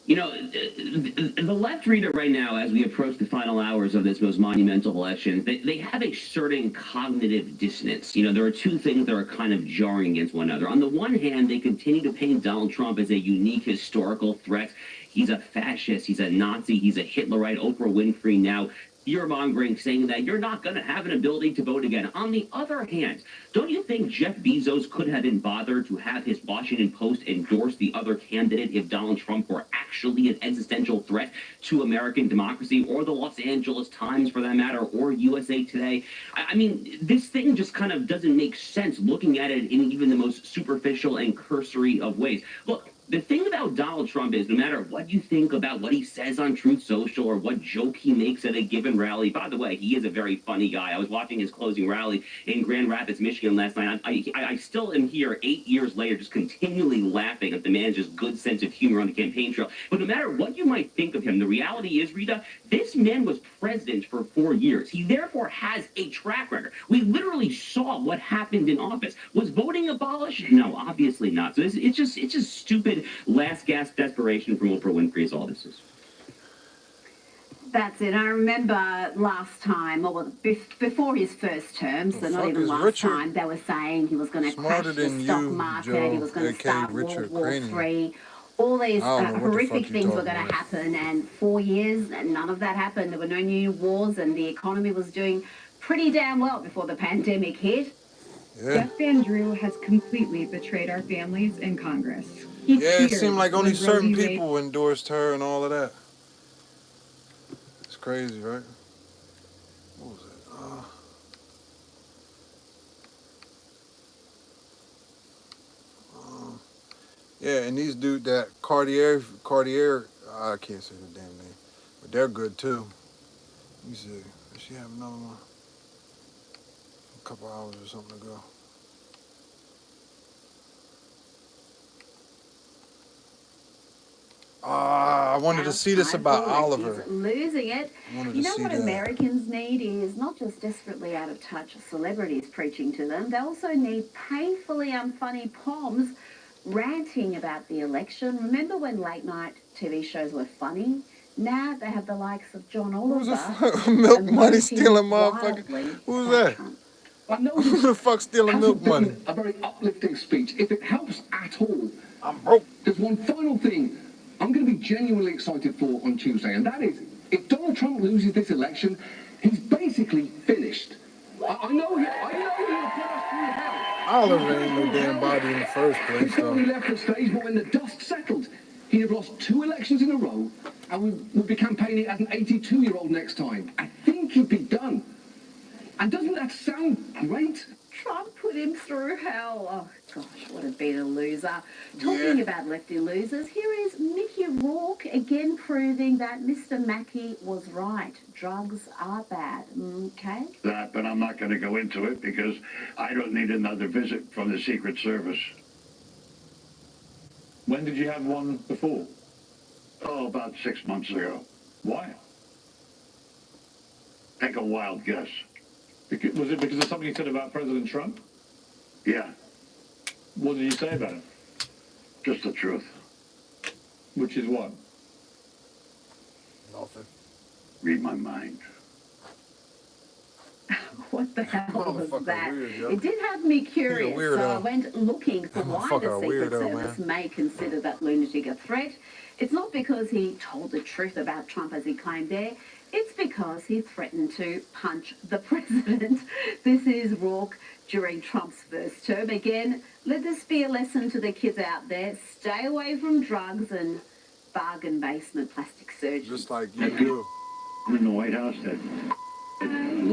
You know, the left reader right now, as we approach the final hours of this most monumental election, they have a certain cognitive dissonance. You know, there are two things that are kind of jarring against one another. On the one hand, they continue to paint Donald Trump as a unique historical threat. He's a fascist, he's a Nazi, he's a Hitlerite, Oprah Winfrey now fear-mongering, saying that you're not going to have an ability to vote again. On the other hand, don't you think Jeff Bezos could have been bothered to have his Washington Post endorse the other candidate if Donald Trump were actually an existential threat to American democracy, or the Los Angeles Times for that matter, or USA Today? I mean, this thing just kind of doesn't make sense looking at it in even the most superficial and cursory of ways. Look, the thing about Donald Trump is no matter what you think about what he says on Truth Social or what joke he makes at a given rally, by the way, he is a very funny guy. I was watching his closing rally in Grand Rapids, Michigan last night. I still am here 8 years later just continually laughing at the man's just good sense of humor on the campaign trail. But no matter what you might think of him, the reality is, Rita, this man was president for 4 years. He therefore has a track record. We literally saw what happened in office. Was voting abolished? No, obviously not. So it's just stupid last gasp desperation from Oprah Winfrey is all this is. That's it. I remember last time, or before his first term, so not even last time, they were saying he was going to crash the stock market, he was going to start World War III. All these horrific things were going to happen, and 4 years, and none of that happened. There were no new wars, and the economy was doing pretty damn well before the pandemic hit. Yeah. Jeff Van Drew has completely betrayed our families in Congress. Yeah, it seemed like only certain people endorsed her and all of that. It's crazy, right? What was it? Yeah, and these dudes that Cartier, I can't say the damn name, but they're good too. Let me see. Does she have another one? A couple hours or something ago. I wanted to see this about Oliver. He's losing it. You know what Americans need is not just desperately out of touch celebrities preaching to them. They also need painfully unfunny poms ranting about the election. Remember when late night TV shows were funny? Now they have the likes of John Oliver. Who's milk money stealing motherfucker? Who's that? Who the fuck stealing milk money? A very uplifting speech. If it helps at all, I'm broke. There's one final thing I'm going to be genuinely excited for on Tuesday, and that is, if Donald Trump loses this election, he's basically finished. I know he'll put us through hell. Oliver ain't no damn body in the first place, Before he left the stage, but when the dust settled, he'd have lost 2 elections in a row, and we would be campaigning as an 82-year-old next time. I think he'd be done. And doesn't that sound great? Trump put him through hell. Oh, gosh, would have been a loser. Talking about lefty losers, here is Mickey Rourke again proving that Mr. Mackey was right. Drugs are bad. Okay? That, but I'm not going to go into it because I don't need another visit from the Secret Service. When did you have one before? Oh, about 6 months ago. Why? Take a wild guess. Was it because of something you said about President Trump? Yeah. What did you say about him? Just the truth. Which is what? Nothing. Read my mind. What the hell was that? It did have me curious, so I went looking for why the Secret Service may consider that lunatic a threat. It's not because he told the truth about Trump as he claimed there. It's because he threatened to punch the president. This is Rourke during Trump's first term. Again, let this be a lesson to the kids out there. Stay away from drugs and bargain basement plastic surgery. Just like you do. In the White House, that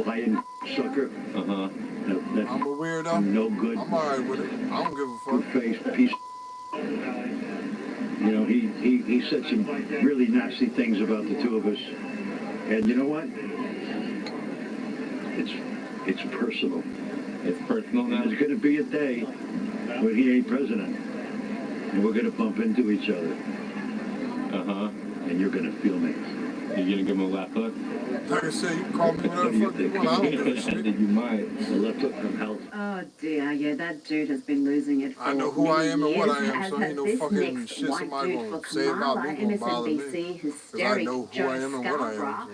lying sucker. I'm a weirdo. No good. I'm all right with it. I don't give a fuck. Face piece. You know, he said some really nasty things about the two of us. And you know what? It's personal. It's personal now? There's going to be a day when he ain't president. And we're going to bump into each other. And you're going to feel me. You're going to give him a left hook? Like I said, you can call me whatever the fuck you want. I don't give a shit. You might. A left hook from hell. Oh dear, yeah, that dude has been losing it for I know who I am and what I am, years, so ain't no fucking shit somebody gonna say about me gonna bother me. Because I know who I am and what I am.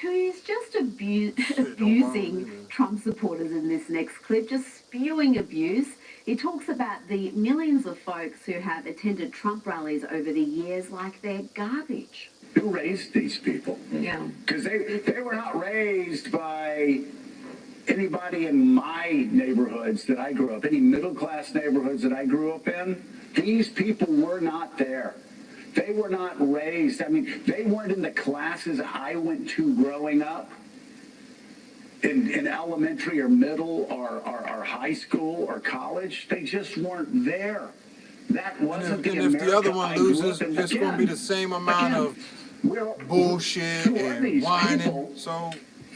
Who is just abusing Trump supporters in this next clip, just spewing abuse. He talks about the millions of folks who have attended Trump rallies over the years like they're garbage. Who raised these people? Yeah. Because they were not raised by anybody in my neighborhoods that I grew up, any middle-class neighborhoods that I grew up in. These people were not there. They were not raised. I mean, they weren't in the classes I went to growing up in elementary or middle or high school or college. They just weren't there. That wasn't the America. And if the other one loses, it's going to be the same amount of bullshit and whining. So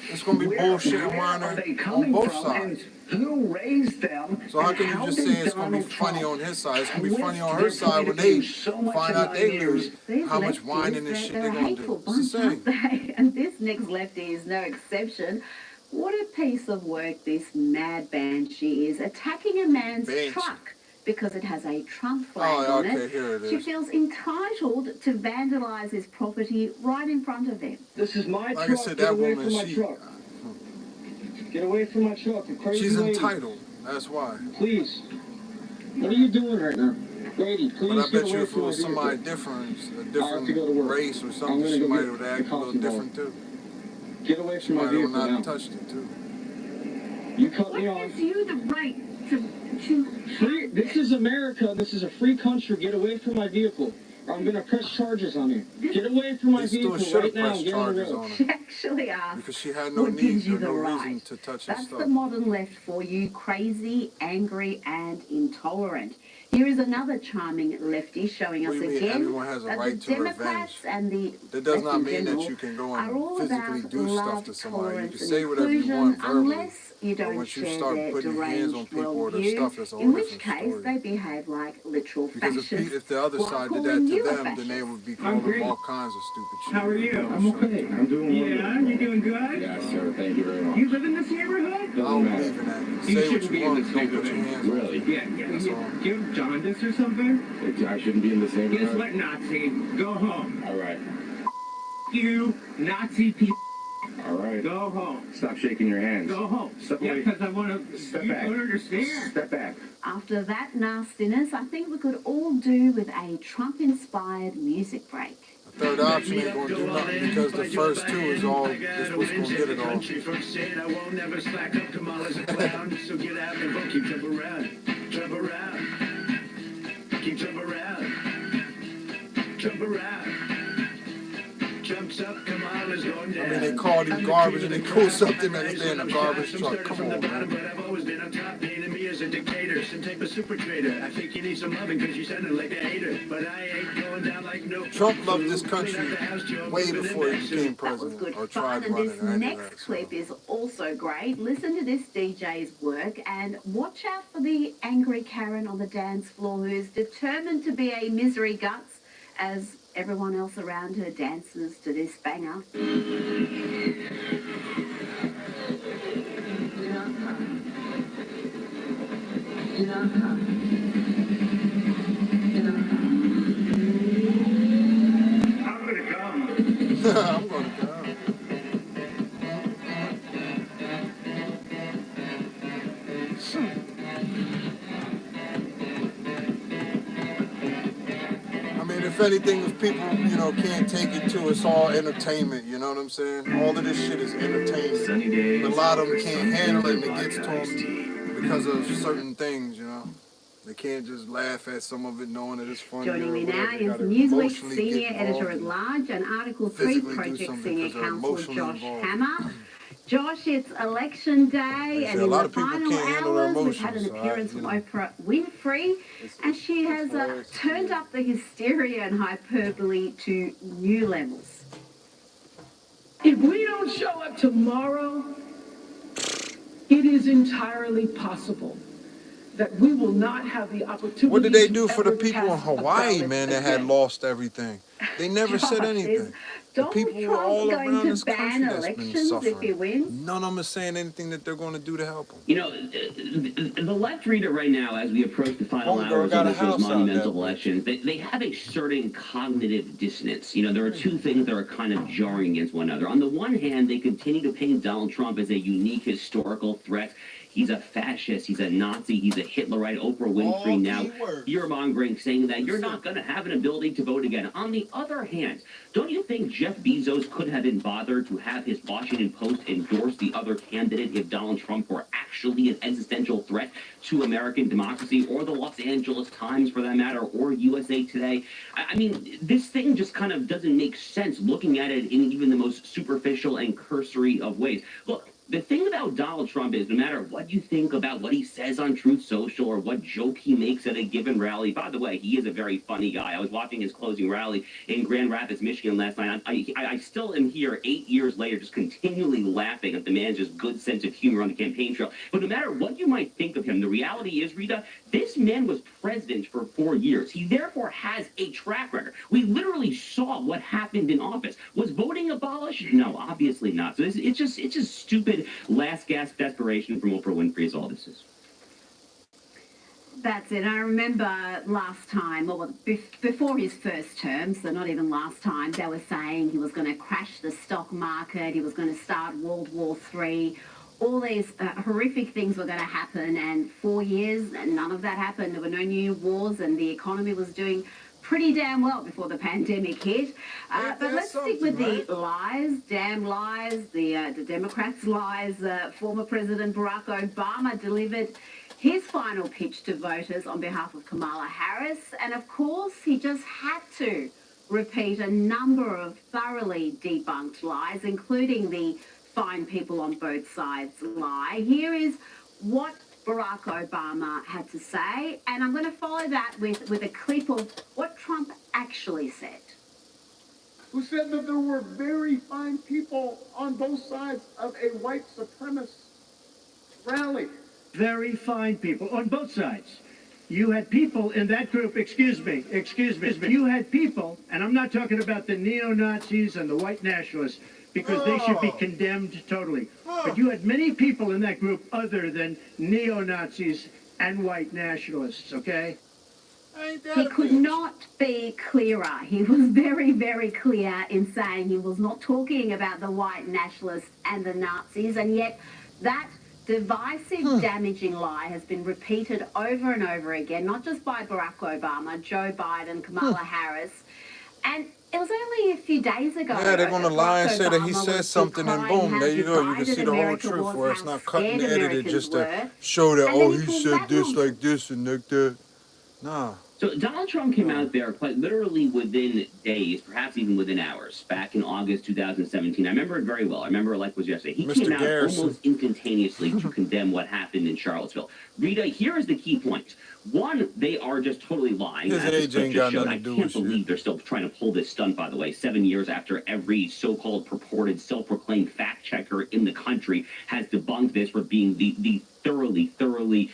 it's going to be bullshit and whining on both sides. Who raised them? So how can you just say it's going to be funny on his side? It's going to be funny on her side when they find out they lose. How much whining and shit they're going to do. It's the same. And this next lefty is no exception. What a piece of work this mad banshee is, attacking a man's truck because it has a Trump flag on it. Here it is. She feels entitled to vandalize his property right in front of him. This is my like truck. I said, Get that away woman, from my truck. Get away from my truck, you crazy she's lady. entitled. That's why. Please. What are you doing right now? Lady, please but I bet get you away if it from my was vehicle. somebody different, a different to go to work. race or something, she might have acted a little different too. Get away She from my might vehicle have now. not touched it too. You cut What me off. gives you the right to Free, this is America. This is a free country. Get away from my vehicle, or I'm going to press charges on you. Get away from my vehicle right now and get on the road. She actually asked, because she had no what need gives you or the no right? reason to touch his That's stuff. the modern left for you, crazy, angry, and intolerant. Here is another charming lefty showing us again everyone has a that right the to Democrats revenge. and the That does left not in mean general that you can go are all and physically about do stuff love, to somebody. You tolerance, can and say whatever you inclusion, want verbally, unless you but don't once you share start their putting your hands on deranged people or their worldview, stuff, that's a whole in which different case story. they behave like literal Because fascists. if the other while side did calling that to you a them, then fascist. they would be calling them all kinds of stupid shit. How are you? I'm okay. I'm doing Yeah, you doing good? Yes, sir. Thank you very much. You live in this neighborhood? I don't believe in that. You Say shouldn't what be you in want, this don't put your neighborhood. hands on Really? Yeah. That's all. Do you have jaundice or something? I shouldn't be in this neighborhood. Guess what, Nazi? Go home. All right. You Nazi people. All right. Go home. Stop shaking your hands. Go home. Step Yeah, away. because I want to. Step You back. don't understand. Step back. After that nastiness, I think we could all do with a Trump-inspired music break. The third option ain't going to do nothing because the first two is all, is what's going to get it all. From saying I won't never slack up. Kamala's a clown, so get out and vote. Keep Trump around. Trump around. Keep Trump around. Trump around. Trump's up, Kamala's going down. I mean, they called him garbage and they pulled something that they in a garbage truck. Come on, man. But I've always been on top, painting me as a dictator, some type of super trader. I think you need some loving because you sounded like a hater. But I ain't going down like no. Trump loved this country way before he became That was president good or fun, tried and running this or any of next that. So. clip is also great. Listen to this DJ's work and watch out for the angry Karen on the dance floor who's determined to be a misery guts as everyone else around her dances to this banger. I'm gonna come. I'm going to go. I mean, if anything, if people, can't take it to, it's all entertainment, you know what I'm saying? All of this shit is entertainment. But a lot of them can't handle it and it gets to them because of certain things, They can't just laugh at some of it knowing that it's funny. Joining me now is Newsweek's Senior Editor-at-Large and Article 3 Project Senior Counsel Josh Hammer. Josh, it's election day, and in the final hours, we've had an appearance from Oprah Winfrey, and she has turned up the hysteria and hyperbole to new levels. If we don't show up tomorrow, it is entirely possible that we will not have the opportunity. What did they do for the people in Hawaii, man, that had lost everything? They never said anything. The people were all around this country that's been suffering. None of them is saying anything that they're going to do to help them. The left reader right now, as we approach the final hours of this monumental election, they have a certain cognitive dissonance. There are two things that are kind of jarring against one another. On the one hand, they continue to paint Donald Trump as a unique historical threat. He's a fascist, he's a Nazi, he's a Hitlerite. Oprah Winfrey now fear-mongering, saying that you're not going to have an ability to vote again. On the other hand, don't you think Jeff Bezos could have been bothered to have his Washington Post endorse the other candidate if Donald Trump were actually an existential threat to American democracy, or the Los Angeles Times for that matter, or USA Today? I mean, this thing just kind of doesn't make sense looking at it in even the most superficial and cursory of ways. Look, the thing about Donald Trump is no matter what you think about what he says on Truth Social or what joke he makes at a given rally, by the way, he is a very funny guy. I was watching his closing rally in Grand Rapids, Michigan last night. I still am here 8 years later just continually laughing at the man's just good sense of humor on the campaign trail. But no matter what you might think of him, the reality is, Rita, this man was president for 4 years. He therefore has a track record. We literally saw what happened in office. Was voting abolished? No, obviously not. So it's just stupid last gasp desperation from Oprah Winfrey is all this is. That's it. I remember last time, or before his first term, so not even last time, they were saying he was going to crash the stock market, he was going to start World War III. All these horrific things were going to happen, and 4 years, and none of that happened. There were no new wars, and the economy was doing pretty damn well before the pandemic hit. But let's stick with the lies, damn lies, the Democrats' lies. Former President Barack Obama delivered his final pitch to voters on behalf of Kamala Harris. And of course, he just had to repeat a number of thoroughly debunked lies, including the find people on both sides lie. Here is what Barack Obama had to say, and I'm going to follow that with a clip of what Trump actually said. Who said that there were very fine people on both sides of a white supremacist rally. Very fine people on both sides. You had people in that group, excuse me, you had people, and I'm not talking about the neo-Nazis and the white nationalists, because they should be condemned totally. But you had many people in that group other than neo-Nazis and white nationalists, okay? He could not be clearer. He was very, very clear in saying he was not talking about the white nationalists and the Nazis, and yet that divisive, damaging lie has been repeated over and over again, not just by Barack Obama, Joe Biden, Kamala Harris. And it was only a few days ago. Yeah, they're going to lie and say that he said something, and boom, there you go. You can see the whole truth where it's not cut and edited just to show that, oh, he said this like this and like that. Nah. So Donald Trump came out there quite literally within days, perhaps even within hours, back in August 2017. I remember it very well. I remember it like it was yesterday. He came out almost instantaneously to condemn what happened in Charlottesville. Rita, here is the key point. One, they are just totally lying. His age ain't got nothing to do with I can't believe they're still trying to pull this stunt, by the way, 7 years after every so-called purported self-proclaimed fact checker in the country has debunked this for being the thoroughly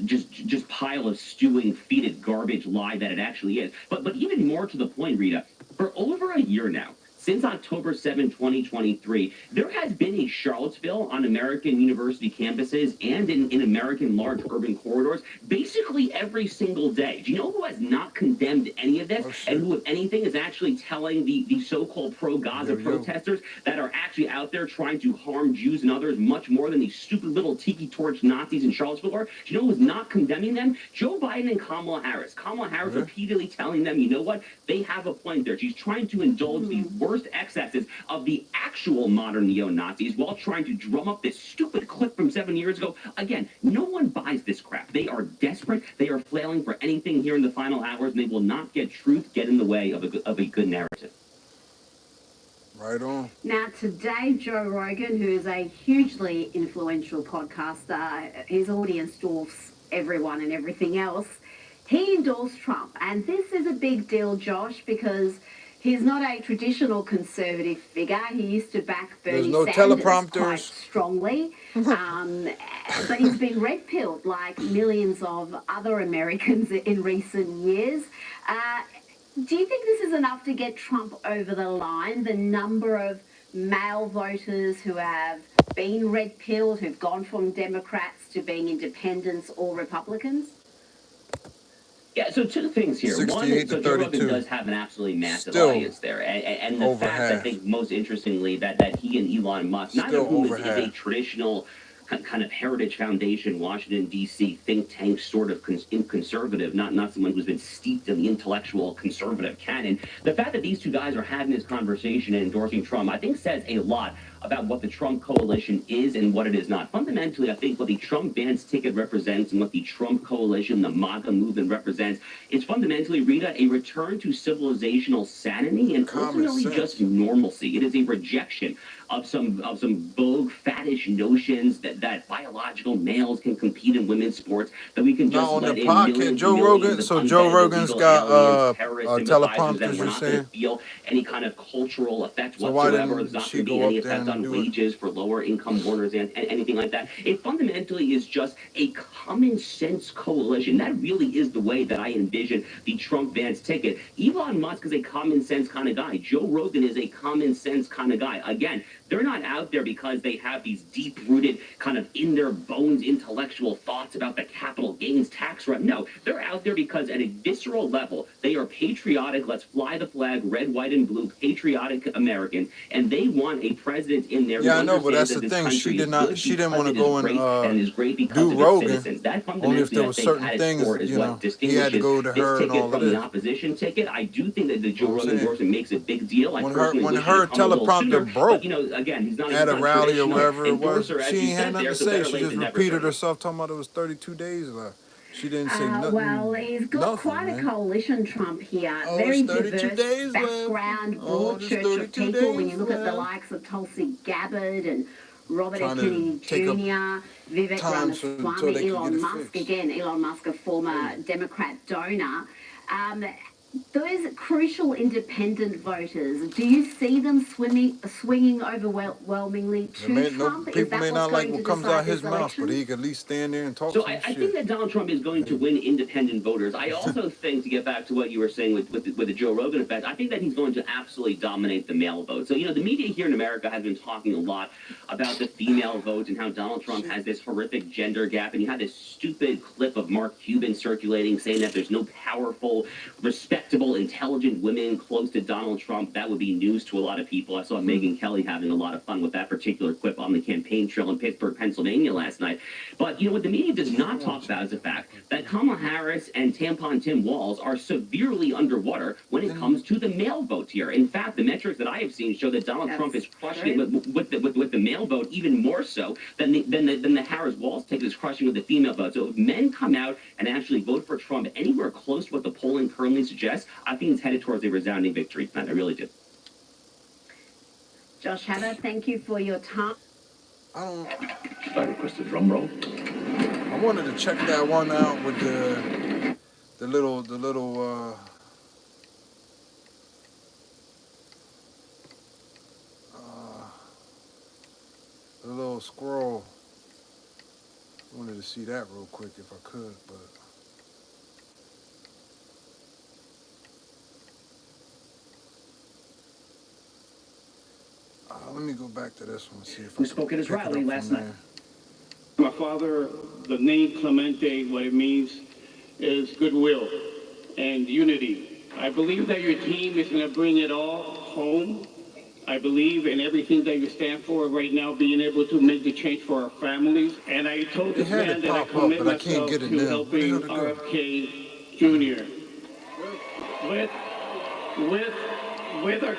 just pile of stewing, feeded garbage lie that it actually is. But even more to the point, Rita, for over a year now, since October 7, 2023, there has been a Charlottesville on American university campuses and in American large urban corridors basically every single day. Do you know who has not condemned any of this and who, if anything, is actually telling the so-called pro-Gaza protesters that are actually out there trying to harm Jews and others much more than these stupid little tiki torch Nazis in Charlottesville are? Do you know who is not condemning them? Joe Biden and Kamala Harris. Kamala Harris repeatedly telling them, you know what? They have a point there. She's trying to indulge the worst excesses of the actual modern neo-Nazis while trying to drum up this stupid clip from 7 years ago. Again, no one buys this crap. They are desperate. They are flailing for anything here in the final hours, and they will not get truth get in the way of a good narrative. Right on. Now, today, Joe Rogan, who is a hugely influential podcaster, his audience dwarfs everyone and everything else, he endorsed Trump. And this is a big deal, Josh, because he's not a traditional conservative figure. He used to back Bernie Sanders quite strongly. But he's been red-pilled like millions of other Americans in recent years. Do you think this is enough to get Trump over the line? The number of male voters who have been red-pilled, who've gone from Democrats to being independents or Republicans? Yeah, so two things here. One, so Joe Rogan does have an absolutely massive audience there. And the fact, I think, most interestingly, that he and Elon Musk, neither of whom is a traditional kind of Heritage Foundation, Washington, D.C. think tank sort of conservative, not someone who's been steeped in the intellectual conservative canon. The fact that these two guys are having this conversation and endorsing Trump, I think says a lot about what the Trump coalition is and what it is not. Fundamentally, I think what the Trump Vance ticket represents and what the Trump coalition, the MAGA movement represents, is fundamentally, Rita, a return to civilizational sanity and ultimately just normalcy. It is a rejection of some vogue, faddish notions that biological males can compete in women's sports, that we can just let in millions Joe Rogan. So Joe Rogan's got teleprompters, you're saying? Feel any kind of cultural effect whatsoever. There's not going to be any effect on wages for lower income earners and anything like that. It fundamentally is just a common sense coalition. That really is the way that I envision the Trump-Vance ticket. Elon Musk is a common sense kind of guy. Joe Rogan is a common sense kind of guy. Again, they're not out there because they have these deep-rooted, kind of in their bones intellectual thoughts about the capital gains tax rate. No, they're out there because at a visceral level, they are patriotic, let's fly the flag, red, white, and blue, patriotic American, and they want a president in there who Yeah, I know, but that's understands the that this thing. She country is good she didn't want to because go it is great and is great because do of its Rogan. citizens. That Only if fundamentally, there I was think, certain at its things, core is you what know, he had to distinguishes go to this her and ticket all of from the this. opposition ticket. I do think that the Joe You know what I'm Rogan saying? endorsement makes a big deal. I When personally wish her it had come a little sooner, teleprompter broke but, you know, again, he's not at a a rally or traditional wherever it was, endorser, as she you ain't had said nothing there, to so say. better She late just than never. repeated herself, talking about it was 32 days left. She didn't say nothing. Well, he's got quite a coalition, Trump, here. Very diverse background, broad church of people. When you look at the likes of Tulsi Gabbard and Robert F. Kennedy Jr., Vivek Ramaswamy, Elon Musk, again, Elon Musk, a former Democrat donor. Those crucial independent voters, do you see them swinging overwhelmingly to Trump? People may not like what comes out his mouth, but he could at least stand there and talk So some I shit. think that Donald Trump is going to win independent voters. I also think, to get back to what you were saying with the Joe Rogan effect, I think that he's going to absolutely dominate the male vote. So, you know, the media here in America has been talking a lot about the female vote and how Donald Trump has this horrific gender gap. And you had this stupid clip of Mark Cuban circulating saying that there's no powerful, respectable, intelligent women close to Donald Trump. That would be news to a lot of people. I saw Megyn Kelly having a lot of fun with that particular clip on the campaign trail in Pittsburgh, Pennsylvania last night. But, you know, what the media does not talk about is the fact that Kamala Harris and Tampon Tim Walz are severely underwater when it comes to the male vote here. In fact, the metrics that I have seen show that Donald Trump is crushing it with the male vote even more so than the Harris-Walz ticket is crushing with the female vote. So if men come out and actually vote for Trump anywhere close to what the polling currently suggests, I think it's headed towards a resounding victory tonight. I really do. Josh Hatter, thank you for your time. Should I request a drum roll? I wanted to check that one out with the little squirrel. I wanted to see that real quick if I could, but let me go back to this one and see if who spoke at his rally last night. My father, the name Clemente, what it means is goodwill and unity. I believe that your team is going to bring it all home. I believe in everything that you stand for right now, being able to make the change for our families. And I told this man that I commit myself to helping RFK Jr. with our...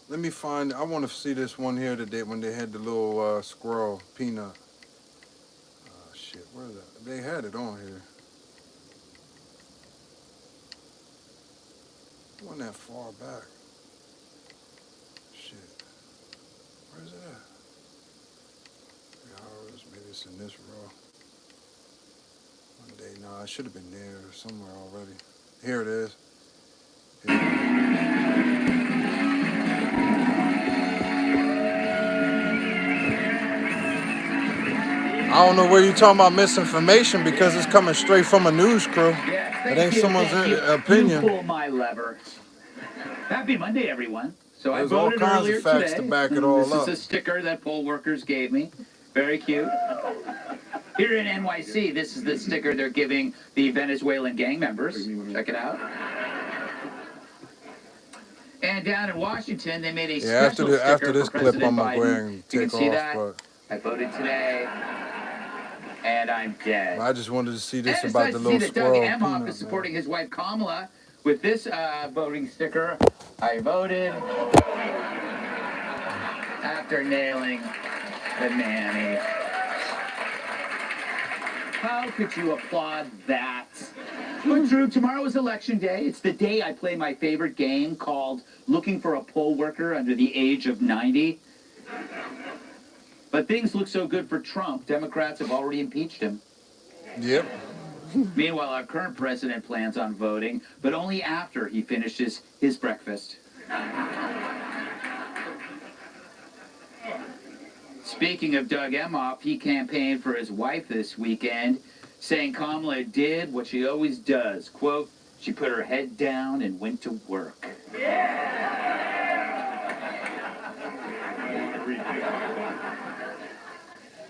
Let me find, I want to see this one here today when they had the little squirrel peanut. Shit, where is that? They had it on here. It wasn't that far back. Shit. Where's it at? 3 hours, maybe it's in this row. One day, no, it should have been there somewhere already. Here it is. I don't know where you're talking about misinformation because it's coming straight from a news crew. Yeah, it ain't someone's opinion. You pull my lever. Happy Monday, everyone. So There's I voted all kinds earlier of facts today. to back it all this up. This is a sticker that poll workers gave me. Very cute. Here in NYC, this is the sticker they're giving the Venezuelan gang members. Check it out. And down in Washington, they made a special sticker after this for clip, President I'm gonna go ahead Biden. and You can take see off. that. But I voted today, and I'm dead. I just wanted to see this And about it's the nice to little see that Doug squirrel Emhoff peanut. is supporting his wife Kamala with this voting sticker. I voted after nailing the nanny. How could you applaud that? But Drew, tomorrow is election day. It's the day I play my favorite game called Looking for a Poll Worker Under the Age of 90. But things look so good for Trump, Democrats have already impeached him. Yep. Meanwhile, our current president plans on voting, but only after he finishes his breakfast. Speaking of Doug Emhoff, he campaigned for his wife this weekend, saying Kamala did what she always does. Quote, she put her head down and went to work.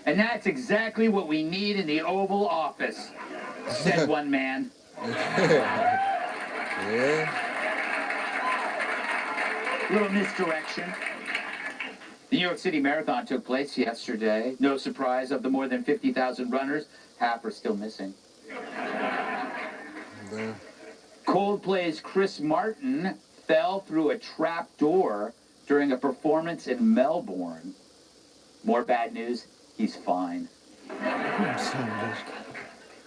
And that's exactly what we need in the Oval Office, said one man. Yeah. Little misdirection. The New York City Marathon took place yesterday. No surprise, of the more than 50,000 runners, half are still missing. Yeah. Coldplay's Chris Martin fell through a trap door during a performance in Melbourne. More bad news, he's fine.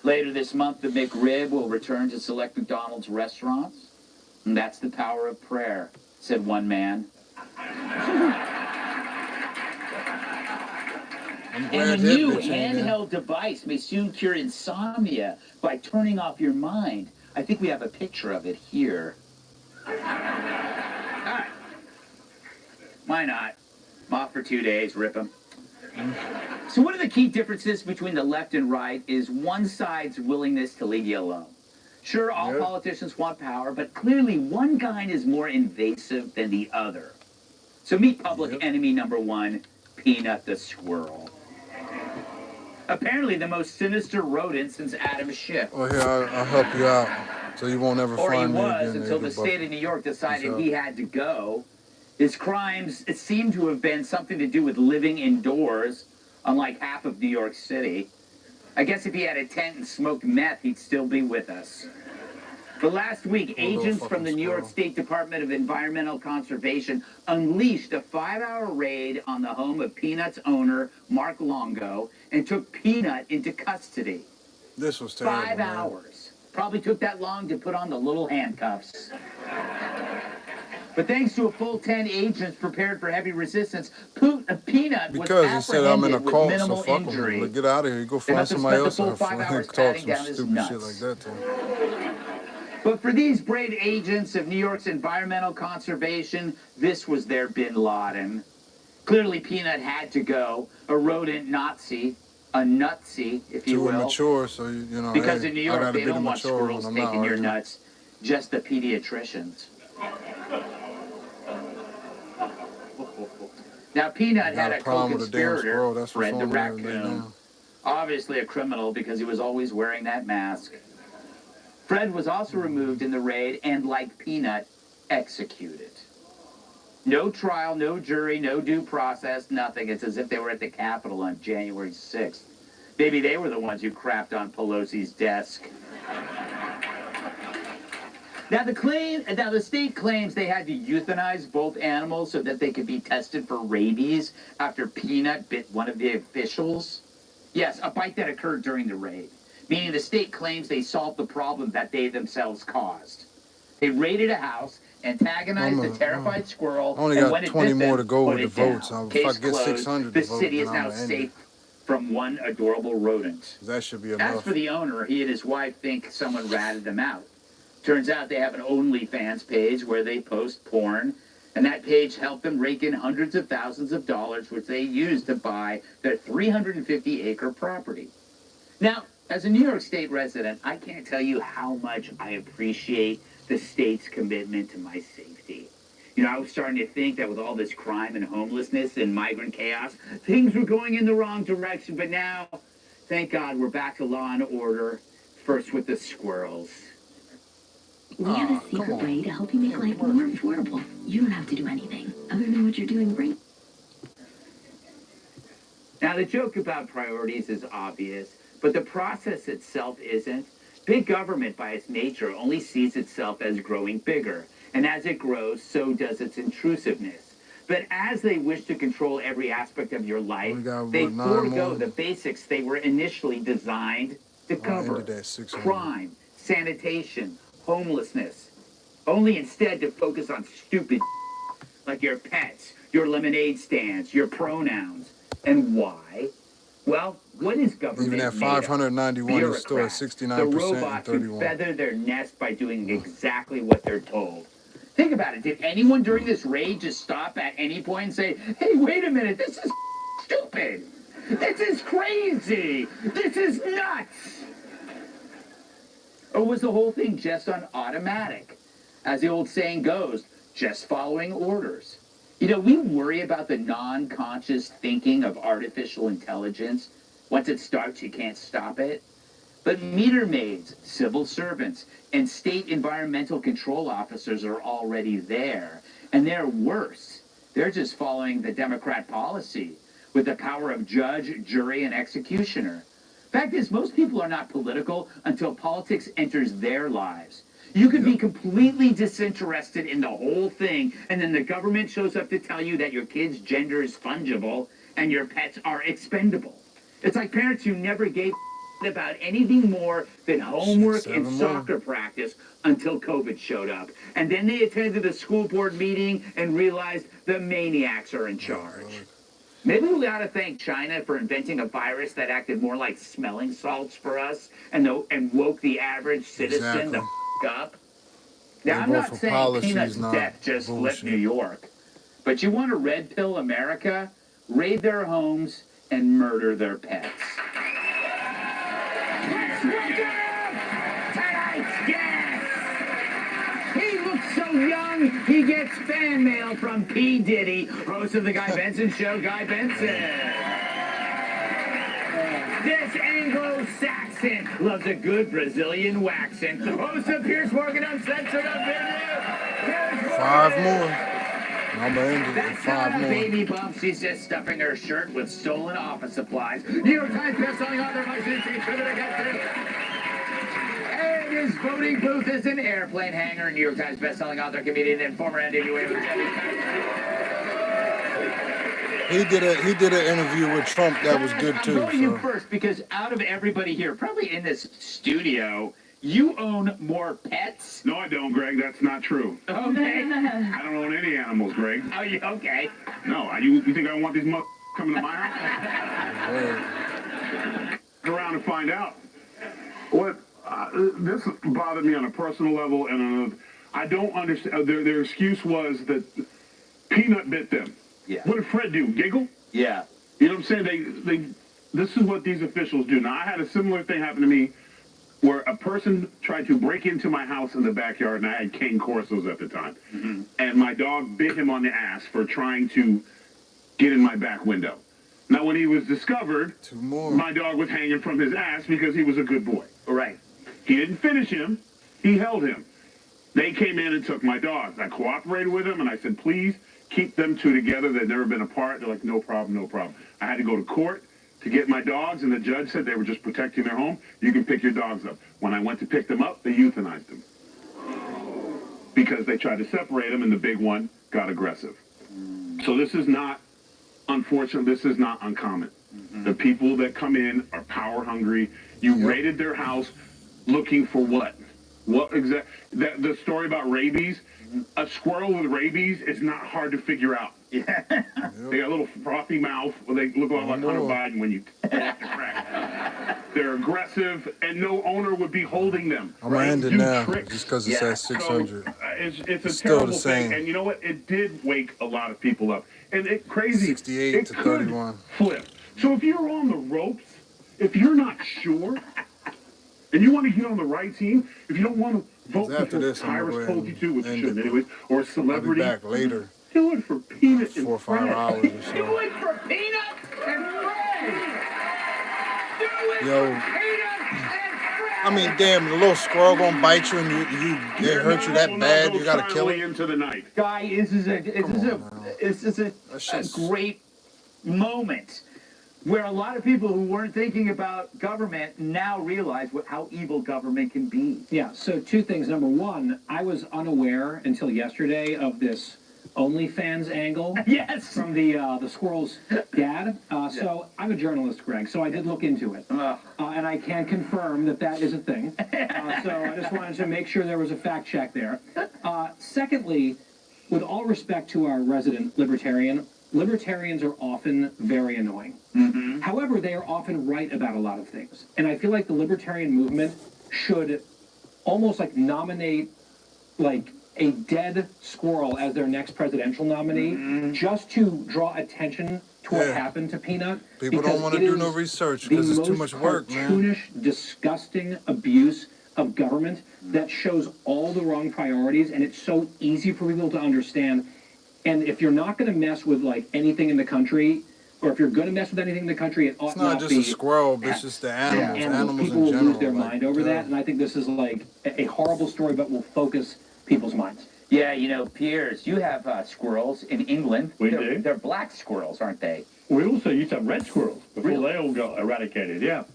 Later this month, the McRib will return to select McDonald's restaurants. And that's the power of prayer, said one man. And a new handheld device may soon cure insomnia by turning off your mind. I think we have a picture of it here. All right. Why not? I'm off for 2 days, rip 'em. So one of the key differences between the left and right is one side's willingness to leave you alone. Sure, all politicians want power, but clearly one kind is more invasive than the other. So meet public enemy number one, Peanut the squirrel. Apparently the most sinister rodent since Adam Schiff. Well, here, I'll help you out, so you won't ever find me again. Or he was, until the state of New York decided he had to go. His crimes, it seemed to have been something to do with living indoors, unlike half of New York City. I guess if he had a tent and smoked meth, he'd still be with us. But last week, agents from the New York State Department of Environmental Conservation unleashed a 5-hour raid on the home of Peanut's owner, Mark Longo, and took Peanut into custody. This was terrible. 5 hours. Probably took that long to put on the little handcuffs. But thanks to a full 10 agents prepared for heavy resistance, Peanut was apprehended with minimal injury. Get out of here. Go find somebody else to talk some stupid shit like that to. But for these brave agents of New York's environmental conservation, this was their bin Laden. Clearly, Peanut had to go. A rodent Nazi, a nutsy, if you will. Too immature, so you know. Because in New York, they don't want squirrels taking your nuts, just the pediatricians. Now, Peanut had a co-conspirator, Fred the raccoon. Obviously a criminal because he was always wearing that mask. Fred was also removed in the raid and, like Peanut, executed. No trial, no jury, no due process, nothing. It's as if they were at the Capitol on January 6th. Maybe they were the ones who crapped on Pelosi's desk. Now the state claims they had to euthanize both animals so that they could be tested for rabies after Peanut bit one of the officials. Yes, a bite that occurred during the raid, meaning the state claims they solved the problem that they themselves caused. They raided a house, antagonized a terrified squirrel, and when it bit them, 20 more to go with the votes. If I get 600 the city is now safe from one adorable rodent. That should be enough. As for the owner, he and his wife think someone ratted them out. Turns out they have an OnlyFans page where they post porn, and that page helped them rake in hundreds of thousands of dollars, which they used to buy their 350-acre property. Now, as a New York State resident, I can't tell you how much I appreciate the state's commitment to my safety. You know, I was starting to think that with all this crime and homelessness and migrant chaos, things were going in the wrong direction, but now, thank God, we're back to law and order, first with the squirrels. We have a secret way to help you make life more affordable. You don't have to do anything other than what you're doing right. Now, the joke about priorities is obvious, but the process itself isn't. Big government, by its nature, only sees itself as growing bigger. And as it grows, so does its intrusiveness. But as they wish to control every aspect of your life, they forego the basics they were initially designed to cover. Crime, sanitation, homelessness, only instead to focus on stupid like your pets, your lemonade stands, your pronouns. And why? Well, what is government even at 591 is still at 69% the robots and 31. Who feather their nest by doing exactly what they're told. Think about it. Did anyone during this raid just stop at any point and say, hey, wait a minute, this is stupid. This is crazy. This is nuts. Or was the whole thing just on automatic? As the old saying goes, just following orders. You know, we worry about the non-conscious thinking of artificial intelligence. Once it starts, you can't stop it. But meter maids, civil servants, and state environmental control officers are already there. And they're worse. They're just following the Democrat policy with the power of judge, jury, and executioner. Fact is, most people are not political until politics enters their lives. You could be completely disinterested in the whole thing, and then the government shows up to tell you that your kid's gender is fungible and your pets are expendable. It's like parents who never gave about anything more than homework and soccer practice until COVID showed up. And then they attended the school board meeting and realized the maniacs are in charge. Maybe we ought to thank China for inventing a virus that acted more like smelling salts for us and woke the average citizen the up. Now, I'm not saying Peanut's death just flipped New York, but you want to red pill America, raid their homes, and murder their pets. Let's welcome tonight's guest. He looks so young, he gets fan mail from P. Diddy, host of the Guy Benson Show, Guy Benson. This Anglo-Saxon loves a good Brazilian waxing. Host of Pierce Morgan Uncensored Opinion. 5 more. I'm gonna end it at 5 more. Baby bump, she's just stuffing her shirt with stolen office supplies. New York Times bestselling author, my and his voting booth is an airplane hangar. New York Times bestselling author, comedian, and former NWA. He did an interview with Trump that was good too. I'm going to you first because out of everybody here, probably in this studio, you own more pets? No, I don't, Greg. That's not true. Okay. I don't own any animals, Greg. Oh, you okay? No, you think I want these mother coming to my house? Around and find out. What? This bothered me on a personal level, and I don't understand. Their excuse was that Peanut bit them. Yeah. What did Fred do? Giggle? Yeah. You know what I'm saying? This is what these officials do. Now, I had a similar thing happen to me where a person tried to break into my house in the backyard, and I had cane corsos at the time. Mm-hmm. And my dog bit him on the ass for trying to get in my back window. Now, when he was discovered, my dog was hanging from his ass because he was a good boy. Right. He didn't finish him. He held him. They came in and took my dogs. I cooperated with them, and I said, please, keep them two together. They've never been apart. They're like, no problem, no problem. I had to go to court to get my dogs, and the judge said they were just protecting their home. You can pick your dogs up. When I went to pick them up, they euthanized them because they tried to separate them, and the big one got aggressive. So this is not, unfortunately, this is not uncommon. Mm-hmm. The people that come in are power hungry. You raided their house looking for what? What exactly? The story about rabies, a squirrel with rabies is not hard to figure out. Yeah. They got a little frothy mouth. Well, they look a lot like Hunter Biden when you walk the crack. They're aggressive, and no owner would be holding them. I'm going to end it now, just because it's at 600. So, it's a still terrible the same. thing, and you know what? It did wake a lot of people up. And it's crazy. 68 to 31. Flip. So if you're on the ropes, if you're not sure, and you want to get on the right team, if you don't want to vote because Tyrus told you to, which you shouldn't anyways, or a celebrity, I'll be back later. Do it for Peanut and 4 or 5 hours or so. Do it for Peanut and Fred! Do it Yo, for Peanut and Fred! I mean, damn, the little squirrel gonna bite you and it hurt you that bad, you gotta kill it. Into the night. Guy, this is a great moment where a lot of people who weren't thinking about government now realize how evil government can be. Yeah, so 2 things. Number 1, I was unaware until yesterday of this OnlyFans angle. Yes. From the squirrel's dad. So I'm a journalist, Greg, so I did look into it. And I can confirm that is a thing. So I just wanted to make sure there was a fact check there. Secondly, with all respect to our resident libertarian, libertarians are often very annoying. Mm-hmm. However, they are often right about a lot of things. And I feel like the libertarian movement should almost like nominate like a dead squirrel as their next presidential nominee just to draw attention to what happened to Peanut. People don't want to do no research because it's too much work, man. The most cartoonish, disgusting abuse of government that shows all the wrong priorities, and it's so easy for people to understand. And if you're not going to mess with like anything in the country, or if you're going to mess with anything in the country, it ought not be. It's not just a squirrel, but it's just the animals. Animals People in will general. lose their mind over that, and I think this is like a horrible story, but will focus people's minds. Yeah, you know, Piers, you have squirrels in England. We do. They're black squirrels, aren't they? We also used to have red squirrels before they all got eradicated, yeah.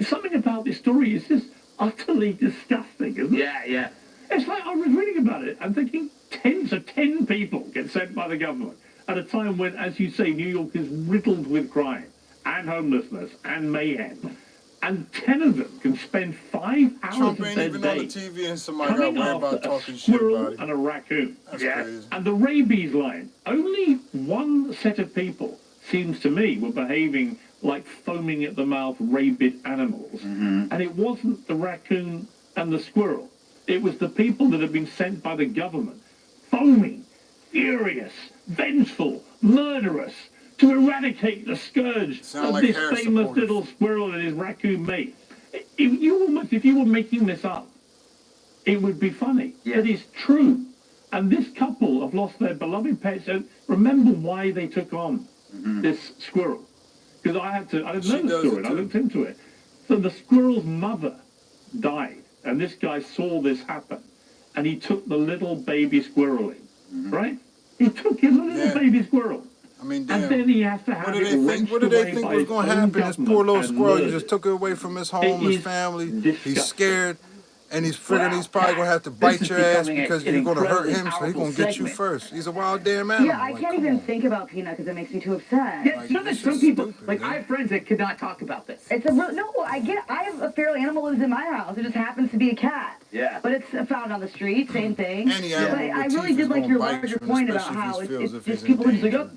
Something about this story is just utterly disgusting, isn't it? Yeah. It's like I was reading about it. I'm thinking 10 people get sent by the government at a time when, as you say, New York is riddled with crime and homelessness and mayhem. And 10 of them can spend 5 hours Trump of ain't their even day on the TV and somebody got coming worried about after a talking shit squirrel about it. and a raccoon. That's crazy. And the rabies line. Only one set of people, seems to me, were behaving like foaming at the mouth rabid animals. And it wasn't the raccoon and the squirrel. It was the people that had been sent by the government, foaming, furious, vengeful, murderous, to eradicate the scourge of like this Harris famous supporters. little squirrel and his raccoon mate. If you were making this up, it would be funny. Yeah. But it's true. And this couple have lost their beloved pets. And remember why they took on this squirrel. Because I didn't know the story, and I looked into it. So the squirrel's mother died, and this guy saw this happen, and he took the little baby squirrel in, right? He took in the little baby squirrel. I mean, damn. And then he has to have What did they think was going to happen? This poor little squirrel, you just took it away from his home, his family. He's scared, and he's figuring he's probably going to have to bite your ass because you're going to hurt him, so he's going to get you first. He's a wild damn animal. Yeah, I can't even think about Peanut because it makes me too upset. Yeah, some people, like I have friends that could not talk about this. It's a real, no, I get it. I have a feral animal lives in my house. It just happens to be a cat. Yeah. But it's found on the street, same thing. Any animal But I with really teeth did is like gonna your bite larger you, point about especially how if he feels it's if just he's people are just like, oh,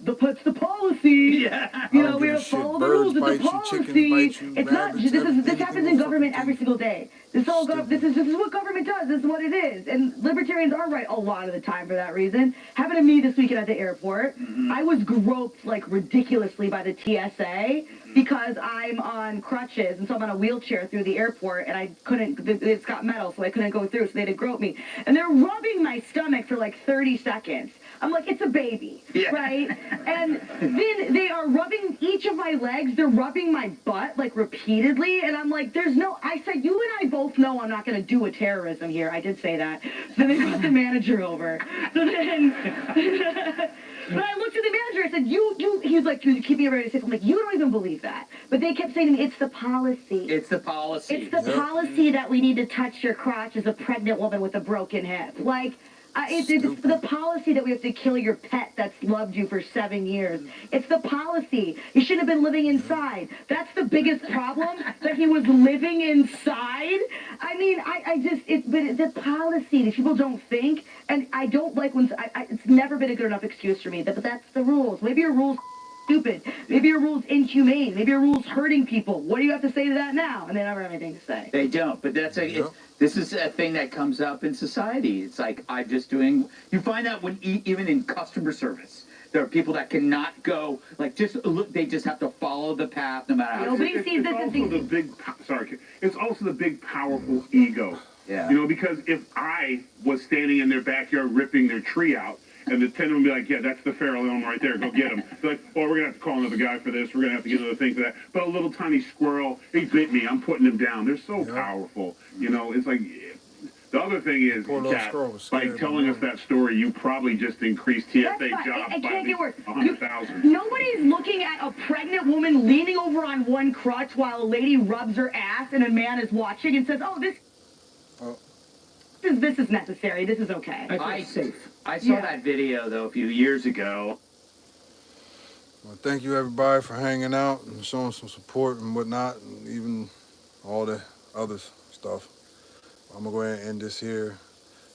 the policy. Yeah. You know, we give a don't shit. follow the Birds rules. It's bite the you, policy. chickens bite you, It's not. rabbits, This anything happens in will government fucking every single day. This is what government does. This is what it is. And libertarians are right a lot of the time for that reason. Happened to me this weekend at the airport. I was groped like ridiculously by the TSA because I'm on crutches and so I'm on a wheelchair through the airport and I couldn't. It's got metal, so I couldn't go through. So they had to grope me, and they're rubbing my stomach for like 30 seconds. I'm like, it's a baby, right? And then they are rubbing each of my legs. They're rubbing my butt, like, repeatedly. And I'm like, I said, you and I both know I'm not going to do a terrorism here. I did say that. So then they brought the manager over. So then, but I looked at the manager. I said, he's like, keep me very safe. I'm like, you don't even believe that. But they kept saying to me, it's the policy. It's the policy. It's the policy that we need to touch your crotch as a pregnant woman with a broken hip. Like, it's the policy that we have to kill your pet that's loved you for 7 years. It's the policy. You shouldn't have been living inside. That's the biggest problem, that he was living inside. I mean, but it's the policy that people don't think, and I don't like when, it's never been a good enough excuse for me, but that's the rules. Maybe your rules stupid. Maybe your rules inhumane. Maybe your rules hurting people. What do you have to say to that now? And they never have anything to say. They don't, but this is a thing that comes up in society. It's like, you find out when, even in customer service, there are people that cannot go, like, they just have to follow the path no matter how. It's also the big, powerful ego. Yeah. You know, because if I was standing in their backyard ripping their tree out, and the tenant would be like, yeah, that's the feral animal right there, go get him. They're like, oh, we're going to have to call another guy for this, we're going to have to get another thing for that. But a little tiny squirrel, he bit me, I'm putting him down. They're so powerful. You know, it's like, the other thing is, Kat, by telling us that story, you probably just increased TSA jobs by 100,000. Nobody's looking at a pregnant woman leaning over on one crutch while a lady rubs her ass and a man is watching and says, oh, this is necessary. This is okay. I saw that video, though, a few years ago. Well, thank you, everybody, for hanging out and showing some support and whatnot, and even all the other stuff. I'm going to go ahead and end this here.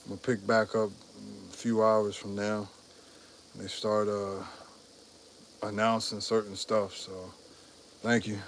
I'm going to pick back up a few hours from now. They start announcing certain stuff, so thank you.